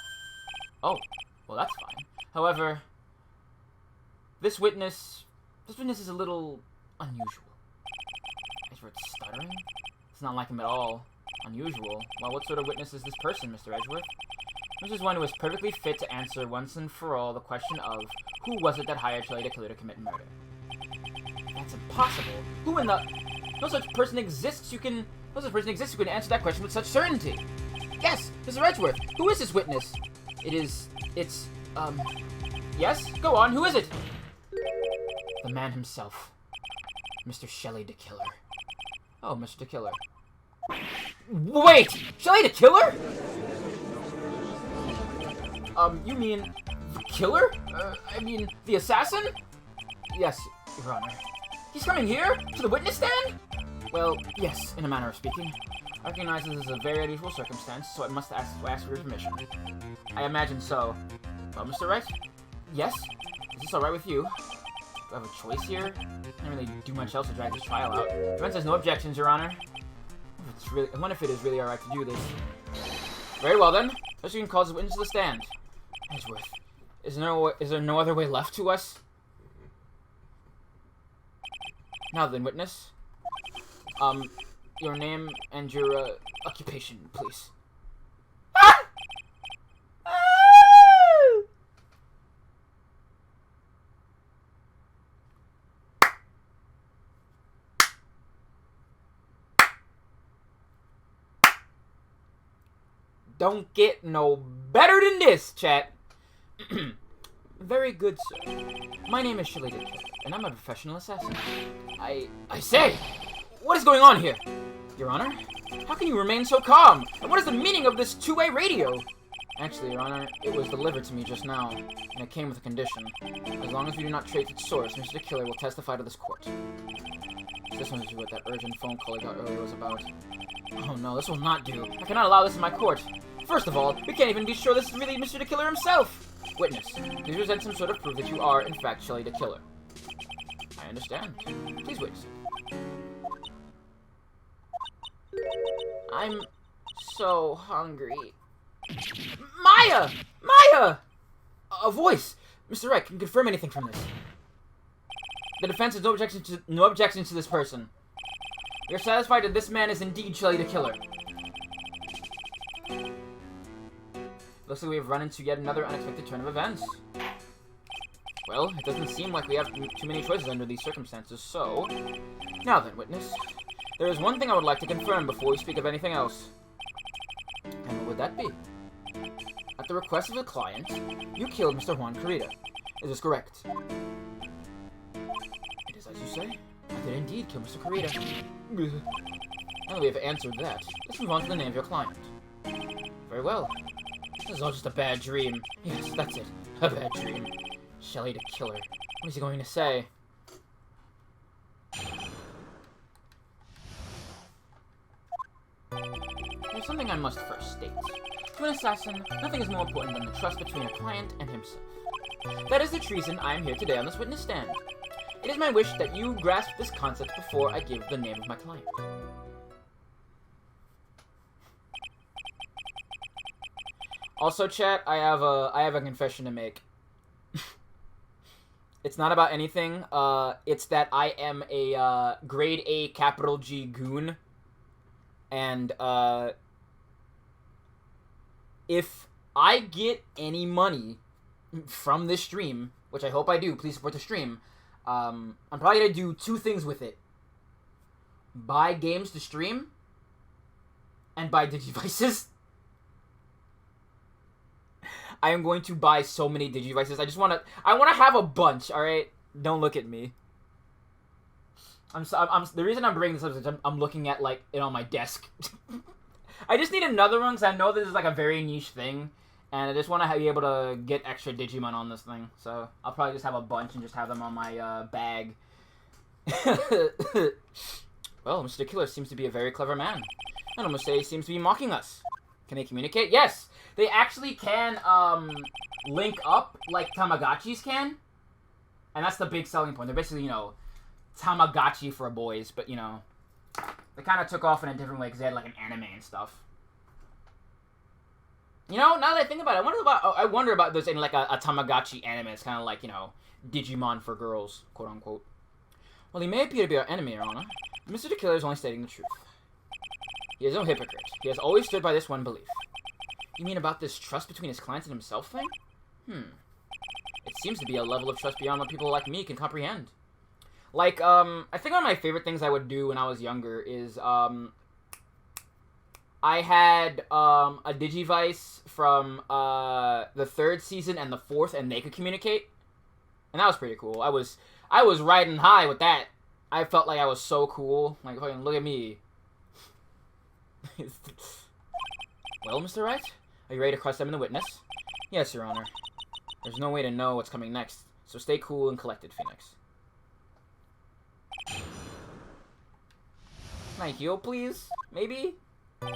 Oh, well that's fine. However, this witness is a little unusual. Edgeworth stuttering? It's not like him at all. Unusual. Well, what sort of witness is this person, Mr. Edgeworth? This is one who is perfectly fit to answer once and for all the question of who was it that hired Shelley the Killer to commit murder. That's impossible. Who in the... No such person exists who can answer that question with such certainty. Yes, Mr. Edgeworth, who is this witness? Yes? Go on, who is it? The man himself. Mr. Shelley the Killer. Oh, Mr. the Killer. Wait! Shelley the Killer? You mean the killer? I mean, the assassin? Yes, Your Honor. He's coming here? To the witness stand? Well, yes, in a manner of speaking. I recognize this is a very unusual circumstance, so I must ask for your permission. I imagine so. Well, Mr. Wright? Yes? Is this alright with you? Do I have a choice here? I can't really do much else to drag this trial out. Defense has no objections, Your Honor. I wonder if it is really alright to do this. Very well, then. Prosecution calls the witness to the stand. Edgeworth, is there no other way left to us? Now then, witness. Your name and your, occupation, please. Ah! Ah! Don't get no better than this, chat. Very good, sir. My name is Shelley Dick, and I'm a professional assassin. I say, what is going on here? Your Honor, how can you remain so calm? And what is the meaning of this two-way radio? Actually, Your Honor, it was delivered to me just now, and it came with a condition. As long as we do not trace its source, Mr. the Killer will testify to this court. This must be what that urgent phone call I got earlier was about. Oh no, this will not do. I cannot allow this in my court. First of all, we can't even be sure this is really Mr. the Killer himself. Witness, please present some sort of proof that you are, in fact, Shelly the Killer. I understand. Please wait a second. I'm so hungry. Maya! Maya! A voice! Mr. Wright, can you confirm anything from this? The defense has no objections to this person. We are satisfied that this man is indeed Shelly the Killer. Looks like we have run into yet another unexpected turn of events. Well, it doesn't seem like we have too many choices under these circumstances, so... Now then, witness. There is one thing I would like to confirm before we speak of anything else. And what would that be? At the request of the client, you killed Mr. Juan Carita. Is this correct? It is as you say. I did indeed kill Mr. Carita. Now that we have answered that, let's move on to the name of your client. Very well. This is all just a bad dream. Yes, that's it. A bad dream. Shelly the Killer. What is he going to say? There's something I must first state. To an assassin, nothing is more important than the trust between a client and himself. That is the reason I am here today on this witness stand. It is my wish that you grasp this concept before I give the name of my client. Also, chat, I have a confession to make. It's not about anything. It's that I am a grade A capital G goon. And if I get any money from this stream, which I hope I do, please support the stream, I'm probably going to do two things with it. Buy games to stream, and buy Digivices. I am going to buy so many Digivices. I want to have a bunch, alright? Don't look at me. The reason I'm bringing this up is I'm looking at, like, it on my desk. I just need another one, because I know this is, like, a very niche thing. And I just want to be able to get extra Digimon on this thing. So, I'll probably just have a bunch and just have them on my, bag. Well, Mr. Killer seems to be a very clever man. I'd almost say he seems to be mocking us. Can they communicate? Yes! They actually can, link up like Tamagotchis can. And that's the big selling point. They're basically, you know, Tamagotchi for boys, but, you know, they kind of took off in a different way because they had, like, an anime and stuff. You know, now that I think about it, I wonder about this in, like, a Tamagotchi anime. It's kind of like, you know, Digimon for girls, quote-unquote. Well, he may appear to be our enemy, Your Honor. Mr. the Killer is only stating the truth. He is no hypocrite. He has always stood by this one belief. You mean about this trust between his clients and himself thing? It seems to be a level of trust beyond what people like me can comprehend. Like, I think one of my favorite things I would do when I was younger is, I had, a Digivice from, the 3rd season and the 4th, and they could communicate. And that was pretty cool. I was riding high with that. I felt like I was so cool. Like, fucking, look at me. Well, Mr. Wright? Are you ready to cross them in the witness? Yes, Your Honor. There's no way to know what's coming next, so stay cool and collected, Phoenix. Can I heal, please? Maybe? You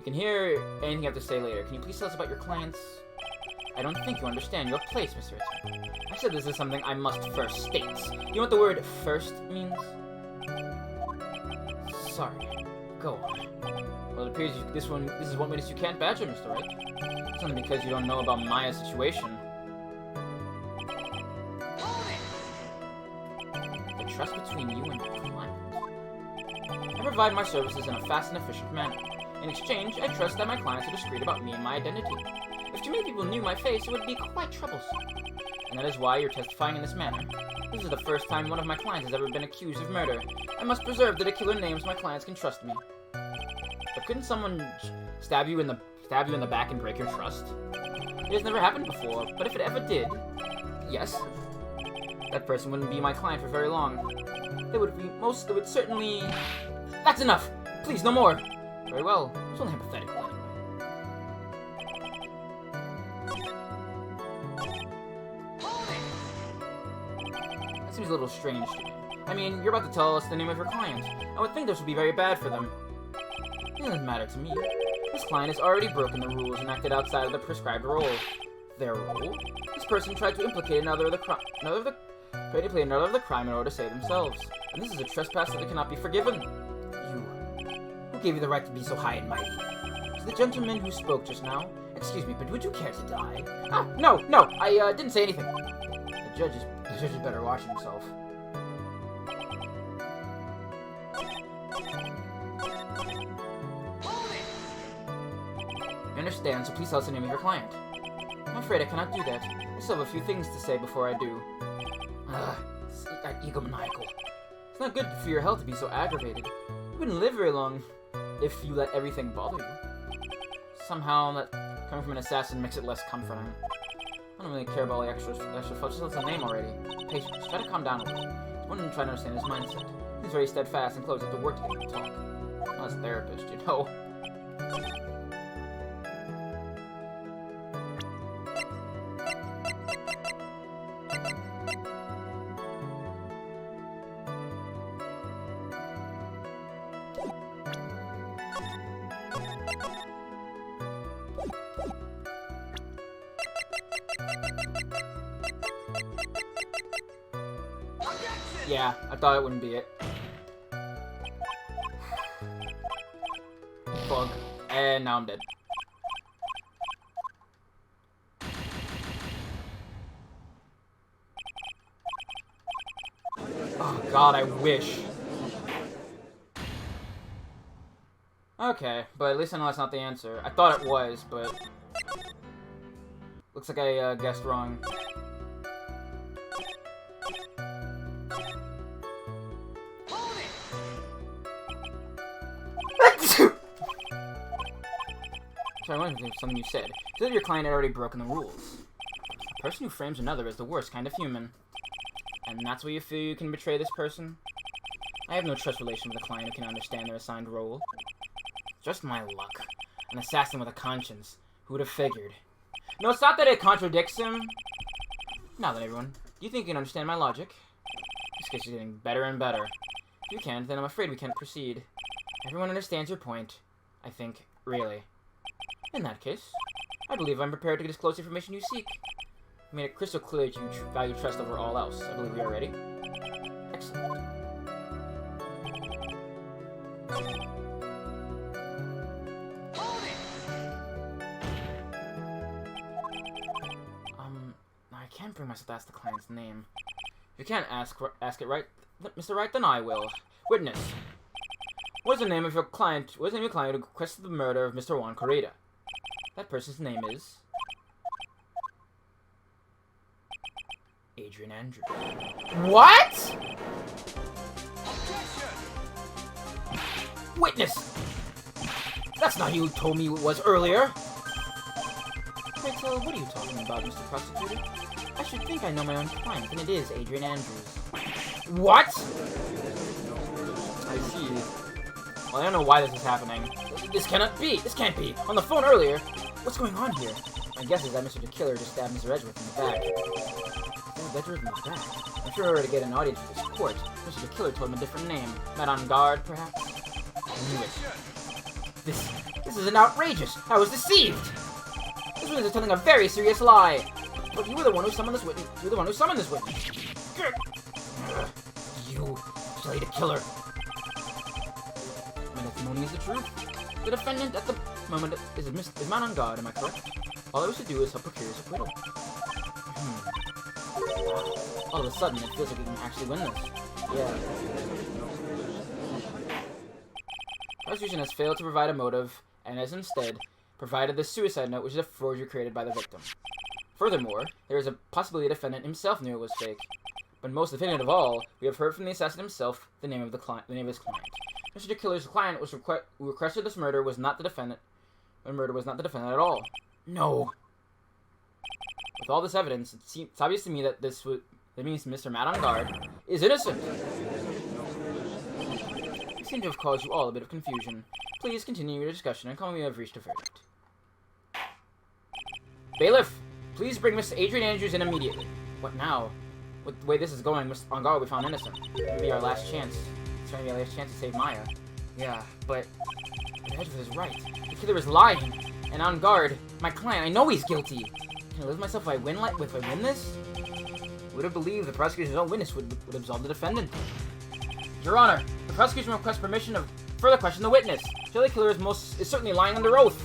can hear anything you have to say later. Can you please tell us about your clients? I don't think you understand your place, Mr. Ritz. I said this is something I must first state. You know what the word first means? Sorry. Go on. Well, it appears this is one witness you can't badger, Mr. Wright. It's only because you don't know about Maya's situation. The trust between you and your client. I provide my services in a fast and efficient manner. In exchange, I trust that my clients are discreet about me and my identity. If too many people knew my face, it would be quite troublesome. And that is why you're testifying in this manner. This is the first time one of my clients has ever been accused of murder. I must preserve the killer names so my clients can trust me. But couldn't someone stab you in the back and break your trust? It has never happened before, but if it ever did, yes, that person wouldn't be my client for very long. They would certainly... That's enough! Please, no more! Very well. It's only hypothetical anyway. Seems a little strange to me. I mean, you're about to tell us the name of your client. I would think this would be very bad for them. It doesn't matter to me. This client has already broken the rules and acted outside of the prescribed role. Their role? This person tried to implicate another of the crime in order to save themselves. And this is a trespass that cannot be forgiven. Who gave you the right to be so high and mighty? To the gentleman who spoke just now. Excuse me, but would you care to die? Ah, no, I didn't say anything. The judge is better watching himself. I understand, so please tell us the name of your client. I'm afraid I cannot do that. I still have a few things to say before I do. This egomaniacal. It's not good for your health to be so aggravated. You wouldn't live very long if you let everything bother you. Somehow, that coming from an assassin makes it less comforting. I don't really care about all the extra fudge. Just the name already. Patience. Try to calm down a little. I want to try to understand his mindset. He's very steadfast and close at the work to get him to talk. I'm not a therapist, you know. Yeah, I thought it wouldn't be it. Bug. And now I'm dead. Oh god, I wish. Okay, but at least I know that's not the answer. I thought it was, but... looks like I guessed wrong. Sorry, I wanted to think of something you said. You said your client had already broken the rules. A person who frames another is the worst kind of human. And that's why you feel you can betray this person? I have no trust relation with a client who can understand their assigned role. Just my luck. An assassin with a conscience. Who would have figured? No, it's not that it contradicts him. Now then, everyone, do you think you can understand my logic? This case is getting better and better. If you can't, then I'm afraid we can't proceed. Everyone understands your point. I think, really. In that case, I believe I'm prepared to disclose the information you seek. I made it crystal clear that you value trust over all else. I believe we are ready. Excellent. I can't bring myself to ask the client's name. If you can't ask it right, Mr. Wright, then I will. Witness. What is the name of your client? What is the name of your client who requested the murder of Mr. Juan Corrida? That person's name is... Adrian Andrews. What?! Witness! That's not who you told me it was earlier! Wait, so what are you talking about, Mr. Prosecutor? I should think I know my own client, and it is Adrian Andrews. What?! I see. Well, I don't know why this is happening. This cannot be! This can't be! On the phone earlier! What's going on here? My guess is that Mr. DeKiller just stabbed Mr. Edgeworth in the back. Stabbed Edgeworth in the back? I'm sure in order to get an audience for this court, Mr. DeKiller told him a different name. Met on guard, perhaps? I knew it. This is an outrageous! I was deceived! This witness is telling a very serious lie! But you were the one who summoned this witness. You were the one who summoned this witness. You played a killer. My testimony is the truth. The defendant at the moment is man on guard, am I correct? All I wish to do is help procure his acquittal. All of a sudden, it feels like we can actually win this. Yeah. Prosecution has failed to provide a motive, and has instead provided the suicide note, which is a forgery created by the victim. Furthermore, there is a possibility the defendant himself knew it was fake. But most definitive of all, we have heard from the assassin himself the name of his client. Mr. DeKiller's client who requested this murder was not the defendant. The murder was not the defendant at all. No. With all this evidence, it's obvious to me that that means Mr. Matt on guard is innocent. I seem to have caused you all a bit of confusion. Please continue your discussion and call me when you have reached a verdict. Bailiff, please bring Mr. Adrian Andrews in immediately. What now? With the way this is going, Mr. On Guard will be found innocent. Maybe our last chance. It's gonna be our last chance to save Maya. Yeah, but Edgeworth is right. The killer is lying. And On Guard, my client, I know he's guilty. Can I live myself if I win this? Would have believed the prosecution's own witness would absolve the defendant. Your Honor, the prosecution requests permission to further question the witness. The killer is certainly lying under oath.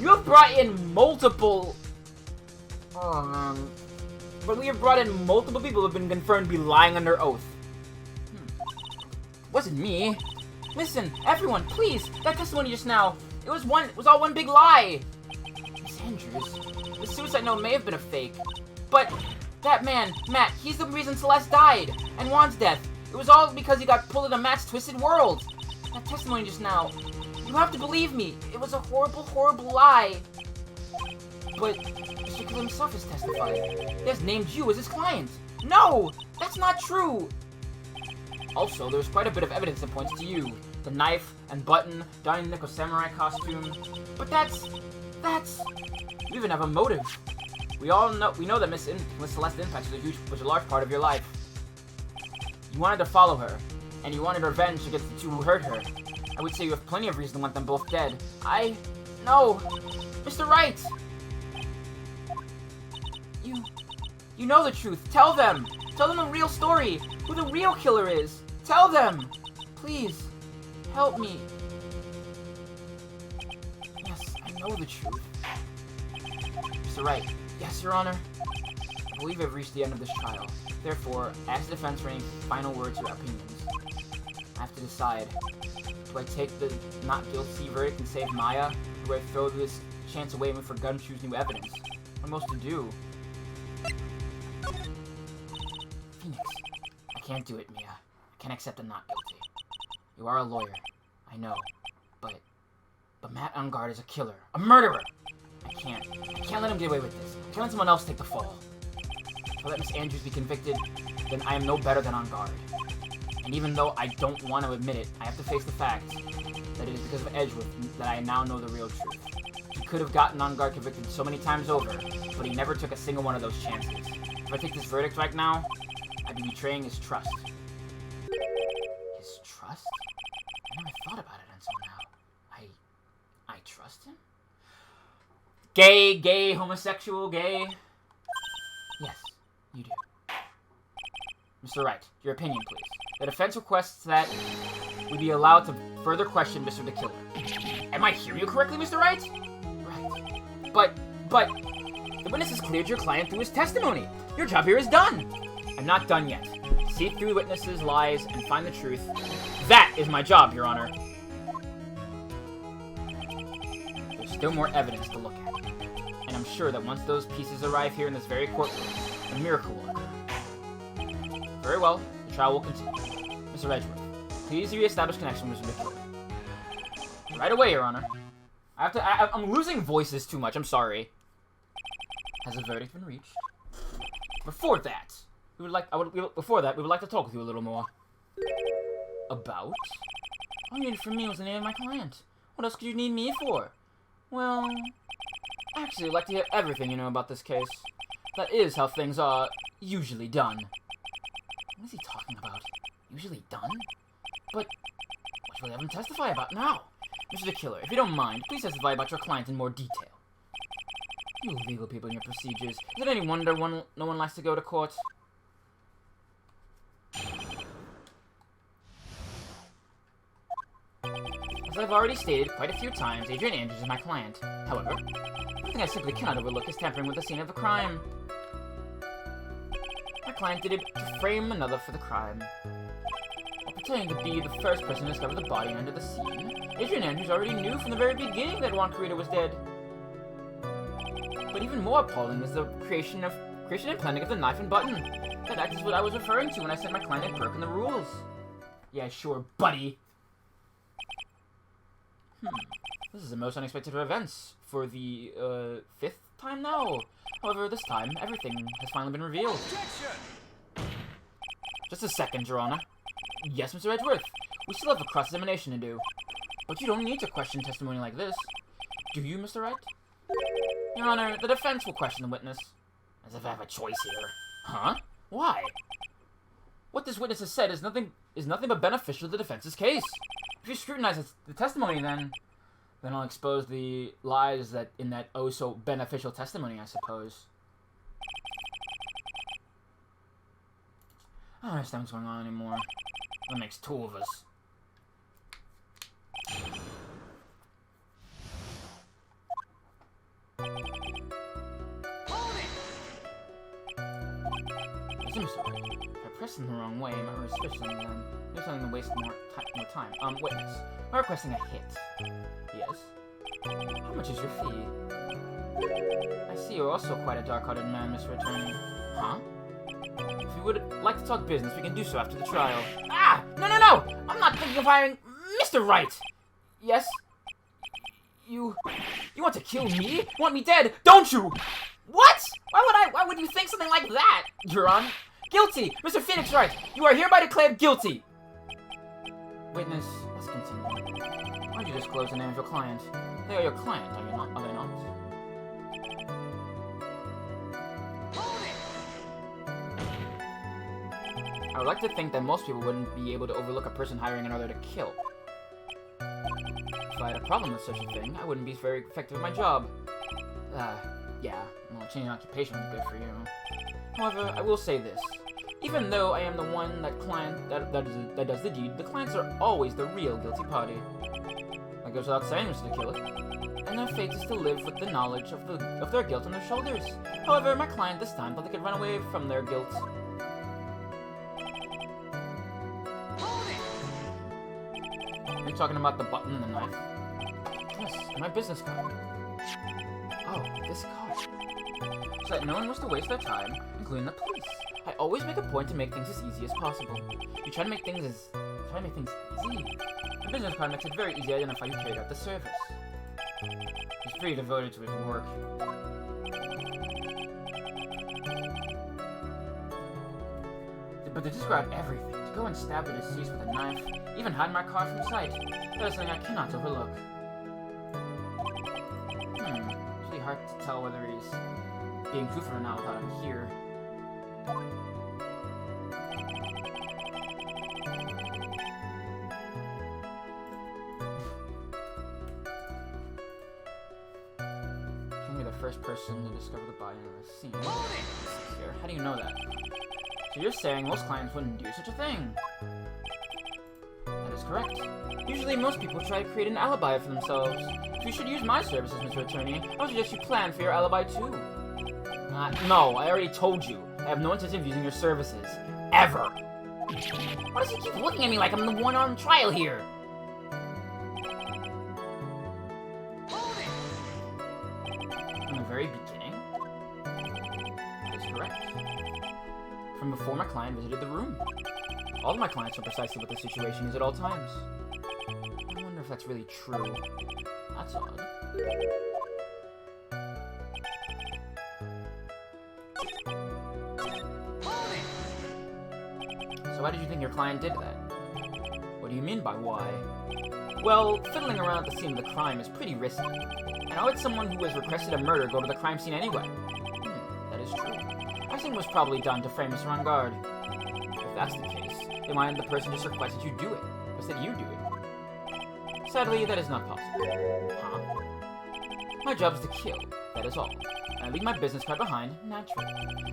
You have brought in multiple... But we have brought in multiple people who have been confirmed to be lying under oath. Wasn't me. Listen, everyone, please. That testimony just now, it was all one big lie. Miss Andrews, the suicide note may have been a fake, but that man, Matt, he's the reason Celeste died, and Juan's death. It was all because he got pulled into Matt's twisted world. That testimony just now, you have to believe me. It was a horrible, horrible lie. But Mr. Killer himself has testified. He has named you as his client. No, that's not true. Also, there's quite a bit of evidence that points to you. The knife and button, Donnie Nichols' samurai costume. But that's... You even have a motive. We know that Miss Celeste Impact was a large part of your life. You wanted to follow her, and you wanted revenge against the two who hurt her. I would say you have plenty of reason to want them both dead. No! Mr. Wright! You know the truth. Tell them! Tell them the real story! Who the real killer is! Tell them! Please, help me. Yes, I know the truth. Mr. Wright. Yes, Your Honor. I believe I've reached the end of this trial. Therefore, ask the defense for any final words or opinions. I have to decide. Do I take the not guilty verdict and save Maya? Or do I throw this chance away for Gumshoe's new evidence? What am I supposed to do? Phoenix. I can't do it, Mia. I can't accept I'm not guilty. You are a lawyer. I know. But Matt On Guard is a killer. A murderer! I can't let him get away with this. I can't let someone else take the fall. If I let Miss Andrews be convicted, then I am no better than On Guard. And even though I don't want to admit it, I have to face the fact that it is because of Edgeworth that I now know the real truth. He could have gotten On Guard convicted so many times over, but he never took a single one of those chances. If I take this verdict right now, I'd be betraying his trust. His trust? I never thought about it until now. I trust him? Gay, homosexual, gay. Yes, you do. Mr. Wright, your opinion, please. The defense requests that we be allowed to further question Mr. the Killer. Am I hearing you correctly, Mr. Wright? Right. But, the witness has cleared your client through his testimony. Your job here is done. I'm not done yet. See through witnesses' lies and find the truth. That is my job, Your Honor. There's still more evidence to look at. And I'm sure that once those pieces arrive here in this very courtroom, a miracle will occur. Very well, the trial will continue. Mr. Edgeworth, please re-establish connection with Mr. Killer. Right away, Your Honor. I'm losing voices too much, I'm sorry. Has a verdict been reached? Before that, we would like to talk with you a little more. About? All you needed from me was the name of my client. What else could you need me for? Well, actually, I'd like to hear everything you know about this case. That is how things are usually done. What is he talking about? Usually done? But what should we have him testify about now? Mr. the Killer, if you don't mind, please testify about your client in more detail. You legal people and your procedures. Is it any wonder no one likes to go to court? As I've already stated quite a few times, Adrian Andrews is my client. However, one thing I simply cannot overlook is tampering with the scene of the crime. My client did it to frame another for the crime. While pretending to be the first person to discover the body and enter the scene, Adrian Andrews already knew from the very beginning that Juan Carrito was dead. But even more appalling is the creation and planning of the knife and button. That is what I was referring to when I said my client had broken the rules. Yeah, sure, buddy. This is the most unexpected of events for the, 5th time now. However, this time, everything has finally been revealed. Just a second, Your Honor. Yes, Mr. Edgeworth. We still have a cross-examination to do. But you don't need to question testimony like this. Do you, Mr. Wright? Your Honor, the defense will question the witness. As if I have a choice here. Huh? Why? What this witness has said is nothing but beneficial to the defense's case. If you scrutinize the testimony, then I'll expose the lies that in that oh-so-beneficial testimony, I suppose. I don't understand what's going on anymore. That makes two of us. I'm sorry. If I press in the wrong way, I might switch them, then there's something to waste more time. Witness. I'm requesting a hit. Yes? How much is your fee? I see you're also quite a dark-hearted man, Mr. Attorney. Huh? If you would like to talk business, we can do so after the trial. Ah! No! I'm not thinking of hiring Mr. Wright! Yes? You want to kill me? Want me dead, don't you? What? Why would you think something like that? You're on. Guilty! Mr. Phoenix Wright, you are hereby declared guilty! Witness, let's continue. Why don't you disclose the name of your client? They are your client, are they not? I would like to think that most people wouldn't be able to overlook a person hiring another to kill. If I had a problem with such a thing, I wouldn't be very effective at my job. Yeah, well, changing occupation would be good for you. However, I will say this. Even though I am the one that does the deed, the clients are always the real guilty party. That goes without saying, Mr. Killer. And their fate is to live with the knowledge of their guilt on their shoulders. However, my client this time thought they could run away from their guilt. Are you talking about the button and the knife? Yes, and my business card. Oh, this card. So that no one was to waste their time, including the police. I always make a point to make things as easy as possible. You try to make things easy. The business card makes it very easy to identify who carried out the service. He's pretty devoted to his work. But to describe everything, to go and stab the deceased with a knife, even hide my car from sight, that is something I cannot overlook. It's really hard to tell whether he's being truthful or not without him here. Can be the first person to discover the body of the scene. Here, how do you know that? So you're saying most clients wouldn't do such a thing? That is correct. Usually most people try to create an alibi for themselves. If you should use my services, Mr. Attorney, I would suggest you plan for your alibi too. No, I already told you. I have no intention of using your services. Ever. Why does he keep looking at me like I'm the one on trial here? From the very beginning? That is correct. From before my client visited the room. All of my clients know precisely what the situation is at all times. I wonder if that's really true. That's odd. So why did you think your client did that? What do you mean by why? Well, fiddling around at the scene of the crime is pretty risky. And how would someone who has requested a murder go to the crime scene anyway? That is true. Everything was probably done to frame us on guard. If that's the case, then why didn't the person just request that you do it? Instead you do it? Sadly, that is not possible. Huh? My job is to kill, that is all. And I leave my business card behind, naturally.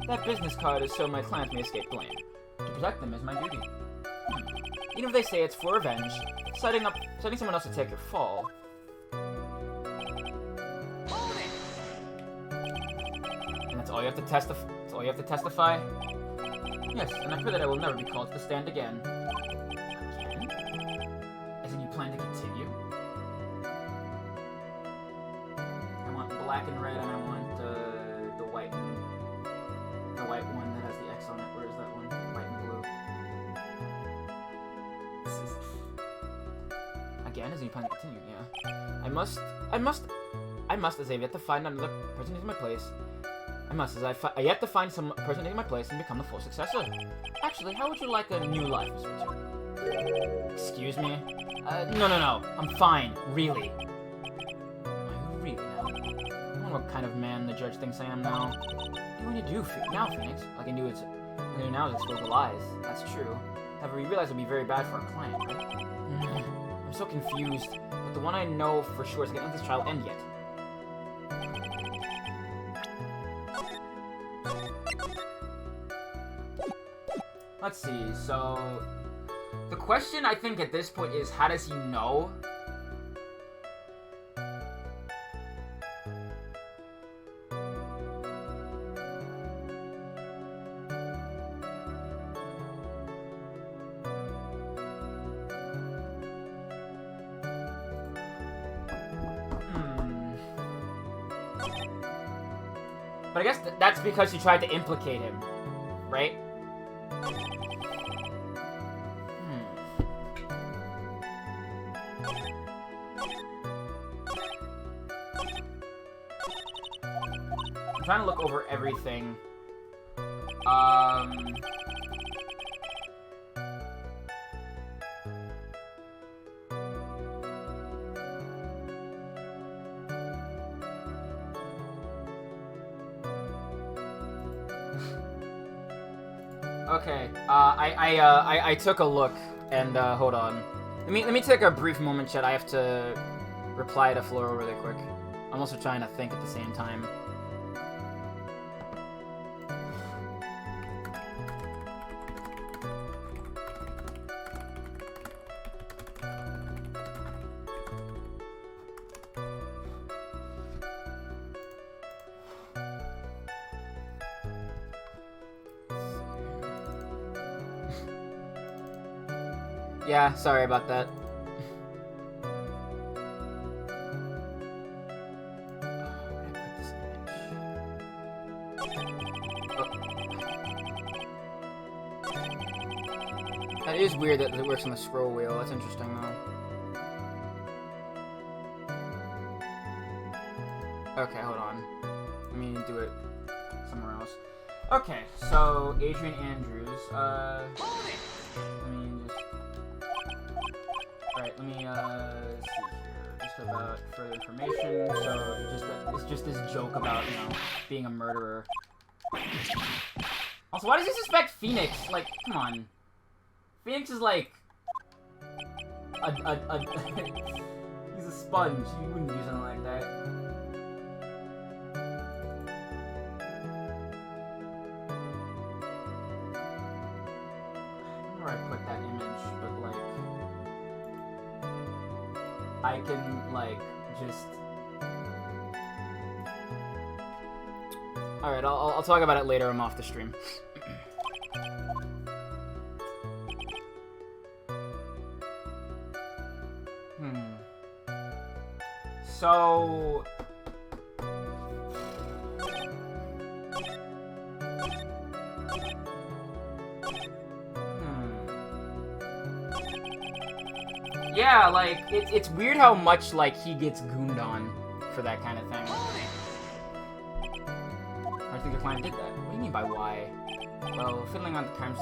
That business card is so my clients may escape blame. To protect them is my duty. Even if they say it's for revenge, setting someone else to take your fall. And that's all you have to testify? That's all you have to testify? Yes, and I pray that I will never be called to the stand again. Again? As in you plan to continue? I want black and red, and I want the white one that has the X on it. Where is that one? White and blue. Again, as in you plan to continue? Yeah. I must, as I have yet to find another person in my place. I must, as I yet to find some person in my place and become the full successor. Actually, how would you like a new life, Mr. Two? Excuse me? No. I'm fine, really. Are you really now? I don't know what kind of man the judge thinks I am now. What do you want to do now, Phoenix? All I can do is And now it's exposed lies. That's true. However, we realize it would be very bad for our client, right? I'm so confused. But the one I know for sure is I can't let this trial end yet. Let's see, so... The question, I think, at this point is, how does he know? But I guess that's because he tried to implicate him, right? I'm trying to look over everything. Okay, I took a look, and, hold on. Let me take a brief moment, chat. I have to reply to Flora really quick. I'm also trying to think at the same time. Yeah, sorry about that. That is weird that it works on the scroll wheel. That's interesting, though. Okay, hold on. Let me do it somewhere else. Okay, so Adrian Andrews. Let me just. Alright, let me see here. Just about further information. So it's just this joke about, you know, being a murderer. Also, why does he suspect Phoenix? Like, come on. Phoenix is like he's a sponge. You wouldn't do something like that. I don't know where I put that image, but like I can like just. All right, I'll talk about it later. I'm off the stream. So... Yeah, like, it's weird how much, like, he gets gooned on for that kind of thing. I think the client did that. What do you mean by why? Well, fiddling on the times...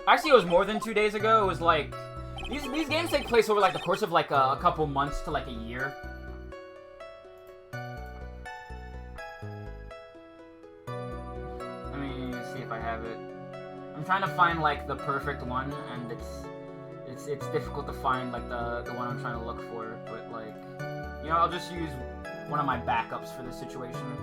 Actually, it was more than 2 days ago. It was like... These games take place over, like, the course of, like, a couple months to, like, a year. Let me see if I have it. I'm trying to find, like, the perfect one, and it's difficult to find, like, the one I'm trying to look for. But, like... You know, I'll just use one of my backups for this situation.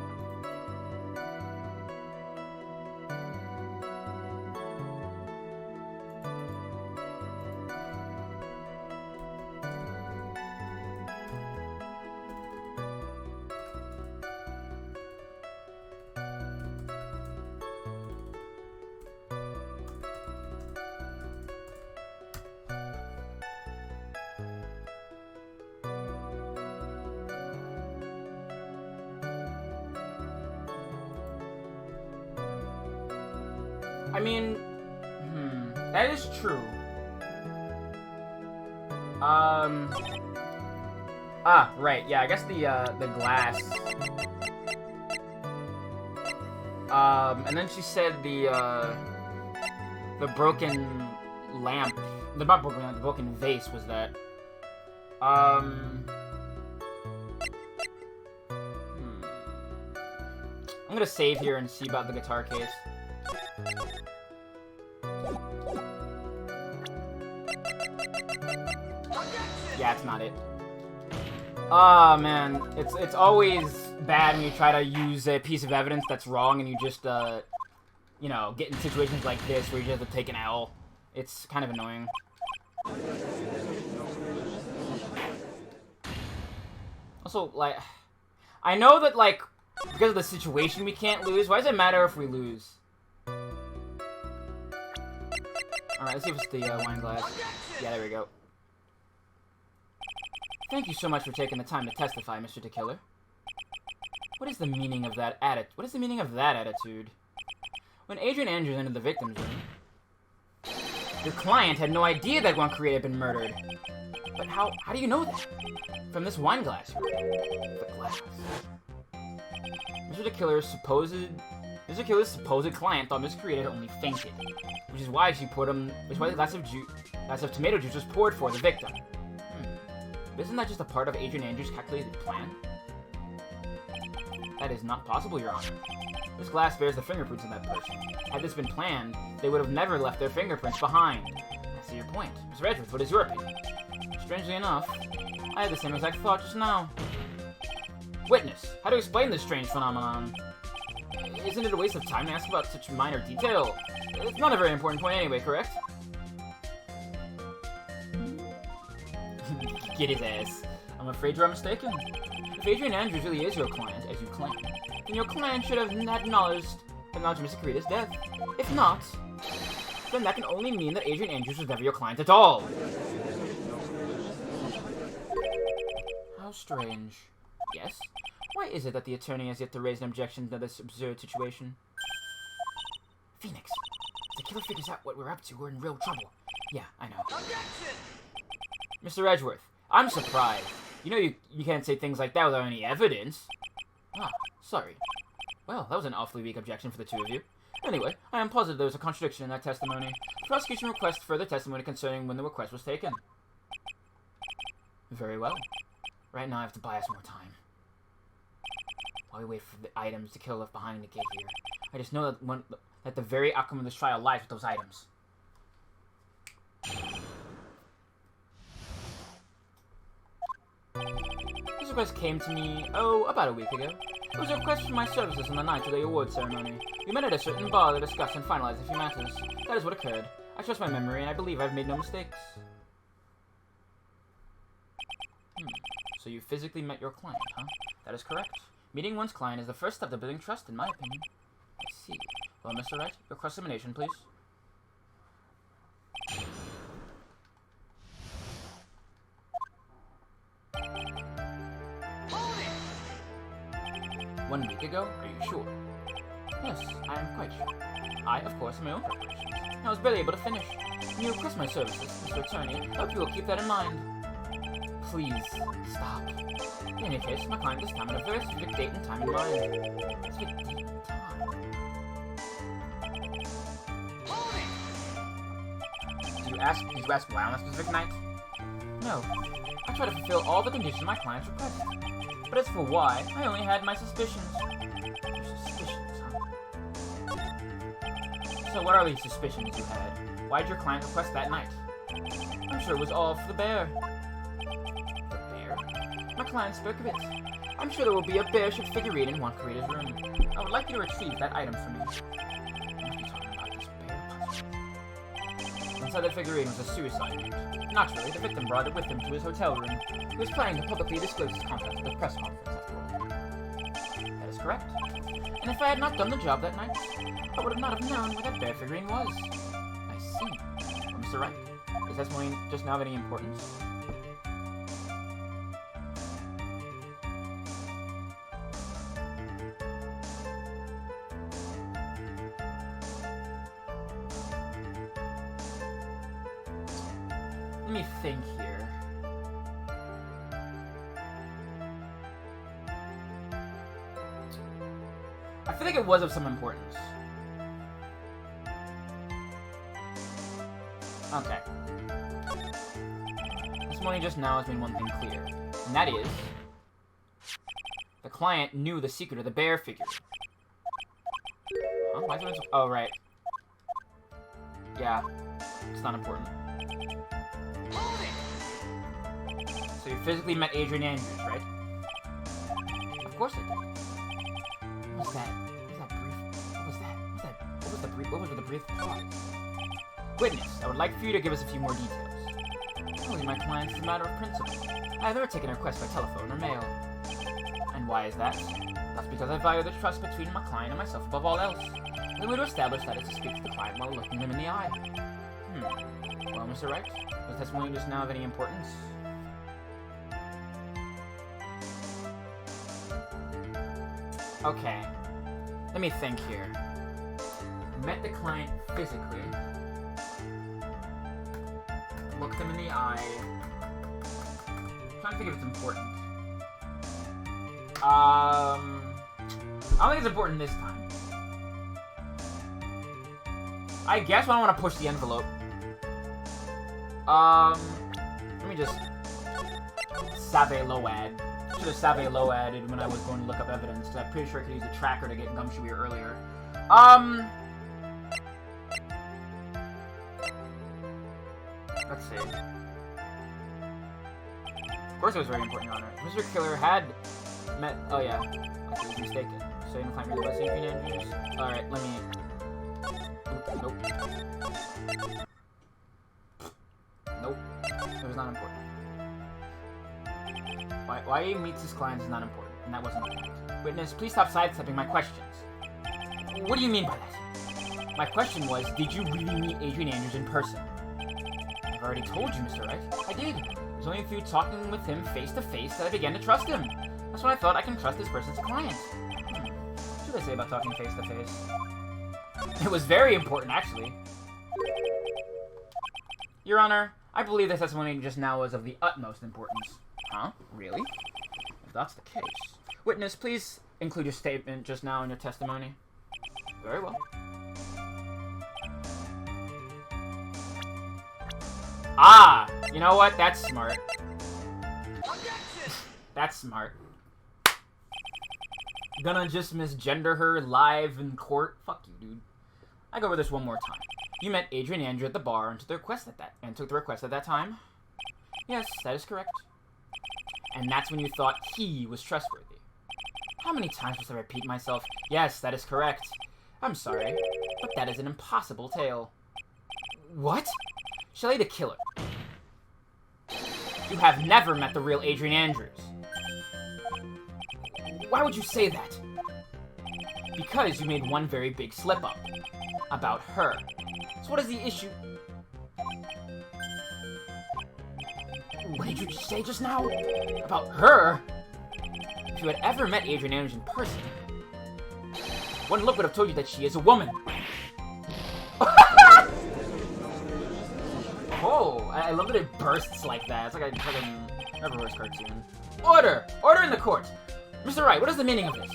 I mean, that is true. Right, yeah, I guess the glass. And then she said the broken lamp, not broken lamp, the broken vase was that. I'm gonna save here and see about the guitar case. Yeah, it's not it. Ah, man. It's always bad when you try to use a piece of evidence that's wrong and you just, you know, get in situations like this where you just have to take an L. It's kind of annoying. Also, like, I know that, like, because of the situation we can't lose. Why does it matter if we lose? Alright, let's see if it's the wine glass. Yeah, there we go. Thank you so much for taking the time to testify, Mr. the Killer. What is the meaning of that attitude? When Adrian Andrews entered the victim's room, your client had no idea that one creator had been murdered. But how do you know that? From this wine glass. The glass. Mr. the Killer's supposed client thought Miss Creator only fainted, which is why the glass of tomato juice was poured for the victim. But isn't that just a part of Adrian Andrews' calculated plan? That is not possible, Your Honor. This glass bears the fingerprints of that person. Had this been planned, they would have never left their fingerprints behind. I see your point. Mr. Edgeworth, what is your opinion? Strangely enough, I had the same exact thought just now. Witness, how to explain this strange phenomenon? Isn't it a waste of time to ask about such minor detail? It's not a very important point anyway, correct? Get his ass. I'm afraid you are mistaken. If Adrian Andrews really is your client, as you claim, then your client should have acknowledged Mr. Creator's death. If not, then that can only mean that Adrian Andrews was never your client at all. How strange. Yes? Why is it that the attorney has yet to raise an objection to this absurd situation? Phoenix, if the killer figures out what we're up to, we're in real trouble. Yeah, I know. Objection! Mr. Edgeworth, I'm surprised. You know you can't say things like that without any evidence. Ah, sorry. Well, that was an awfully weak objection for the two of you. Anyway, I am positive there was a contradiction in that testimony. The prosecution requests further testimony concerning when the request was taken. Very well. Right now I have to buy us more time. While we wait for the items to kill left behind in the gate here. I just know that the very outcome of this trial lies with those items. This request came to me, about a week ago. It was a request for my services on the night of the award ceremony. We met at a certain bar to discuss and finalize a few matters. That is what occurred. I trust my memory, and I believe I've made no mistakes. So you physically met your client, huh? That is correct. Meeting one's client is the first step to building trust, in my opinion. I see. Well, Mr. Wright, your cross-examination, please. One week ago? Are you sure? Yes, I am quite sure. I, of course, have my own preparations. I was barely able to finish. When you request my services, Mr. Attorney, I hope you will keep that in mind. Please, stop. In any case, my client this time had a very specific date and time in mind. Specific date and time. Did you ask why on a specific night? No. I try to fulfill all the conditions of my client's request. But as for why, I only had my suspicions. Your suspicions, huh? So what are these suspicions you had? Why did your client request that night? I'm sure it was all for the bear. The bear? My client spoke of it. I'm sure there will be a bear-shaped figurine in one creator's room. I would like you to retrieve that item for me. You must be talking about this bear puzzle. Inside the figurine was a suicide note. Naturally, the victim brought it with him to his hotel room. He was planning to publicly disclose his contents at the press conference, after all. That is correct. And if I had not done the job that night, I would not have known where that bear figurine was. I see. Well, Mr. Wright, is testimony just now of any importance? Let me think here. I feel like it was of some importance. Okay. This morning just now has made one thing clear, and that is the client knew the secret of the bear figure. Why is it so... Oh, right. Yeah. It's not important. So you physically met Adrian Andrews, right? Of course I did. What was that? What was that brief? What was that? What was the brief pause? Witness, I would like for you to give us a few more details. Telling my clients is a matter of principle. I have never taken a request by telephone or mail. And why is that? That's because I value the trust between my client and myself above all else. We would establish that is to speak to the client while looking them in the eye. Well, Mr. Wright, does testimony just now have any importance? Okay. Let me think here. Met the client physically. Looked them in the eye. I'm trying to think if it's important. I don't think it's important this time. I guess I don't want to push the envelope. Let me just... Save Load. Should have Save Loaded when I was going to look up evidence, because I'm pretty sure I could use a tracker to get Gumshoe earlier. Let's see. Of course it was very important, Your Honor. Mr. Killer had met... Oh, yeah. I was mistaken. So you can't really see Adrian Andrews. Alright, let me... Oops, nope. Nope. It was not important. Why he meets his clients is not important, and that wasn't the point. Witness, please stop sidestepping my questions. What do you mean by that? My question was, did you really meet Adrian Andrews in person? I've already told you, Mr. Wright. I did. It was only through talking with him face-to-face that I began to trust him. That's when I thought I can trust this person's client. What should I say about talking face-to-face? It was very important, actually. Your Honor, I believe the testimony just now was of the utmost importance. Huh? Really? If that's the case. Witness, please include your statement just now in your testimony. Very well. Ah! You know what? That's smart. That's smart. Gonna just misgender her live in court? Fuck you, dude. I go over this one more time. You met Adrian Andrew at the bar and took the request at that time? Yes, that is correct. And that's when you thought he was trustworthy. How many times must I repeat myself? Yes, that is correct. I'm sorry, but that is an impossible tale. What? Shelley the Killer. You have never met the real Adrian Andrews. Why would you say that? Because you made one very big slip-up. About her. So what is the issue? What did you say just now? About her? If you had ever met Adrian Andrews in person, one look would have told you that she is a woman. Oh, I love that it bursts like that. It's like a fucking Eververse cartoon. Order! Order in the court! Mr. Wright, what is the meaning of this?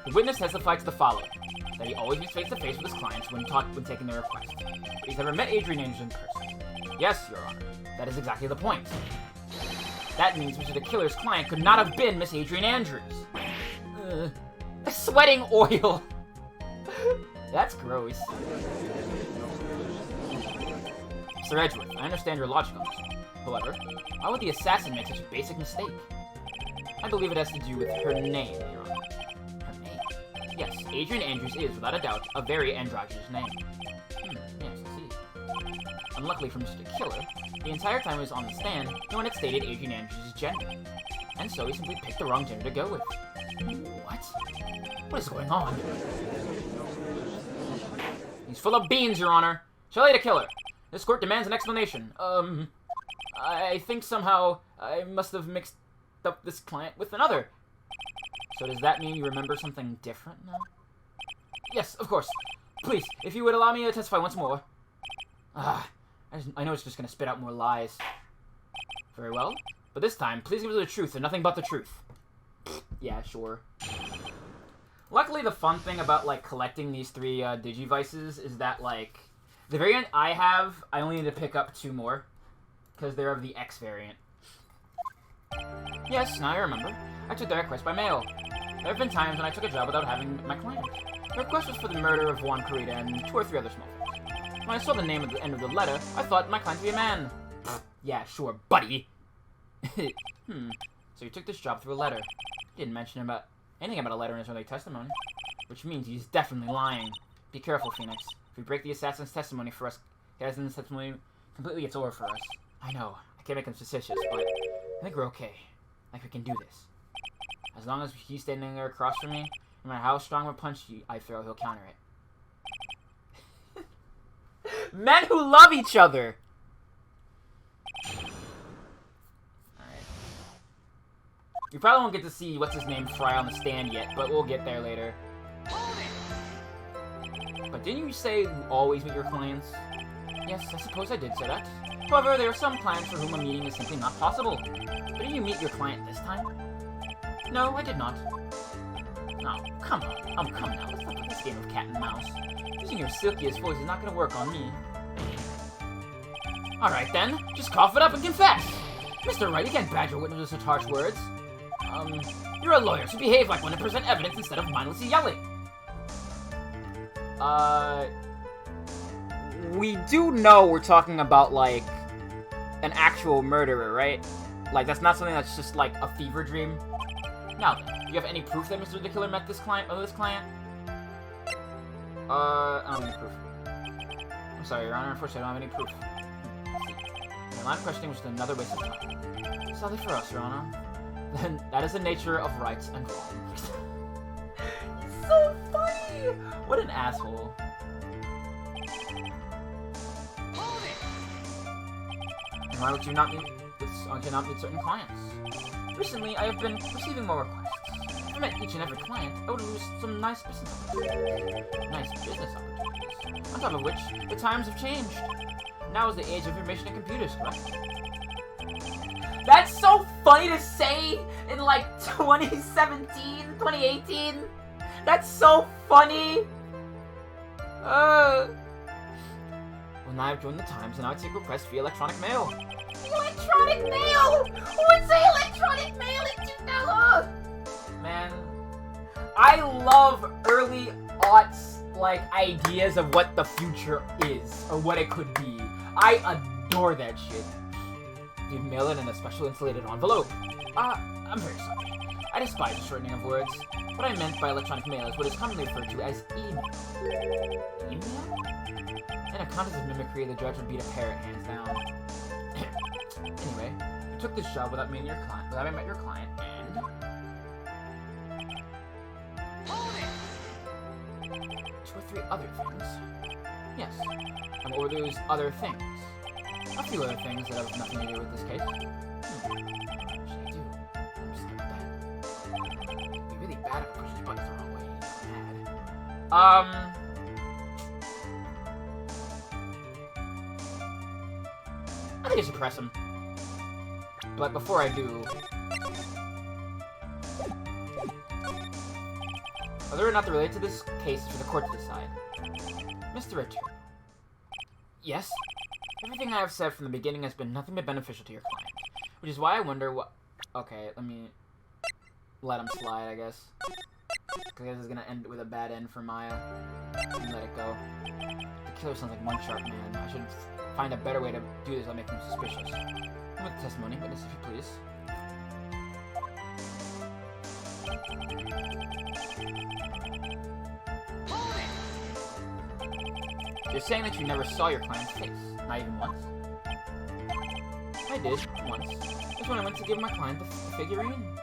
The witness testified to the following. That he always meets face-to-face with his clients when taking their request. But he's never met Adrian Andrews in person. Yes, Your Honor. That is exactly the point. That means Mr. the Killer's client could not have been Miss Adrian Andrews. Sweating oil. That's gross. Sir Edgeworth, I understand your logic on this. However, why would the assassin make such a basic mistake? I believe it has to do with her name, Your Honor. Her name? Yes, Adrian Andrews is, without a doubt, a very androgynous name. Yes, I see. Unluckily for Mr. the Killer, the entire time he was on the stand, no one had stated Adrian Andrews' gender. And so he simply picked the wrong gender to go with. What? What is going on? He's full of beans, Your Honor. Shelley the Killer. This court demands an explanation. I think somehow I must have mixed up this client with another. So does that mean you remember something different now? Yes, of course. Please, if you would allow me to testify once more. I know it's just gonna spit out more lies. Very well. But this time, please give us the truth and nothing but the truth. Yeah, sure. Luckily, the fun thing about, like, collecting these three Digivices is that, like, the variant I have, I only need to pick up 2 more. Because they're of the X variant. Yes, now I remember. I took that request by mail. There have been times when I took a job without having my client. The request was for the murder of Juan Carita and 2 or 3 other small things. When I saw the name at the end of the letter, I thought my client to be a man. Yeah, sure, buddy. So you took this job through a letter. He didn't mention anything about a letter in his early testimony. Which means he's definitely lying. Be careful, Phoenix. If we break the assassin's testimony for us, the assassin's testimony completely gets over for us. I know, I can't make him suspicious, but I think we're okay. Like, we can do this. As long as he's standing there across from me, no matter how strong of a punch I throw, he'll counter it. Men who love each other! Alright. You probably won't get to see what's-his-name Fry on the stand yet, but we'll get there later. But didn't you say you always meet your clients? Yes, I suppose I did say that. However, there are some clients for whom a meeting is simply not possible. But did you meet your client this time? No, I did not. Oh, come on. Come now. Let's not play this game of cat and mouse. Using your silkiest voice is not going to work on me. Alright then, just cough it up and confess! Mr. Wright, you can't badger witnesses with such harsh words. You're a lawyer, so behave like one and present evidence instead of mindlessly yelling. We do know we're talking about, like, an actual murderer, right? Like, that's not something that's just, like, a fever dream. Now then, do you have any proof that Mr. the Killer met this client, I don't have any proof. I'm sorry, Your Honor, unfortunately I don't have any proof. The line of questioning was just another waste of time. Sadly for us, Your Honor. Then, that is the nature of rights and wrongs. So funny! What an asshole. And why would you not meet certain clients? Recently, I have been receiving more requests. If I met each and every client, I would lose some nice business opportunities. On top of which, the times have changed. Now is the age of information and computers, correct? That's so funny to say in, like, 2017, 2018. That's so funny! Well, now I've joined the Times, and now I take requests via electronic mail. Electronic mail! Who would say electronic mail in 2000? Man, I love early aughts, like, ideas of what the future is, or what it could be. I adore that shit. You'd mail it in a special insulated envelope. I'm very sorry. I despise the shortening of words. What I meant by electronic mail is what is commonly referred to as email. Email? In a contest of mimicry, the judge would beat a parrot hands down. Anyway, you took this job without meeting your client, without having met your client, and... 2 or 3 other things. Yes. And what were those other things? A few other things that have nothing to do with this case. What should I do? I'm sorry about that. It'd be really bad if I push his buttons the wrong way. He's mad. I think I should press him. But before I do... Whether or not they're related to this case is for the court to decide. Mr. Richard. Yes? Everything I have said from the beginning has been nothing but beneficial to your client. Which is why I wonder what... Okay, let me... let him slide, I guess. Because this is gonna end with a bad end for Maya. And let it go. The killer sounds like one sharp man. I should find a better way to do this without making him suspicious. With the testimony, witness if you please. You're saying that you never saw your client's face, not even once? I did, once. That's when I went to give my client the figurine.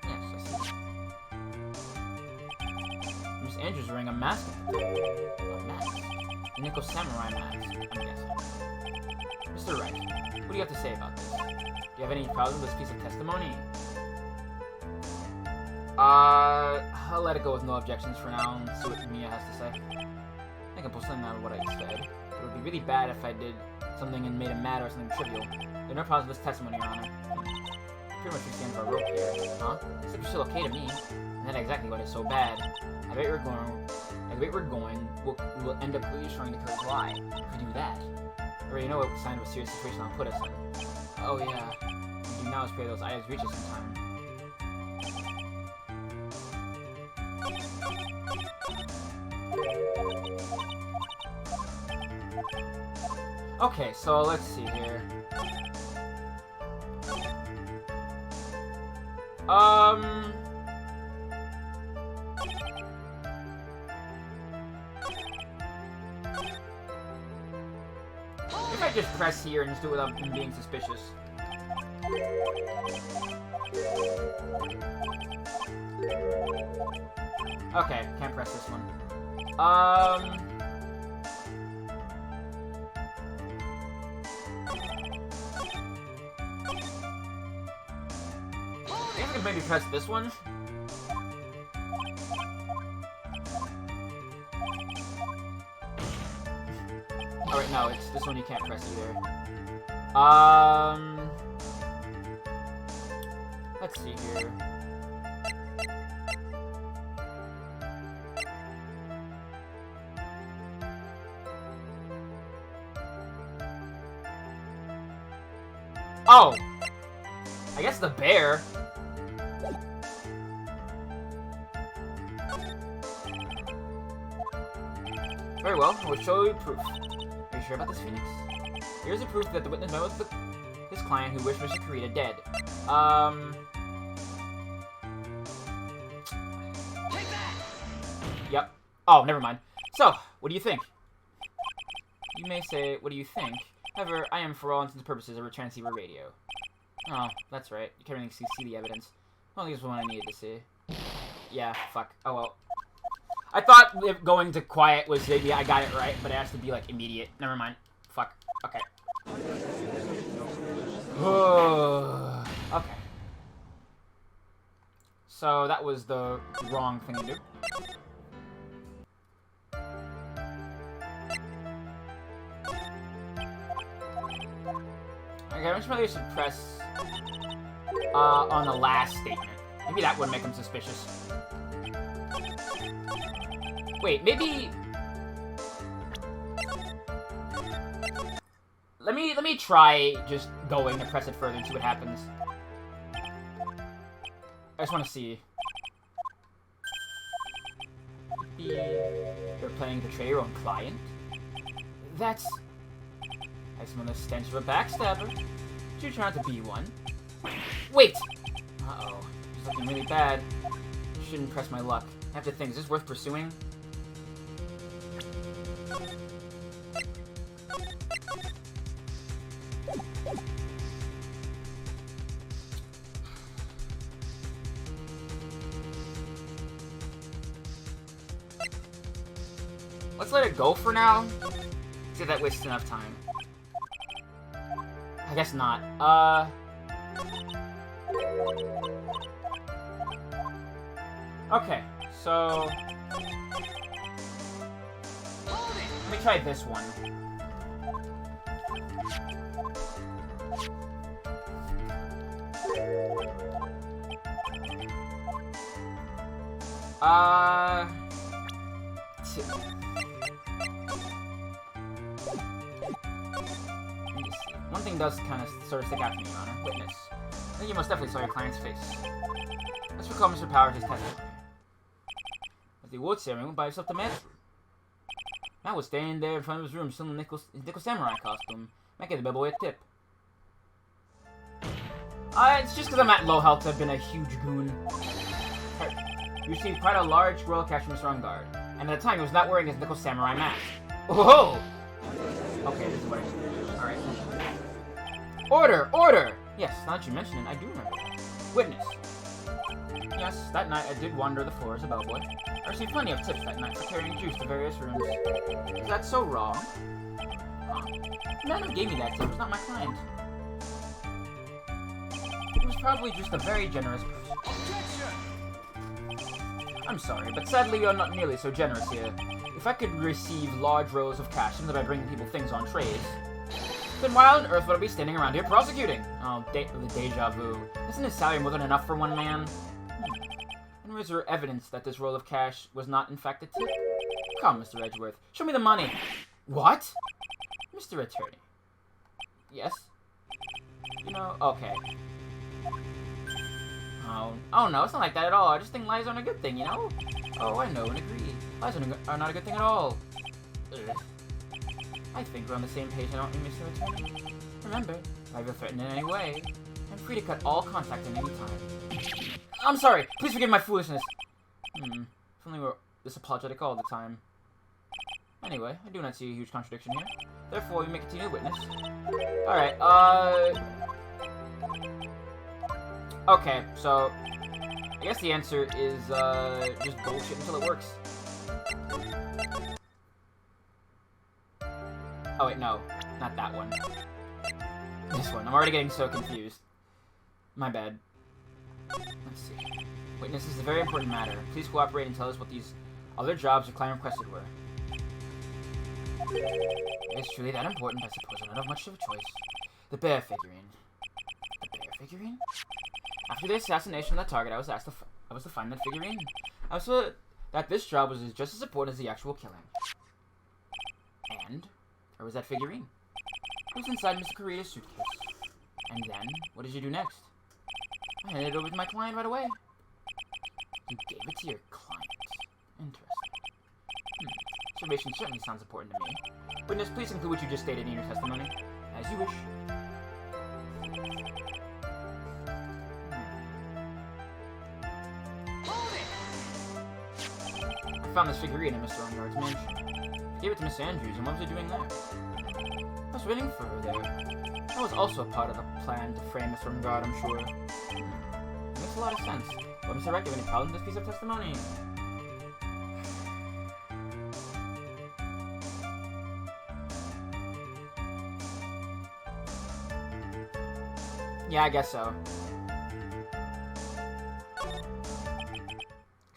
Yes, I see. Miss Andrews wearing a mask. A mask? A Nico Samurai mask, I'm guessing. Mr. Wright, what do you have to say about this? Do you have any problem with this piece of testimony? I'll let it go with no objections for now and see what Mia has to say. I think I'm posting on what I said. It would be really bad if I did something and made him mad or something trivial. There are no problems with this testimony, Your Honor. Pretty much we stand for a rope here, huh? Except you're still okay to me. And that's exactly what is so bad. I bet we're going, we will end up reassuring the killer's lie. If we do that, I already know what sign of a serious situation I'll put us in. Oh yeah, what we do now is pray those items reach us in time. Okay, so let's see here. If I just press here and just do it without being suspicious. Okay, can't press this one. I think I could maybe press this one. Alright, no, it's this one you can't press either. Let's see here. Oh! I guess the bear. Very well, I will show you proof. Are you sure about this, Phoenix? Here's a proof that the witness met with his client who wished Mr. Kurita dead. Take that! Yep. Oh, never mind. So, what do you think? You may say, what do you think? However, I am, for all intents and purposes, a transceiver radio. Oh, that's right. You can't really see the evidence. I don't think it's what I needed to see. Yeah, fuck. Oh well. I thought if going to quiet was maybe I got it right, but it has to be like immediate. Never mind. Fuck. Okay. Okay. So that was the wrong thing to do. Okay, I'm just really should press on the last statement. Maybe that would make him suspicious. Wait, maybe... Let me try just going and press it further and see what happens. I just want to see. You're playing betray your own client? That's... I smell the stench of a backstabber. Did you try not to be one? Wait! Uh-oh. It's looking really bad. Shouldn't press my luck. I have to think, is this worth pursuing? Let's let it go for now. See if that wastes enough time. I guess not. Okay, so... Let me try this one. One thing does kind of sort of stick out to me, Your Honor. Witness. I think you most definitely saw your client's face. Let's recall Mr. Powers' testimony. At the award ceremony, went by himself to man's room. Matt was standing there in front of his room, still in his nickel samurai costume. Might get the bellboy a tip. It's just because I'm at low health, I've been a huge goon. You received quite a large royal cash from Mr. Ungard, and at the time he was not wearing his nickel samurai mask. Whoa! Okay, this is what I should do. Alright. Order! Order! Yes, now that you mention it, I do remember that. Witness. Yes, that night I did wander the floor as a bellboy. I received plenty of tips that night for carrying juice to various rooms. Is that so wrong? Huh. The man who gave me that tip was not my client. He was probably just a very generous person. I'm sorry, but sadly you're not nearly so generous here. If I could receive large rolls of cash simply by bringing people things on trays, then why on earth would I be standing around here prosecuting? Oh, the deja vu. Isn't his salary more than enough for one man? And was there evidence that this roll of cash was not in fact a tip? Come, Mr. Edgeworth, show me the money. What? Mr. Attorney. Yes? You know, okay. Oh no, it's not like that at all. I just think lies aren't a good thing, you know? Oh, I know and agree. Lies are not a good thing at all. Ugh. I think we're on the same page, don't we, Mr. Attorney? Remember, if I feel threatened in any way, I'm free to cut all contact at any time. I'm sorry! Please forgive my foolishness! If only we were this apologetic all the time. Anyway, I do not see a huge contradiction here. Therefore, we may continue to witness. Alright, okay, so... I guess the answer is, just bullshit until it works. Oh wait, no. Not that one. This one. I'm already getting so confused. My bad. Let's see. Witness, this is a very important matter. Please cooperate and tell us what these other jobs your client requested were. It's truly that important, I suppose I don't have much of a choice. The bear figurine. The bear figurine? After the assassination of that target, I was to find that figurine. I was told that this job was just as important as the actual killing. And where was that figurine? It was inside Mr. Kurita's suitcase. And then, what did you do next? I handed it over to my client right away. You gave it to your client. Interesting. Observation certainly sounds important to me. Witness, please include what you just stated in your testimony. As you wish. I found this figurine in Mr. Ungard's mansion. I gave it to Miss Andrews, and what was it doing there? I was waiting for her there. That was also a part of the plan to frame Mr. Ungard, I'm sure. It makes a lot of sense. But Mr. Wright, do you have any problem with this piece of testimony? Yeah, I guess so.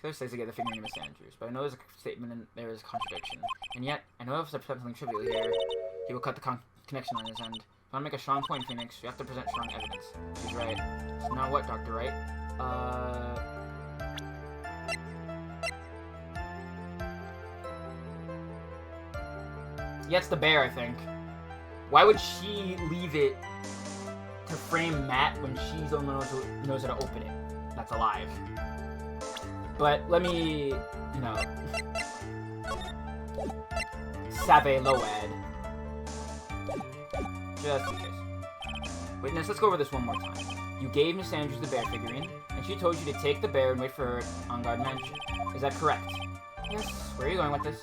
Clear says to get the figurine of Miss Andrews, but I know there's a statement and there is a contradiction. And yet, I know if I present something trivial here, he will cut the connection on his end. If I want to make a strong point, Phoenix, you have to present strong evidence. She's right. So now what, Dr. Wright? Yeah, it's the bear, I think. Why would she leave it to frame Matt when she's the one who knows how to open it? That's alive. But let me, you know, Save Load. Just in case. Witness, let's go over this one more time. You gave Miss Andrews the bear figurine, and she told you to take the bear and wait for her on guard mansion. Is that correct? Yes. Where are you going with this?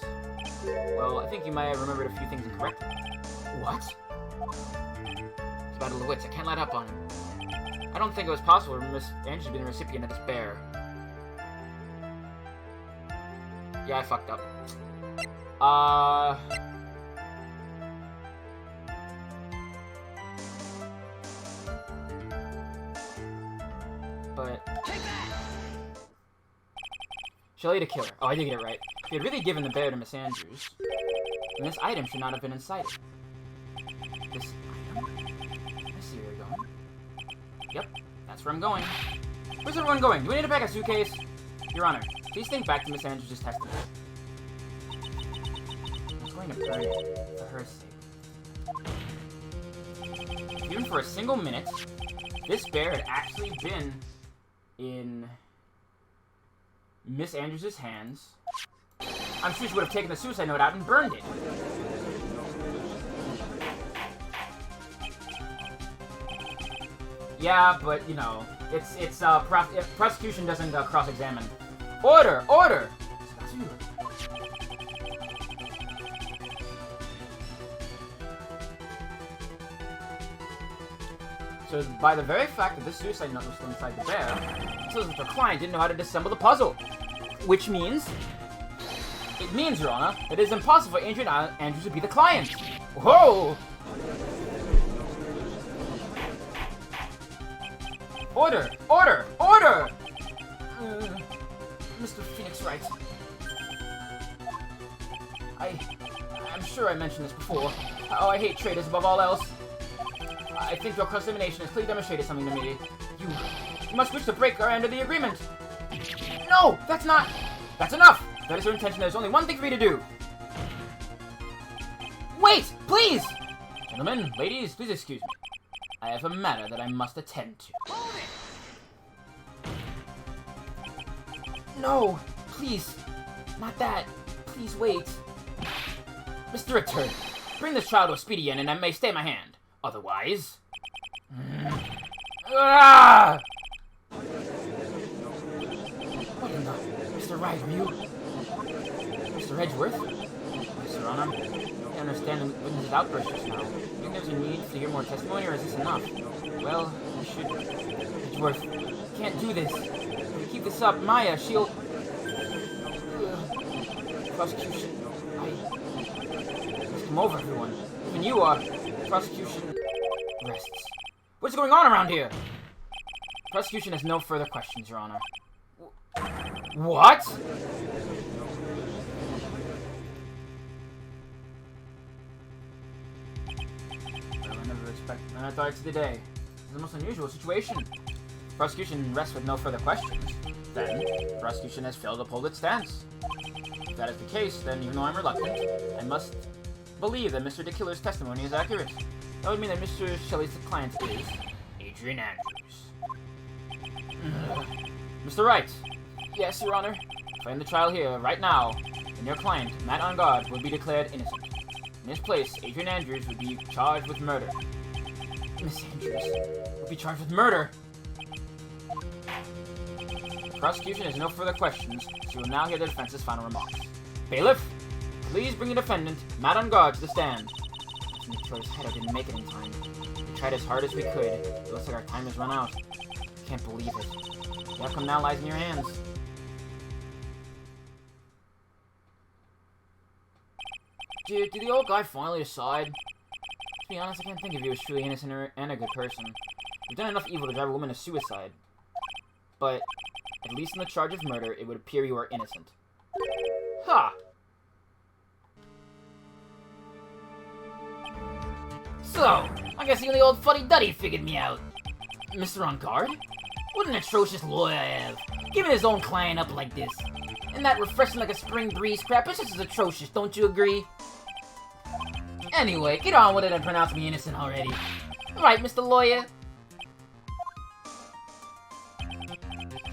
Well, I think you might have remembered a few things incorrectly. What? It's Battle of the Wits. I can't let up on him. I don't think it was possible for Miss Andrews to be the recipient of this bear. Yeah, I fucked up. But Shelly to kill her. Oh, I did get it right. If you had really given the bear to Miss Andrews, then this item should not have been inside it. This item? I see where you're going. Yep, that's where I'm going. Where's everyone going? Do we need to pack a suitcase? Your Honor, please think back to Miss Andrews' testimony. I'm going to burn it for her sake. Even for a single minute, this bear had actually been in Miss Andrews' hands. I'm sure she would have taken the suicide note out and burned it. Yeah, but, you know, prosecution doesn't cross-examine. Order! Order! So, by the very fact that this suicide note was still inside the bear, it says that the client didn't know how to disassemble the puzzle. Which means... It means, Your Honor, that it is impossible for Adrian Andrews to be the client. Whoa! Order! Order! Order! Mr. Phoenix Wright. I'm sure I mentioned this before. Oh, I hate traitors above all else. I think your cross-examination has clearly demonstrated something to me. You must wish to break our end of the agreement. No! That's not... That's enough! If that is your intention, there's only one thing for me to do. Wait! Please! Gentlemen, ladies, please excuse me. I have a matter that I must attend to. No! Please! Not that! Please wait! Mr. Attorney, Bring this trial to a speedy end and I may stay my hand. Otherwise... Ah! What in the... Mr. Wright, are you... Mr. Edgeworth? Yes, Your Honor. I understand the witness's outburst just now. Do you think there's a need to hear more testimony, or is this enough? Well, we should... Edgeworth, can't do this. If we keep this up, Maya, she'll... Prosecution... Come over, everyone. Even you are. Prosecution... rests. What's going on around here? Prosecution has no further questions, Your Honor. What? I thought it's the day. This is the most unusual situation. Prosecution rests with no further questions. Then, the prosecution has failed to uphold its stance. If that is the case, then even though I'm reluctant, I must believe that Mr. DeKiller's testimony is accurate. That would mean that Mr. Shelley's client is Adrian Andrews. Mr. Wright. Yes, Your Honor. If I end the trial here, right now, then your client, Matt On Guard, will be declared innocent. In his place, Adrian Andrews would be charged with murder. Miss Andrews will be charged with murder! The prosecution has no further questions, so you will now hear the defense's final remarks. Bailiff, please bring the defendant, Matt On Guard, to the stand. The choice header didn't make it in time. We tried as hard as we could. It looks like our time has run out. I can't believe it. The outcome now lies in your hands. Did the old guy finally decide? To be honest, I can't think if he was truly innocent and a good person. We've done enough evil to drive a woman to suicide. But, at least in the charge of murder, it would appear you are innocent. Ha! So, I guess even the old fuddy-duddy figured me out. Mr. On Guard? What an atrocious lawyer I have. Giving his own client up like this. And that refreshing like a spring breeze crap is just as atrocious, don't you agree? Anyway, get on with it and pronounce me innocent already. Right, Mr. Lawyer? Should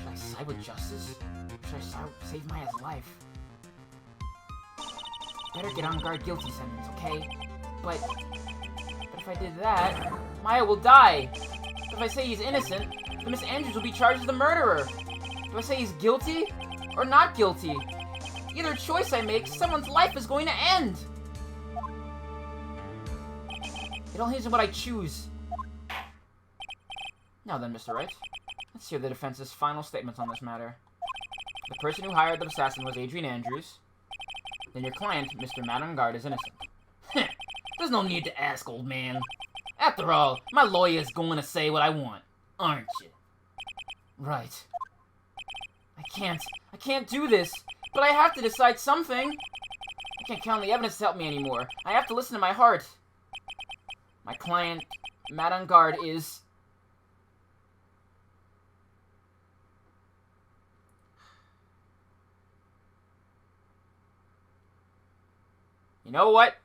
I side with justice? Or should I save Maya's life? Better get On Guard guilty sentence, okay? But if I did that, Maya will die. If I say he's innocent, then Miss Andrews will be charged as the murderer. Do I say he's guilty or not guilty? Either choice I make, someone's life is going to end. It all hinges on what I choose. Now then, Mr. Wright, let's hear the defense's final statements on this matter. The person who hired the assassin was Adrian Andrews. Then your client, Mr. Matt On Guard, is innocent. There's no need to ask, old man. After all, my lawyer's going to say what I want, aren't you? Right. I can't do this, but I have to decide something. I can't count on the evidence to help me anymore. I have to listen to my heart. My client, Matt On Guard, is... You know what?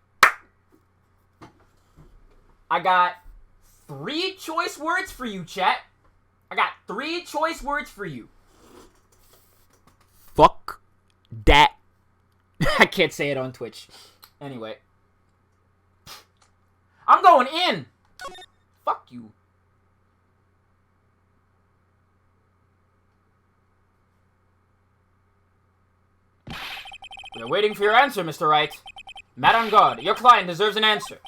I got 3 choice words for you, chat. I got 3 choice words for you. Fuck that. I can't say it on Twitch. Anyway. I'm going in. Fuck you. We are waiting for your answer, Mr. Wright. Matt On Guard, your client deserves an answer.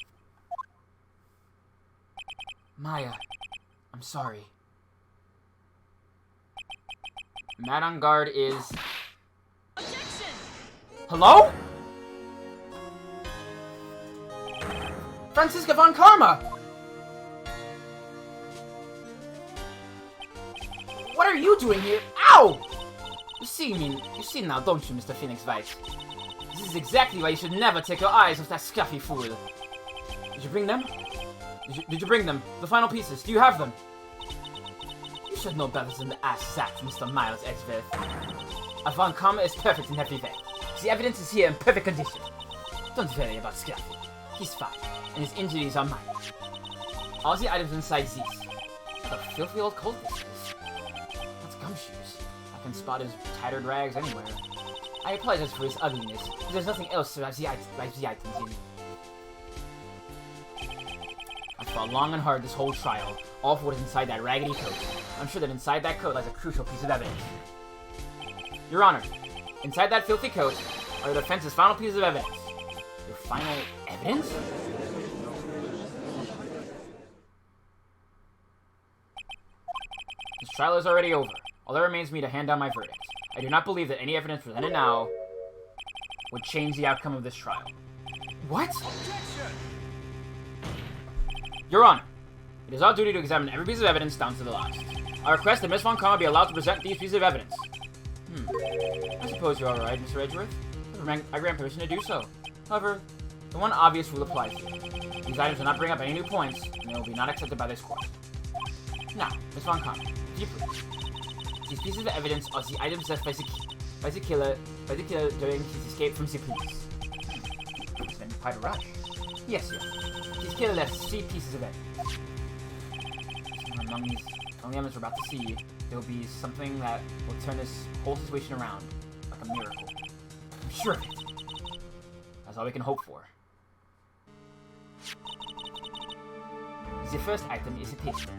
Maya, I'm sorry. Matt On Guard is... Objection! Hello? Franziska von Karma! What are you doing here? Ow! You see now, don't you, Mr. Phoenix Wright? This is exactly why you should never take your eyes off that scruffy fool. Did you bring them? Did you bring them? The final pieces, do you have them? You should know better than to ask that, Mr. Miles Edgeworth. Von Karma is perfect in every way. The evidence is here in perfect condition. Don't worry about Scruffy. He's fine, and his injuries are minor. All the items inside these. What a filthy old coat this is. That's gumshoes. I can spot his tattered rags anywhere. I apologize for his ugliness, but there's nothing else to write the items in. fought long and hard this whole trial, all for what is inside that raggedy coat. I'm sure that inside that coat lies a crucial piece of evidence. Your Honor, inside that filthy coat are the defense's final pieces of evidence. Your final evidence? This trial is already over. All that remains me to hand down my verdict. I do not believe that any evidence presented now would change the outcome of this trial. What? Your Honor, it is our duty to examine every piece of evidence down to the last. I request that Miss Von Karma be allowed to present these pieces of evidence. I suppose you're alright, Mr. Edgeworth. I grant permission to do so. However, the one obvious rule applies here. These items will not bring up any new points, and they will be not accepted by this court. Now, Miss Von Karma, if you please. These pieces of evidence are the items left by the killer during his escape from the police. It's been quite a rush. Yes, sir. This killer left 3 pieces of evidence. Among these evidence we're about to see, there will be something that will turn this whole situation around, like a miracle. I'm sure of it. That's all we can hope for. The first item is a pistol.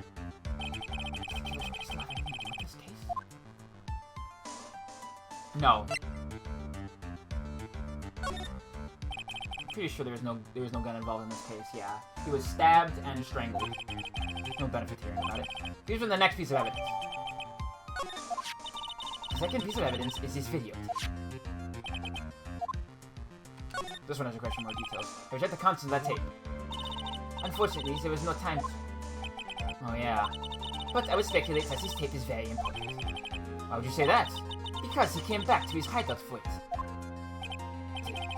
No. I'm pretty sure there was no gun involved in this case, yeah. He was stabbed and strangled. No benefit hearing about it. Here's the next piece of evidence. The second piece of evidence is this video. This one has a question more details. I checked the contents of that tape. Unfortunately, there was no time to. Oh yeah. But I would speculate that this tape is very important. Why would you say that? Because he came back to his hideout for it.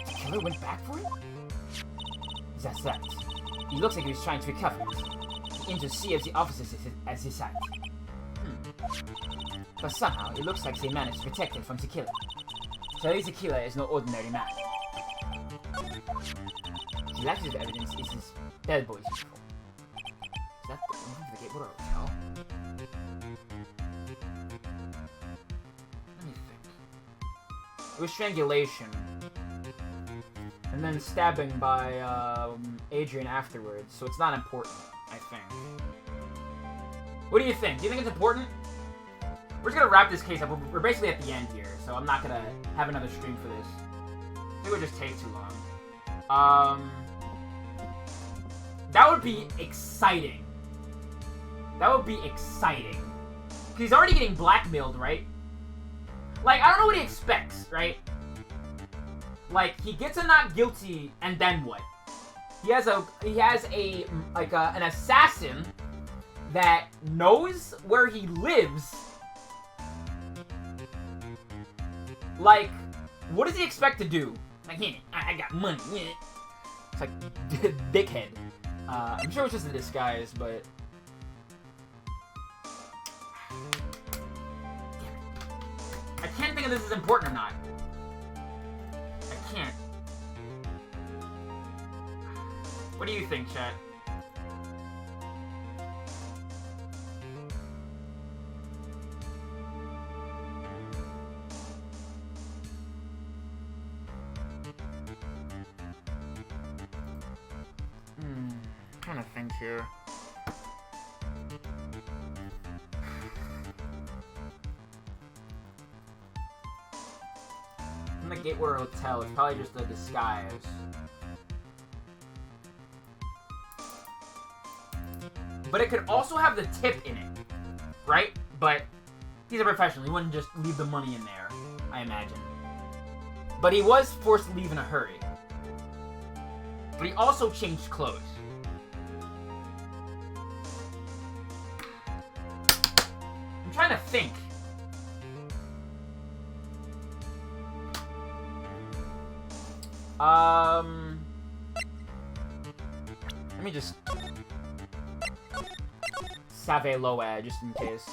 The killer went back for it? That's right. He looks like he was trying to recover it. He entered C of the officers as his side. But somehow, it looks like they managed to protect him from the killer. Clearly the killer is no ordinary man. The last bit of evidence is his bellboy's uniform. Is that the uniform for the Gateway Hotel? Let me think. It was strangulation. And then stabbing by Adrian afterwards, so it's not important, I think. What do you think? Do you think it's important? We're just gonna wrap this case up. We're basically at the end here, so I'm not gonna have another stream for this. It would just take too long. That would be exciting. That would be exciting. He's already getting blackmailed, right? Like, I don't know what he expects, right? Like, he gets a not guilty, and then what? He has an assassin that knows where he lives. Like, what does he expect to do? Like, yeah, I got money. Yeah. It's like, dickhead. I'm sure it's just a disguise, but... I can't think if this is important or not. I can't. What do you think, chat? I'm trying to think here. In the Gateway Hotel, it's probably just a disguise. But it could also have the tip in it, right? But he's a professional. He wouldn't just leave the money in there, I imagine. But he was forced to leave in a hurry. But he also changed clothes. I'm trying to think. Let me just Save Load just in case.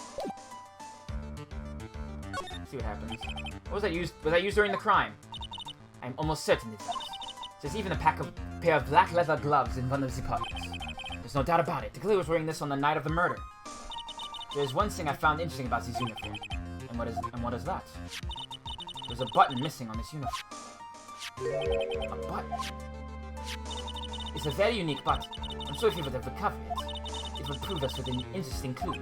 See what happens. What was that used? Was that used during the crime? I'm almost certain it was. There's even a pair of black leather gloves in one of the pockets. There's no doubt about it. The killer was wearing this on the night of the murder. There's one thing I found interesting about this uniform. And what is that? There's a button missing on this uniform. A button? It's a very unique body. I'm sorry if you would have recovered it. It would prove us with an interesting clue.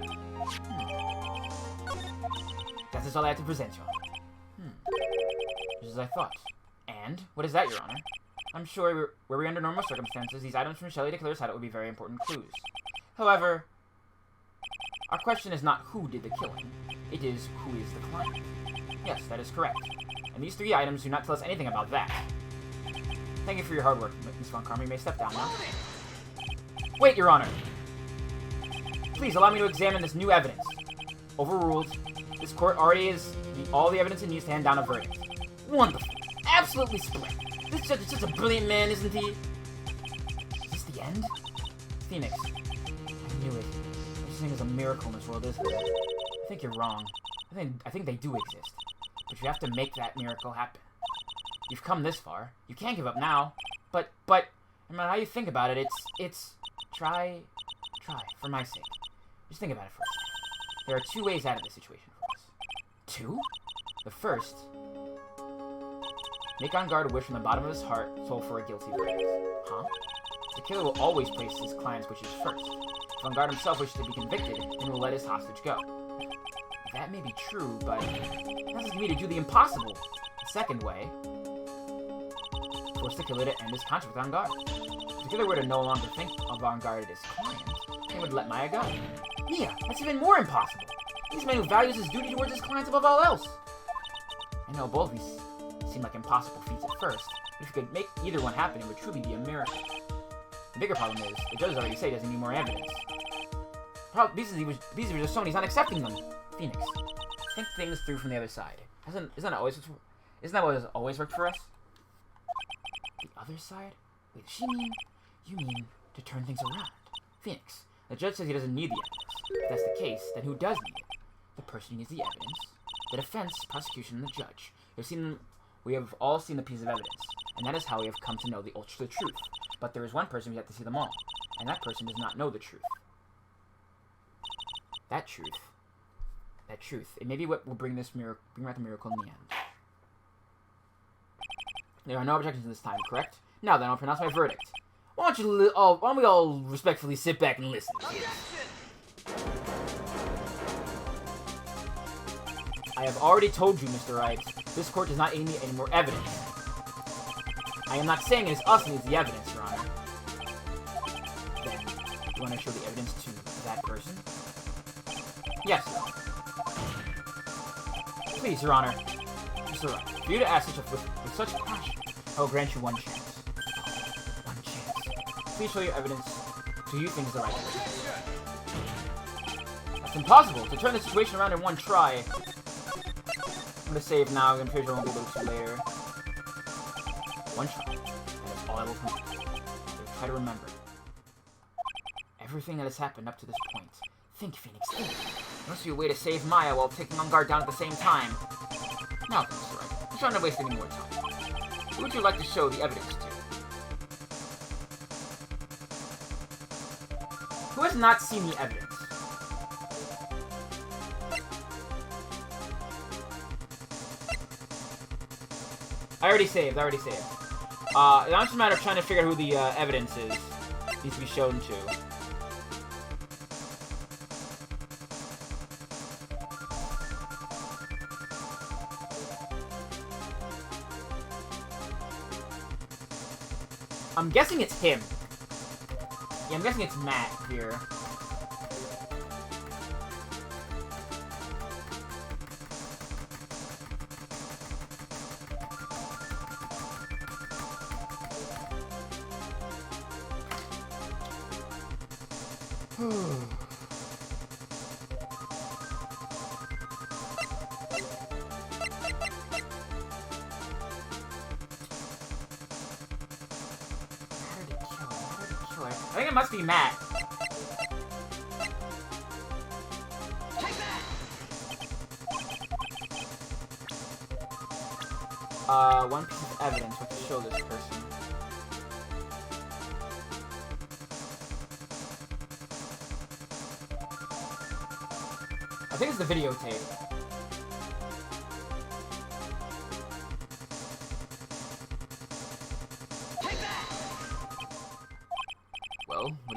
That is all I have to present, Your Honor. Just as I thought. And? What is that, Your Honor? I'm sure, were we under normal circumstances, these items from Shelley DeClare's hideout would be very important clues. However, our question is not who did the killing. It is who is the client. Yes, that is correct. And these 3 items do not tell us anything about that. Thank you for your hard work, Miss Von Karma. You may step down now. Wait, Your Honor! Please allow me to examine this new evidence. Overruled. This court already has all the evidence it needs to hand down a verdict. Wonderful. Absolutely splendid. This judge is such a brilliant man, isn't he? Is this the end? Phoenix. I knew it. There's such thing as a miracle in this world, isn't there? I think you're wrong. I think they do exist. But you have to make that miracle happen. You've come this far. You can't give up now. But, no matter how you think about it, it's... Try, for my sake. Just think about it for a second. There are 2 ways out of this situation for us. 2? The first... Make on guard a wish from the bottom of his heart, soul for a guilty verdict. Huh? The killer will always place his client's wishes first. If on guard himself wishes to be convicted, then he will let his hostage go. That may be true, but it asks me to do the impossible. The second way... Force the killer to end his contract with on guard. If the killer were to no longer think of on guard as his client, he would let Maya go. Mia, that's even more impossible! He's a man who values his duty towards his clients above all else! I know both of these seem like impossible feats at first, but if you could make either one happen, it would truly be a miracle. The bigger problem is, the judge already said he doesn't need more evidence. These were just shown, he's not accepting them. Phoenix, think things through from the other side. Isn't that what has always worked for us? The other side? Wait, does she mean... You mean to turn things around? Phoenix, the judge says he doesn't need the evidence. If that's the case, then who does need it? The person who needs the evidence, the defense, prosecution, and the judge. We have all seen the piece of evidence, and that is how we have come to know the ultimate truth. But there is one person who has to see them all, and that person does not know the truth. That truth, it may be what will bring about the miracle in the end. There are no objections this time, correct? Now then, I'll pronounce my verdict. Why don't we all respectfully sit back and listen, kids? I have already told you, Mr. Wright, this court does not need any more evidence. I am not saying it is us who needs the evidence, Your Honor. Then, do you want to show the evidence to that person? Yes, Your Honor. Please, Your Honor. Mr. Wright, for you to ask with such passion, I will grant you one chance. One chance. Please show your evidence to you think is the right choice. That's impossible! To turn the situation around in one try. I'm gonna save now, I'm pretty sure I won't be able to later. One try. That is all I will complete. Try to remember. Everything that has happened up to this point. Think, Phoenix, think. There must be a way to save Maya while taking on guard down at the same time. Now, Mr. Wright, I'm trying to waste any more time. Who would you like to show the evidence to? Who has not seen the evidence? I already saved. Now it's just a matter of trying to figure out who the evidence is. Needs to be shown to. I'm guessing it's him. Yeah, I'm guessing it's Matt here. I think it must be Matt. One piece of evidence what to show this person. I think it's the videotape.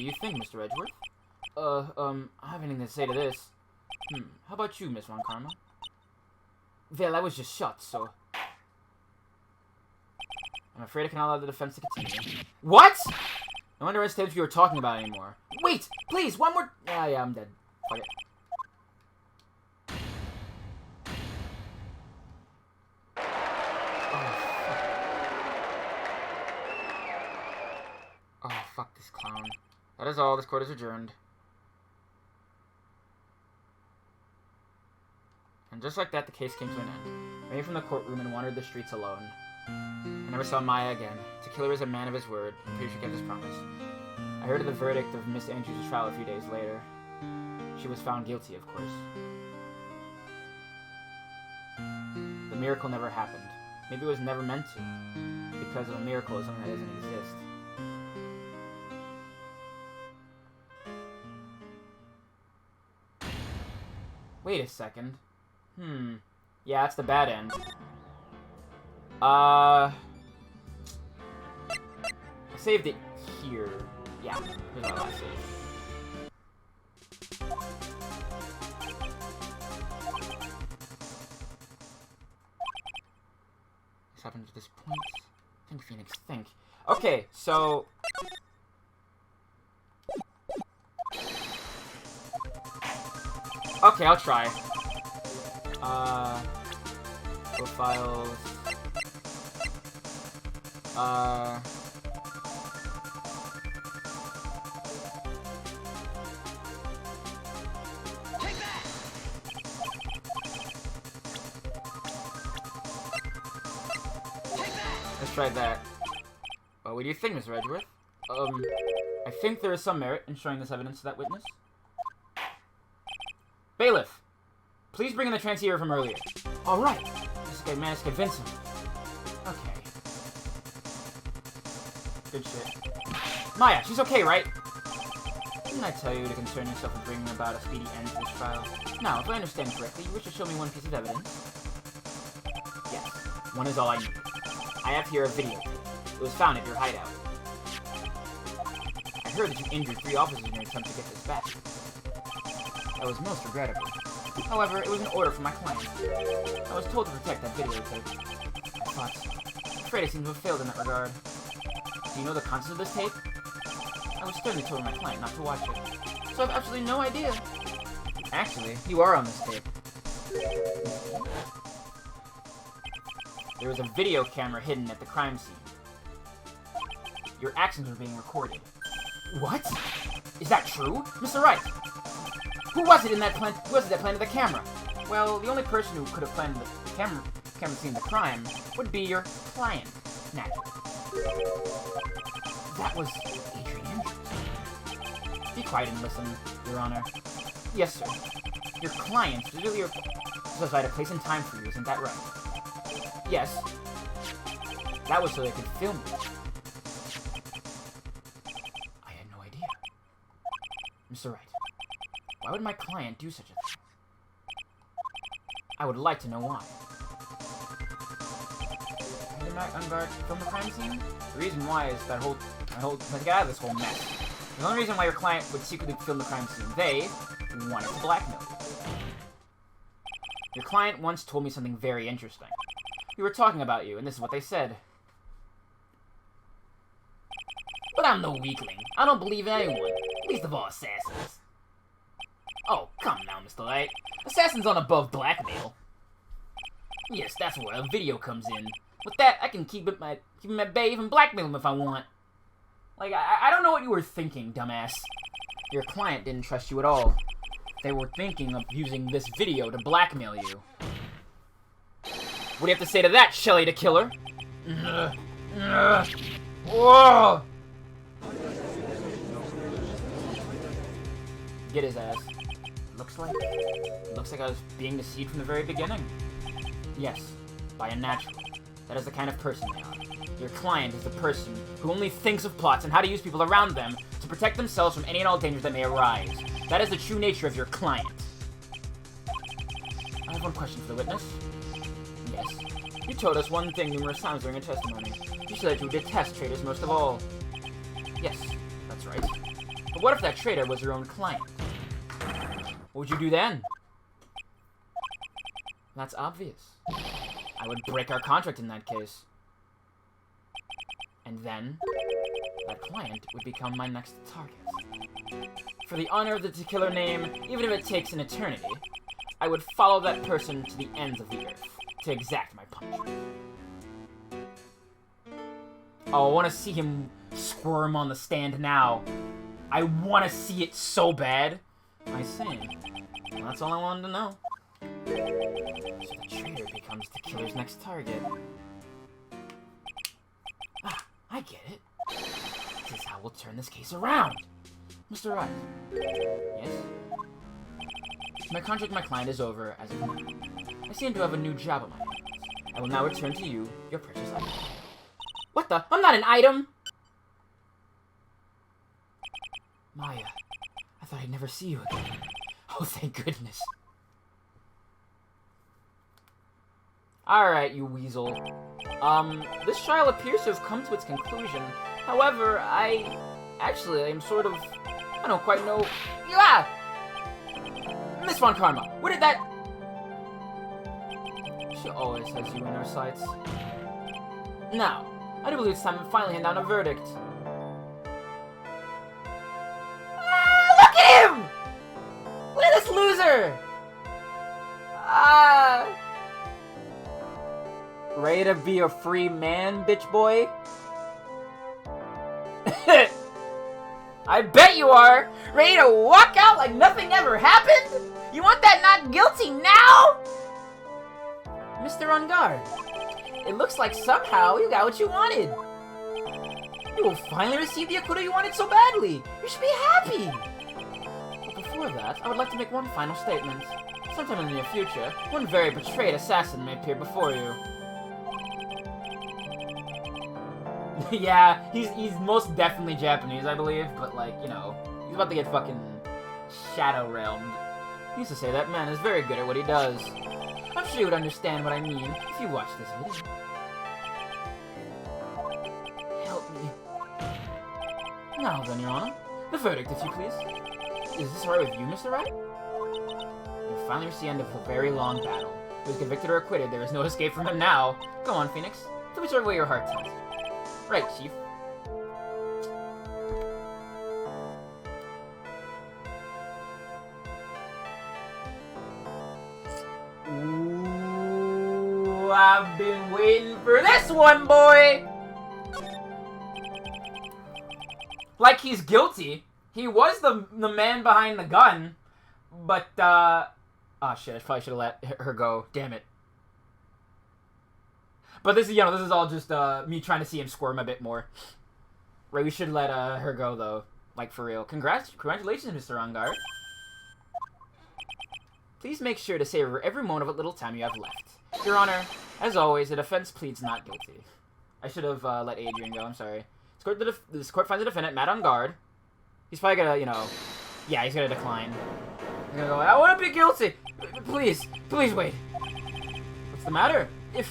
you think, Mr. Edgeworth? I have anything to say to this. How about you, Miss Ron Karma? Well, I was just shot, so... I'm afraid I cannot allow the defense to continue. What?! No wonder what you were talking about anymore. Wait! Please, one more... Yeah, I'm dead. Fuck it. Oh, fuck this clown. That is all. This court is adjourned. And just like that, the case came to an end. I ran from the courtroom and wandered the streets alone. I never saw Maya again. The killer is a man of his word. I'm pretty sure he kept his promise. I heard of the verdict of Miss Andrews' trial a few days later. She was found guilty, of course. The miracle never happened. Maybe it was never meant to. Because a miracle is something that doesn't exist. Wait a second. Yeah, that's the bad end. I saved it here. Yeah, here's my last save. What's happened to this point? Think, Phoenix, think. Okay, so... Okay, I'll try. Profiles. Let's try that. What do you think, Mr. Edgeworth? I think there is some merit in showing this evidence to that witness. Bailiff, please bring in the transceiver from earlier. All right. This guy managed to convince him. Okay. Good shit. Maya, she's okay, right? Didn't I tell you to concern yourself with bringing about a speedy end to this trial? Now, if I understand correctly, you wish to show me one piece of evidence? Yes, one is all I need. I have here a video. It was found at your hideout. I heard that you injured 3 officers in your attempt to get this back. That was most regrettable. However, it was an order from my client. I was told to protect that videotape. I thought, I'm afraid I seem to have failed in that regard. Do you know the contents of this tape? I was sternly told my client not to watch it, so I have absolutely no idea. Actually, you are on this tape. There was a video camera hidden at the crime scene. Your actions were being recorded. What? Is that true? Mr. Wright! Who was it that planted the camera? Well, the only person who could have planted the camera scene of the crime would be your client, naturally. That was Adrian Andrews. Be quiet and listen, Your Honor. Yes, sir. Your client specifically specified a place and time for you, isn't that right? Yes. That was so they could film you. I had no idea. Mr. Wright. Why would my client do such a thing? I would like to know why. I did not unguard from the crime scene? The reason why is that let's get out of this whole mess. The only reason why your client would secretly film the crime scene, they wanted to blackmail you. Your client once told me something very interesting. We were talking about you, and this is what they said. But I'm no weakling. I don't believe in anyone, least of all assassins. Oh, come now, Mr. Light. Assassins aren't above blackmail. Yes, that's where a video comes in. With that, I can keep him at bay, even blackmail him if I want. Like, I don't know what you were thinking, dumbass. Your client didn't trust you at all. They were thinking of using this video to blackmail you. What do you have to say to that, Shelly the Killer? Whoa! Get his ass. Looks like I was being deceived from the very beginning. Yes, by a natural. That is the kind of person they are. Your client is the person who only thinks of plots and how to use people around them to protect themselves from any and all dangers that may arise. That is the true nature of your client. I have one question for the witness. Yes. You told us one thing numerous times during your testimony. You said that you detest traitors most of all. Yes, that's right. But what if that traitor was your own client? What would you do then? That's obvious. I would break our contract in that case. And then, that client would become my next target. For the honor of the killer name, even if it takes an eternity, I would follow that person to the ends of the earth to exact my punishment. Oh, I want to see him squirm on the stand now. I want to see it so bad. I see. Well, that's all I wanted to know. So the traitor becomes the killer's next target. Ah, I get it. This is how we'll turn this case around. Mr. Wright. Yes? My contract with my client is over as of now. I seem to have a new job on my hands. I will now return to you your precious item. What the? I'm not an item! Maya, I thought I'd never see you again. Oh, thank goodness. Alright, you weasel. This trial appears to have come to its conclusion. However, I'm sort of... I don't quite know... Yeah! Miss Von Karma, where did that... She always has you in her sights. Now, I do believe it's time to finally hand down a verdict. Look at him! Look at this loser! Ready to be a free man, bitch boy? I bet you are! Ready to walk out like nothing ever happened? You want that not guilty now? Mr. On guard, it looks like somehow you got what you wanted. You will finally receive the acquittal you wanted so badly. You should be happy. But before that, I would like to make one final statement. Sometime in the near future, one very betrayed assassin may appear before you. Yeah, he's most definitely Japanese, I believe, but like, you know, he's about to get fucking shadow realmed. He used to say that man is very good at what he does. I'm sure you would understand what I mean if you watch this video. Help me. Now then, Your Honor, the verdict, if you please. Is this alright with you, Mr. Wright? You finally reached the end of a very long battle. If he was convicted or acquitted, there is no escape from him now. Go on, Phoenix. Tell me what your heart tells you. Right, Chief. Ooh, I've been waiting for this one, boy! Like he's guilty. He was the man behind the gun, but, oh shit, I probably should have let her go. Damn it. But this is, you know, this is all just, me trying to see him squirm a bit more. Right, we should let, her go, though. Like, for real. Congratulations, Mr. On guard. Please make sure to savor every moment of what little time you have left. Your Honor, as always, the defense pleads not guilty. I should have, let Adrian go, I'm sorry. This court finds the defendant mad on guard. He's probably gonna, you know... Yeah, he's gonna decline. He's gonna go, I wanna be guilty! Please, please wait. What's the matter? If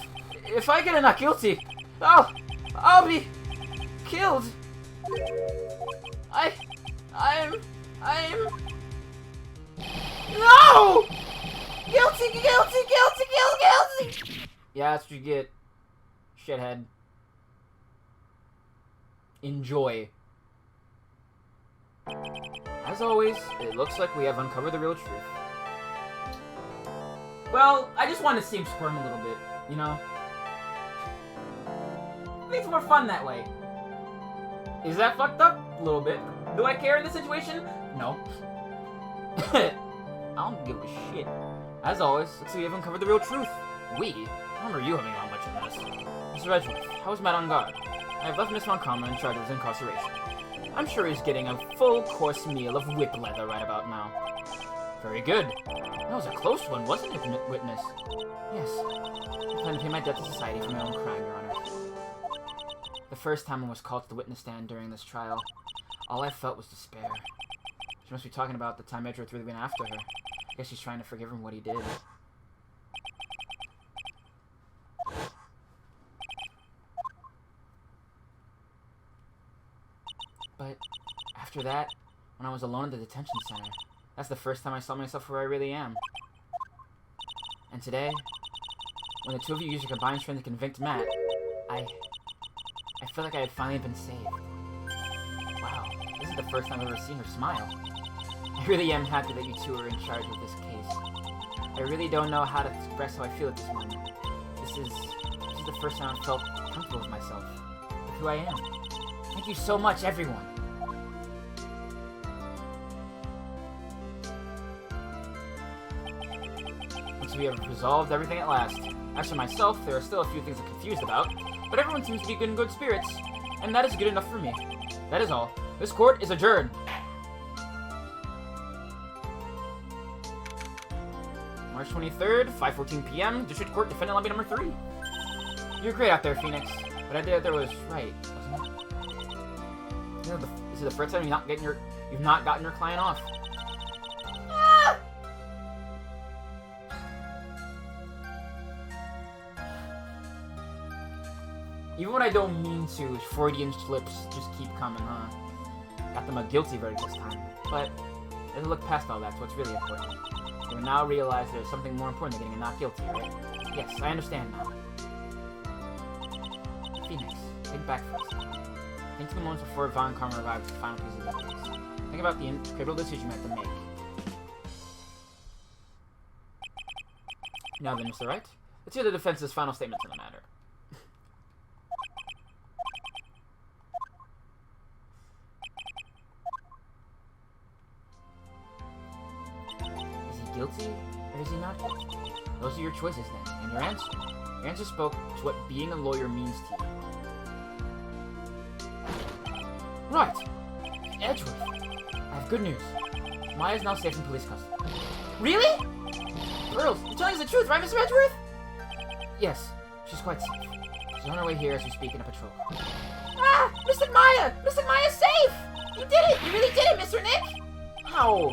I get a not guilty, I'll be killed. I'm no! Guilty! Yeah, that's what you get, shithead. Enjoy. As always, it looks like we have uncovered the real truth. Well, I just wanted to see him squirm a little bit, you know? It makes it more fun that way. Is that fucked up? A little bit. Do I care in this situation? No. I don't give a shit. As always, let's see if we have uncovered the real truth. We? I remember you having on much of this. Mr. Edgeworth, how was Matt on guard? I have left Miss Von Karma in charge of his incarceration. I'm sure he's getting a full-course meal of whip leather right about now. Very good. That was a close one, wasn't it, witness? Yes. I plan to pay my debt to society for my own crime, Your Honor. The first time I was called to the witness stand during this trial, all I felt was despair. She must be talking about the time Edgeworth really went after her. I guess she's trying to forgive him what he did. But after that, when I was alone at the detention center. That's the first time I saw myself for where I really am. And today, when the two of you used your combined strength to convict Matt, I felt like I had finally been saved. Wow, this is the first time I've ever seen her smile. I really am happy that you two are in charge of this case. I really don't know how to express how I feel at this moment. This is the first time I've felt comfortable with myself, with who I am. Thank you so much, everyone. Looks like we have resolved everything at last. As for myself, there are still a few things I'm confused about, but everyone seems to be in good spirits, and that is good enough for me. That is all. This court is adjourned. March 23rd, 5:14 p.m., District Court, Defendant Lobby number 3. You're great out there, Phoenix. But I did there was right, wasn't it? You know, this is the first time you've not gotten your client off. Ah! Even when I don't mean to, Freudian slips just keep coming, huh? Got them a guilty verdict this time. But let's look past all that to what's really important. You will now realize there's something more important than getting a not guilty, right? Yes, I understand now. Phoenix, think back for a second. Think to the moments before Von Karma arrived with the final piece of evidence. Think about the incredible decision you had to make. Now then, Mr. Wright, let's hear the defense's final statements on the matter. Guilty, or is he not guilty? Those are your choices then, and your answer. Your answer spoke to what being a lawyer means to you. Right! Edgeworth! I have good news. Maya's now safe in police custody. Really? Girls, you're telling us the truth, right, Mr. Edgeworth? Yes, she's quite safe. She's on her way here as we speak in a patrol car. Ah! Mr. Maya! Mr. Maya's safe! You did it! You really did it, Mr. Nick! How?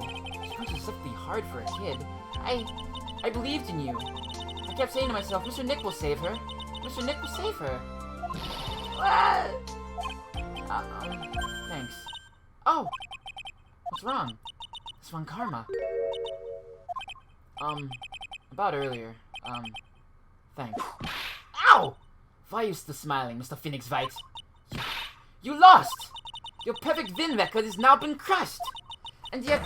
This is something hard for a kid. I believed in you. I kept saying to myself, Mr. Nick will save her. Mr. Nick will save her. Ah! Thanks. Oh! What's wrong? It's Von Karma. About earlier. Thanks. Ow! Why are you still smiling, Mr. Phoenix Wright? You lost! Your perfect win record has now been crushed! And yet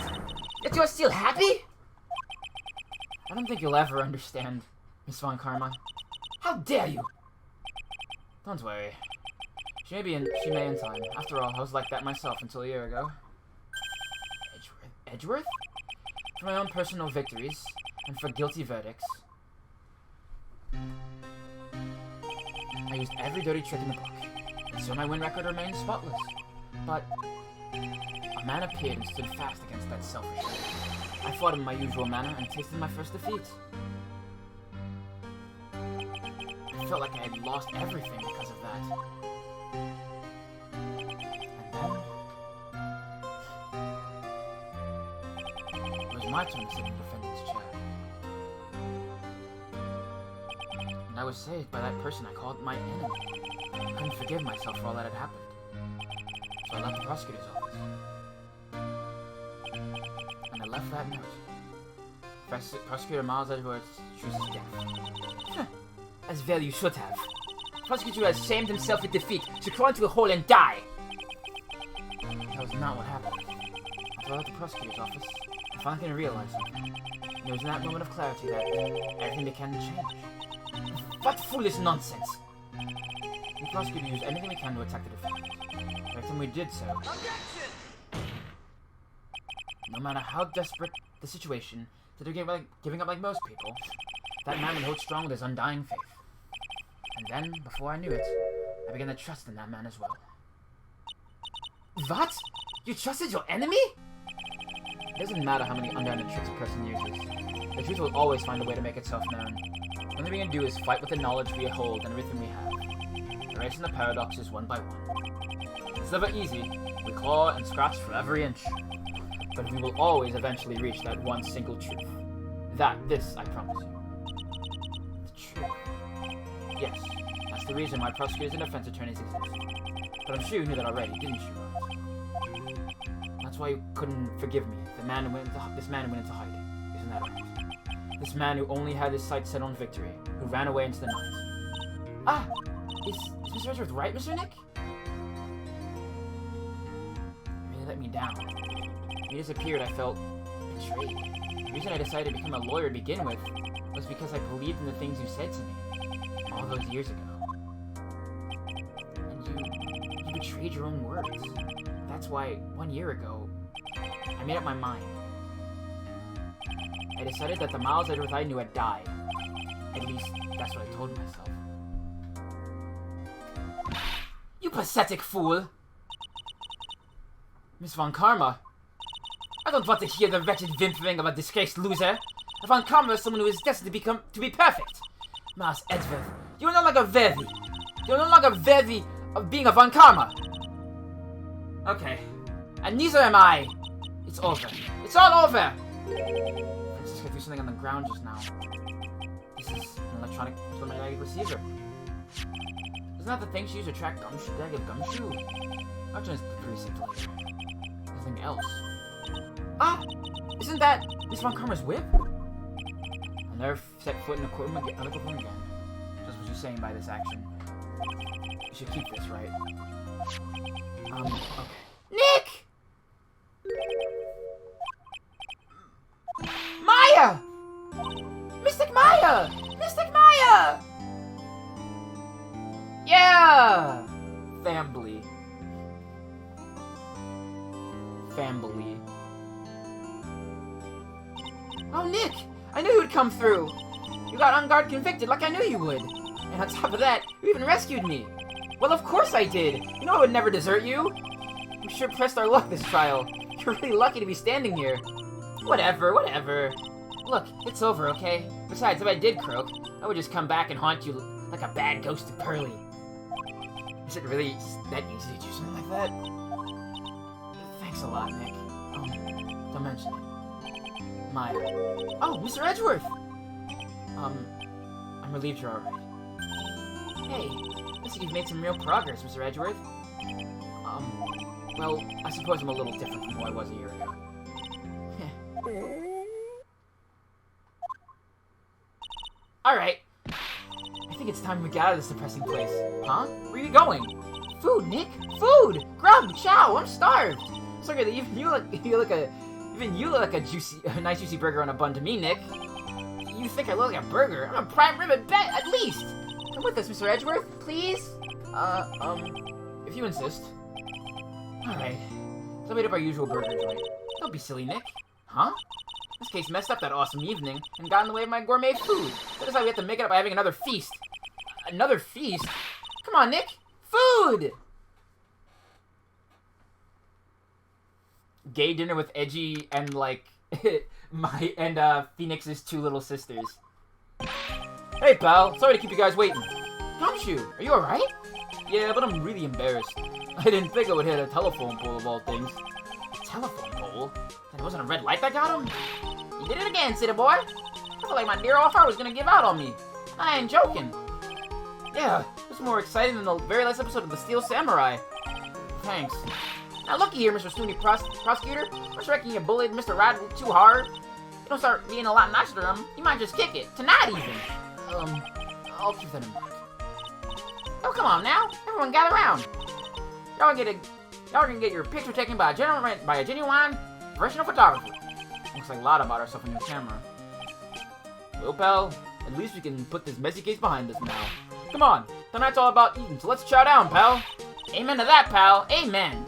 you are still happy? I don't think you'll ever understand, Miss Von Karma. How dare you! Don't worry. She may in time. After all, I was like that myself until a year ago. Edgeworth? For my own personal victories, and for guilty verdicts, I used every dirty trick in the book, and so my win record remained spotless. But a man appeared and stood fast against that selfish man. I fought in my usual manner and tasted my first defeat. I felt like I had lost everything because of that. And then it was my turn to sit in the defendant's chair. And I was saved by that person I called my enemy. I couldn't forgive myself for all that had happened. So I left the prosecutor's office. And I left that note. Prosecutor Miles Edgeworth chooses death. As well you should have. Prosecutor has shamed himself with defeat, to crawl into a hole and die! That was not what happened. After I left the prosecutor's office, I finally came to realize something. And it was in that moment of clarity that everything began to change. What foolish nonsense! The prosecutor used anything we can to attack the defendant. Every time we did so, no matter how desperate the situation, instead of giving up like most people, that man would hold strong with his undying faith. And then, before I knew it, I began to trust in that man as well. What? You trusted your enemy? It doesn't matter how many underhanded tricks a person uses. The truth will always find a way to make itself known. The only thing we can do is fight with the knowledge we hold and everything we have. Erasing the paradoxes one by one. It's never easy. We claw and scratch for every inch. But we will always eventually reach that one single truth. This, I promise you. The truth. Yes, that's the reason why prosecutors and defense attorneys exist. But I'm sure you knew that already, didn't you? That's why you couldn't forgive me. This man who went into hiding. Isn't that right? This man who only had his sights set on victory, who ran away into the night. Ah! Is Mr. Edgeworth right, Mr. Nick? You really let me down. When he disappeared, I felt betrayed. The reason I decided to become a lawyer to begin with was because I believed in the things you said to me all those years ago. And you betrayed your own words. That's why, 1 year ago, I made up my mind. I decided that the Miles Edgeworth I knew had died. At least, that's what I told myself. You pathetic fool! Miss Von Karma, I don't want to hear the wretched whimpering of a disgraced loser. Von Karma is someone who is destined to be perfect. Miles Edgeworth, you are no longer worthy. You are no longer worthy of being a Von Karma. Okay. And neither am I. It's over. It's all over! Francisca threw something on the ground just now. This is an electronic receiver. Isn't that the thing she used to track Gumshoe? Did I get Gumshoe? I'll just precinct later. Nothing else. Ah! Isn't that Miss Von Karma's whip? I'll never set foot in a courtroom again. Just what you're saying by this action. You should keep this, right? Okay. Nick! Maya! Mystic Maya! Mystic Maya! Yeah! Family. Oh, Nick! I knew you would come through! You got on guard convicted like I knew you would! And on top of that, you even rescued me! Well, of course I did! You know I would never desert you! We sure pressed our luck this trial. You're really lucky to be standing here. Whatever. Look, it's over, okay? Besides, if I did croak, I would just come back and haunt you like a bad ghost of Pearly. Is it really that easy to do something like that? Thanks a lot, Nick. Don't mention it. Maya. Oh, Mr. Edgeworth! I'm relieved you're alright. Hey, looks like you've made some real progress, Mr. Edgeworth. Well, I suppose I'm a little different from who I was a year ago. Alright. I think it's time we get out of this depressing place. Huh? Where are you going? Food, Nick! Food! Grub! Chow! I'm starved! Sorry, even you look like a nice juicy burger on a bun to me, Nick. You think I look like a burger? I'm a prime rib at least! Come with us, Mr. Edgeworth, please? If you insist. Alright. So we made up our usual burger joint. Don't be silly, Nick. Huh? This case messed up that awesome evening and got in the way of my gourmet food. That is why we have to make it up by having another feast. Another feast? Come on, Nick! Food! Gay dinner with Edgy and, like, Phoenix's two little sisters. Hey, pal. Sorry to keep you guys waiting. Gumshoe, are you alright? Yeah, but I'm really embarrassed. I didn't think I would hit a telephone pole of all things. A telephone pole? It wasn't a red light that got him? You did it again, city boy. I felt like my dear old heart was gonna give out on me. I ain't joking. Yeah, it was more exciting than the very last episode of The Steel Samurai. Thanks. Now looky here, Mr. Snooty Prosecutor. I was reckon you bullied Mr. Rad too hard. You don't start being a lot nicer to him, you might just kick it. Tonight even. I'll keep that in mind. Oh, come on now. Everyone gather around. Y'all can get your picture taken by a genuine professional photographer. Looks like a lot about ourselves on your camera. Well, pal, at least we can put this messy case behind us now. Come on, tonight's all about eating, so let's chow down, pal. Amen to that, pal. Amen.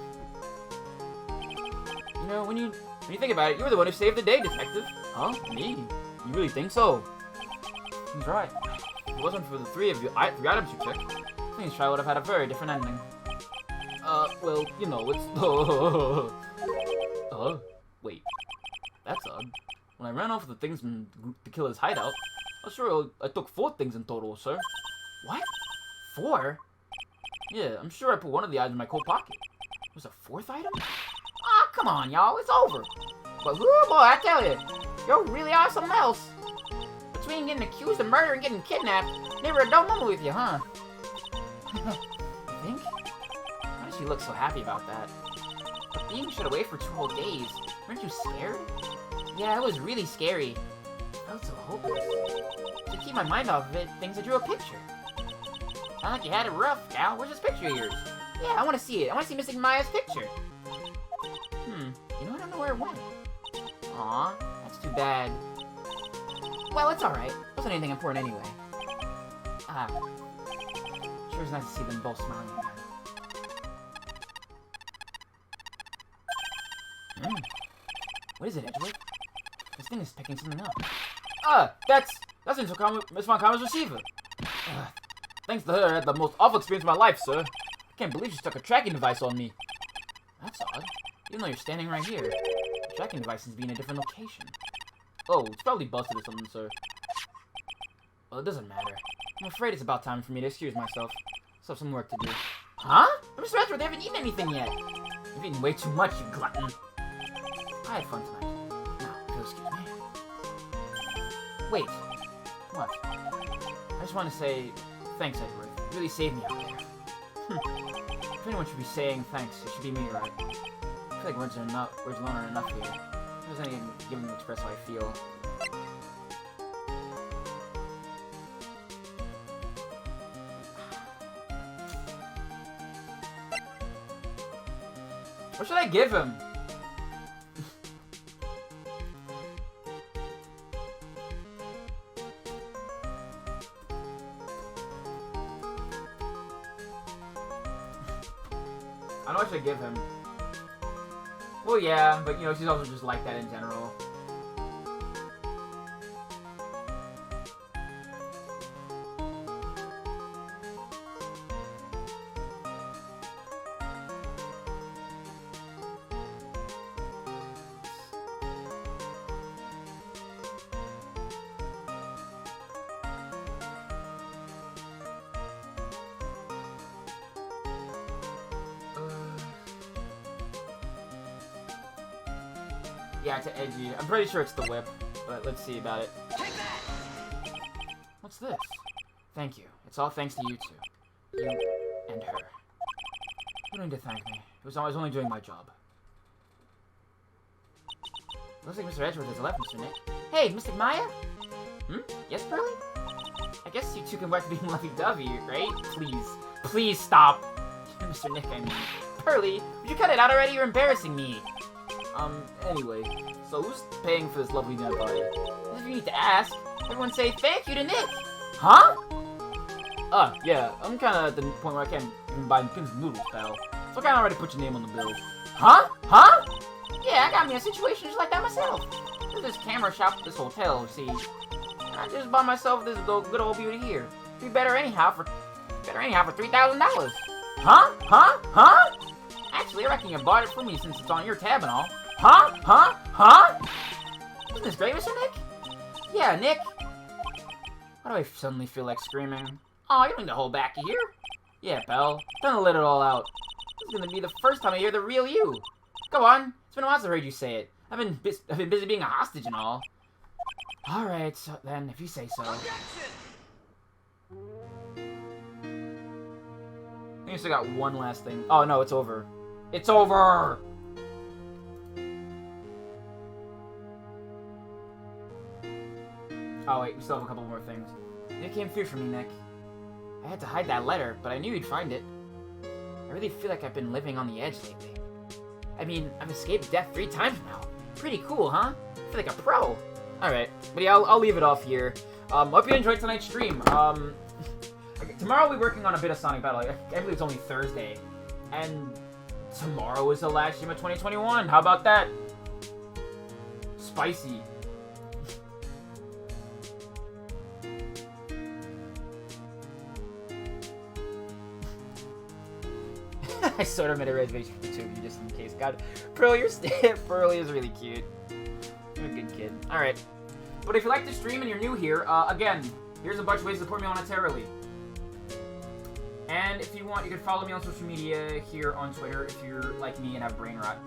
You know, when you think about it, you were the one who saved the day, detective. Huh? Me? You really think so? He's right. If it wasn't for the three items you took, I think this trial would have had a very different ending. Well, you know, it's... wait. That's odd. When I ran off with the things to kill his hideout, I'm sure I took 4 things in total, sir. What? 4? Yeah, I'm sure I put one of the items in my coat pocket. Was a 4th item? Ah, come on, y'all, it's over. But, whoo, boy, I tell you, you really are something else. Between getting accused of murder and getting kidnapped, never a dull moment with you, huh? You think? Why does she look so happy about that? being shut away for 2 whole days. Weren't you scared? Yeah, it was really scary. I felt so hopeless. To keep my mind off of it, things I drew a picture. Sound like you had it rough, gal. Where's this picture of yours? Yeah, I want to see it. I want to see Missing Maya's picture. You know, I don't know where it went. Aw, that's too bad. Well, it's alright. It wasn't anything important anyway. Sure is nice to see them both smiling again. What is it, Edgewood? This thing is picking something up. That's Miss Montgomery's receiver. Thanks to her, I had the most awful experience of my life, sir. I can't believe she stuck a tracking device on me. That's odd. Even though you're standing right here, the tracking device seems to be in a different location. Oh, it's probably busted or something, sir. Well, it doesn't matter. I'm afraid it's about time for me to excuse myself. I still have some work to do. Huh? Mr. Edgeworth, they haven't eaten anything yet. You've eaten way too much, you glutton. I had fun tonight. Now, if you'll excuse me. Wait. What? I just want to say thanks, Edgeworth. You really saved me out there. If anyone should be saying thanks, it should be me, right? I feel like words alone are enough here. If there's anything giving to express how I feel. What should I give him? I know what I should give him. Well, yeah, but you know, she's also just like that in general. Yeah, to edgy. I'm pretty sure it's the whip, but let's see about it. Take that! What's this? Thank you. It's all thanks to you two. You and her. You don't need to thank me. I was only doing my job. Looks like Mr. Edgeworth has left, Mr. Nick. Hey, Mr. Maya? Yes, Pearly? I guess you two can back to being lovey-dovey, right? Please. Please stop! Mr. Nick, I mean. Pearly, would you cut it out already? You're embarrassing me. Anyway, so who's paying for this lovely dinner party? If you need to ask, everyone say thank you to Nick! Huh? Yeah, I'm kinda at the point where I can't even buy pins and noodles, pal. So I kinda already put your name on the bill. Huh? Huh? Yeah, I got me in a situation just like that myself. There's this camera shop at this hotel, see. I just bought myself this good old beauty here. Be better anyhow for $3,000. Huh? Huh? Huh? Actually, I reckon you bought it for me since it's on your tab and all. Huh? Huh? Huh? Isn't this great, Mr. Nick? Yeah, Nick. Why do I suddenly feel like screaming? Oh, you don't need to hold back here. Yeah, pal. Time to let it all out. This is gonna be the first time I hear the real you. Go on. It's been a while since I heard you say it. I've been busy being a hostage and all. Alright, so then, if you say so. I think I still got one last thing. Oh, no, it's over. It's over! Oh, wait, we still have a couple more things. It came through for me, Nick. I had to hide that letter, but I knew you'd find it. I really feel like I've been living on the edge lately. I mean, I've escaped death 3 times now. Pretty cool, huh? I feel like a pro. Alright, but yeah, I'll leave it off here. Hope you enjoyed tonight's stream. Tomorrow we'll be working on a bit of Sonic Battle. I believe it's only Thursday. And tomorrow is the last stream of 2021. How about that? Spicy. I sort of made a reservation for 2 of you just in case. God, Pearl, Pearl is really cute. You're a good kid. Alright. But if you like the stream and you're new here, again, here's a bunch of ways to support me monetarily. And if you want, you can follow me on social media here on Twitter if you're like me and have brain rot.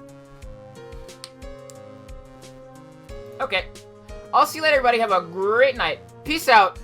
Okay. I'll see you later, everybody. Have a great night. Peace out.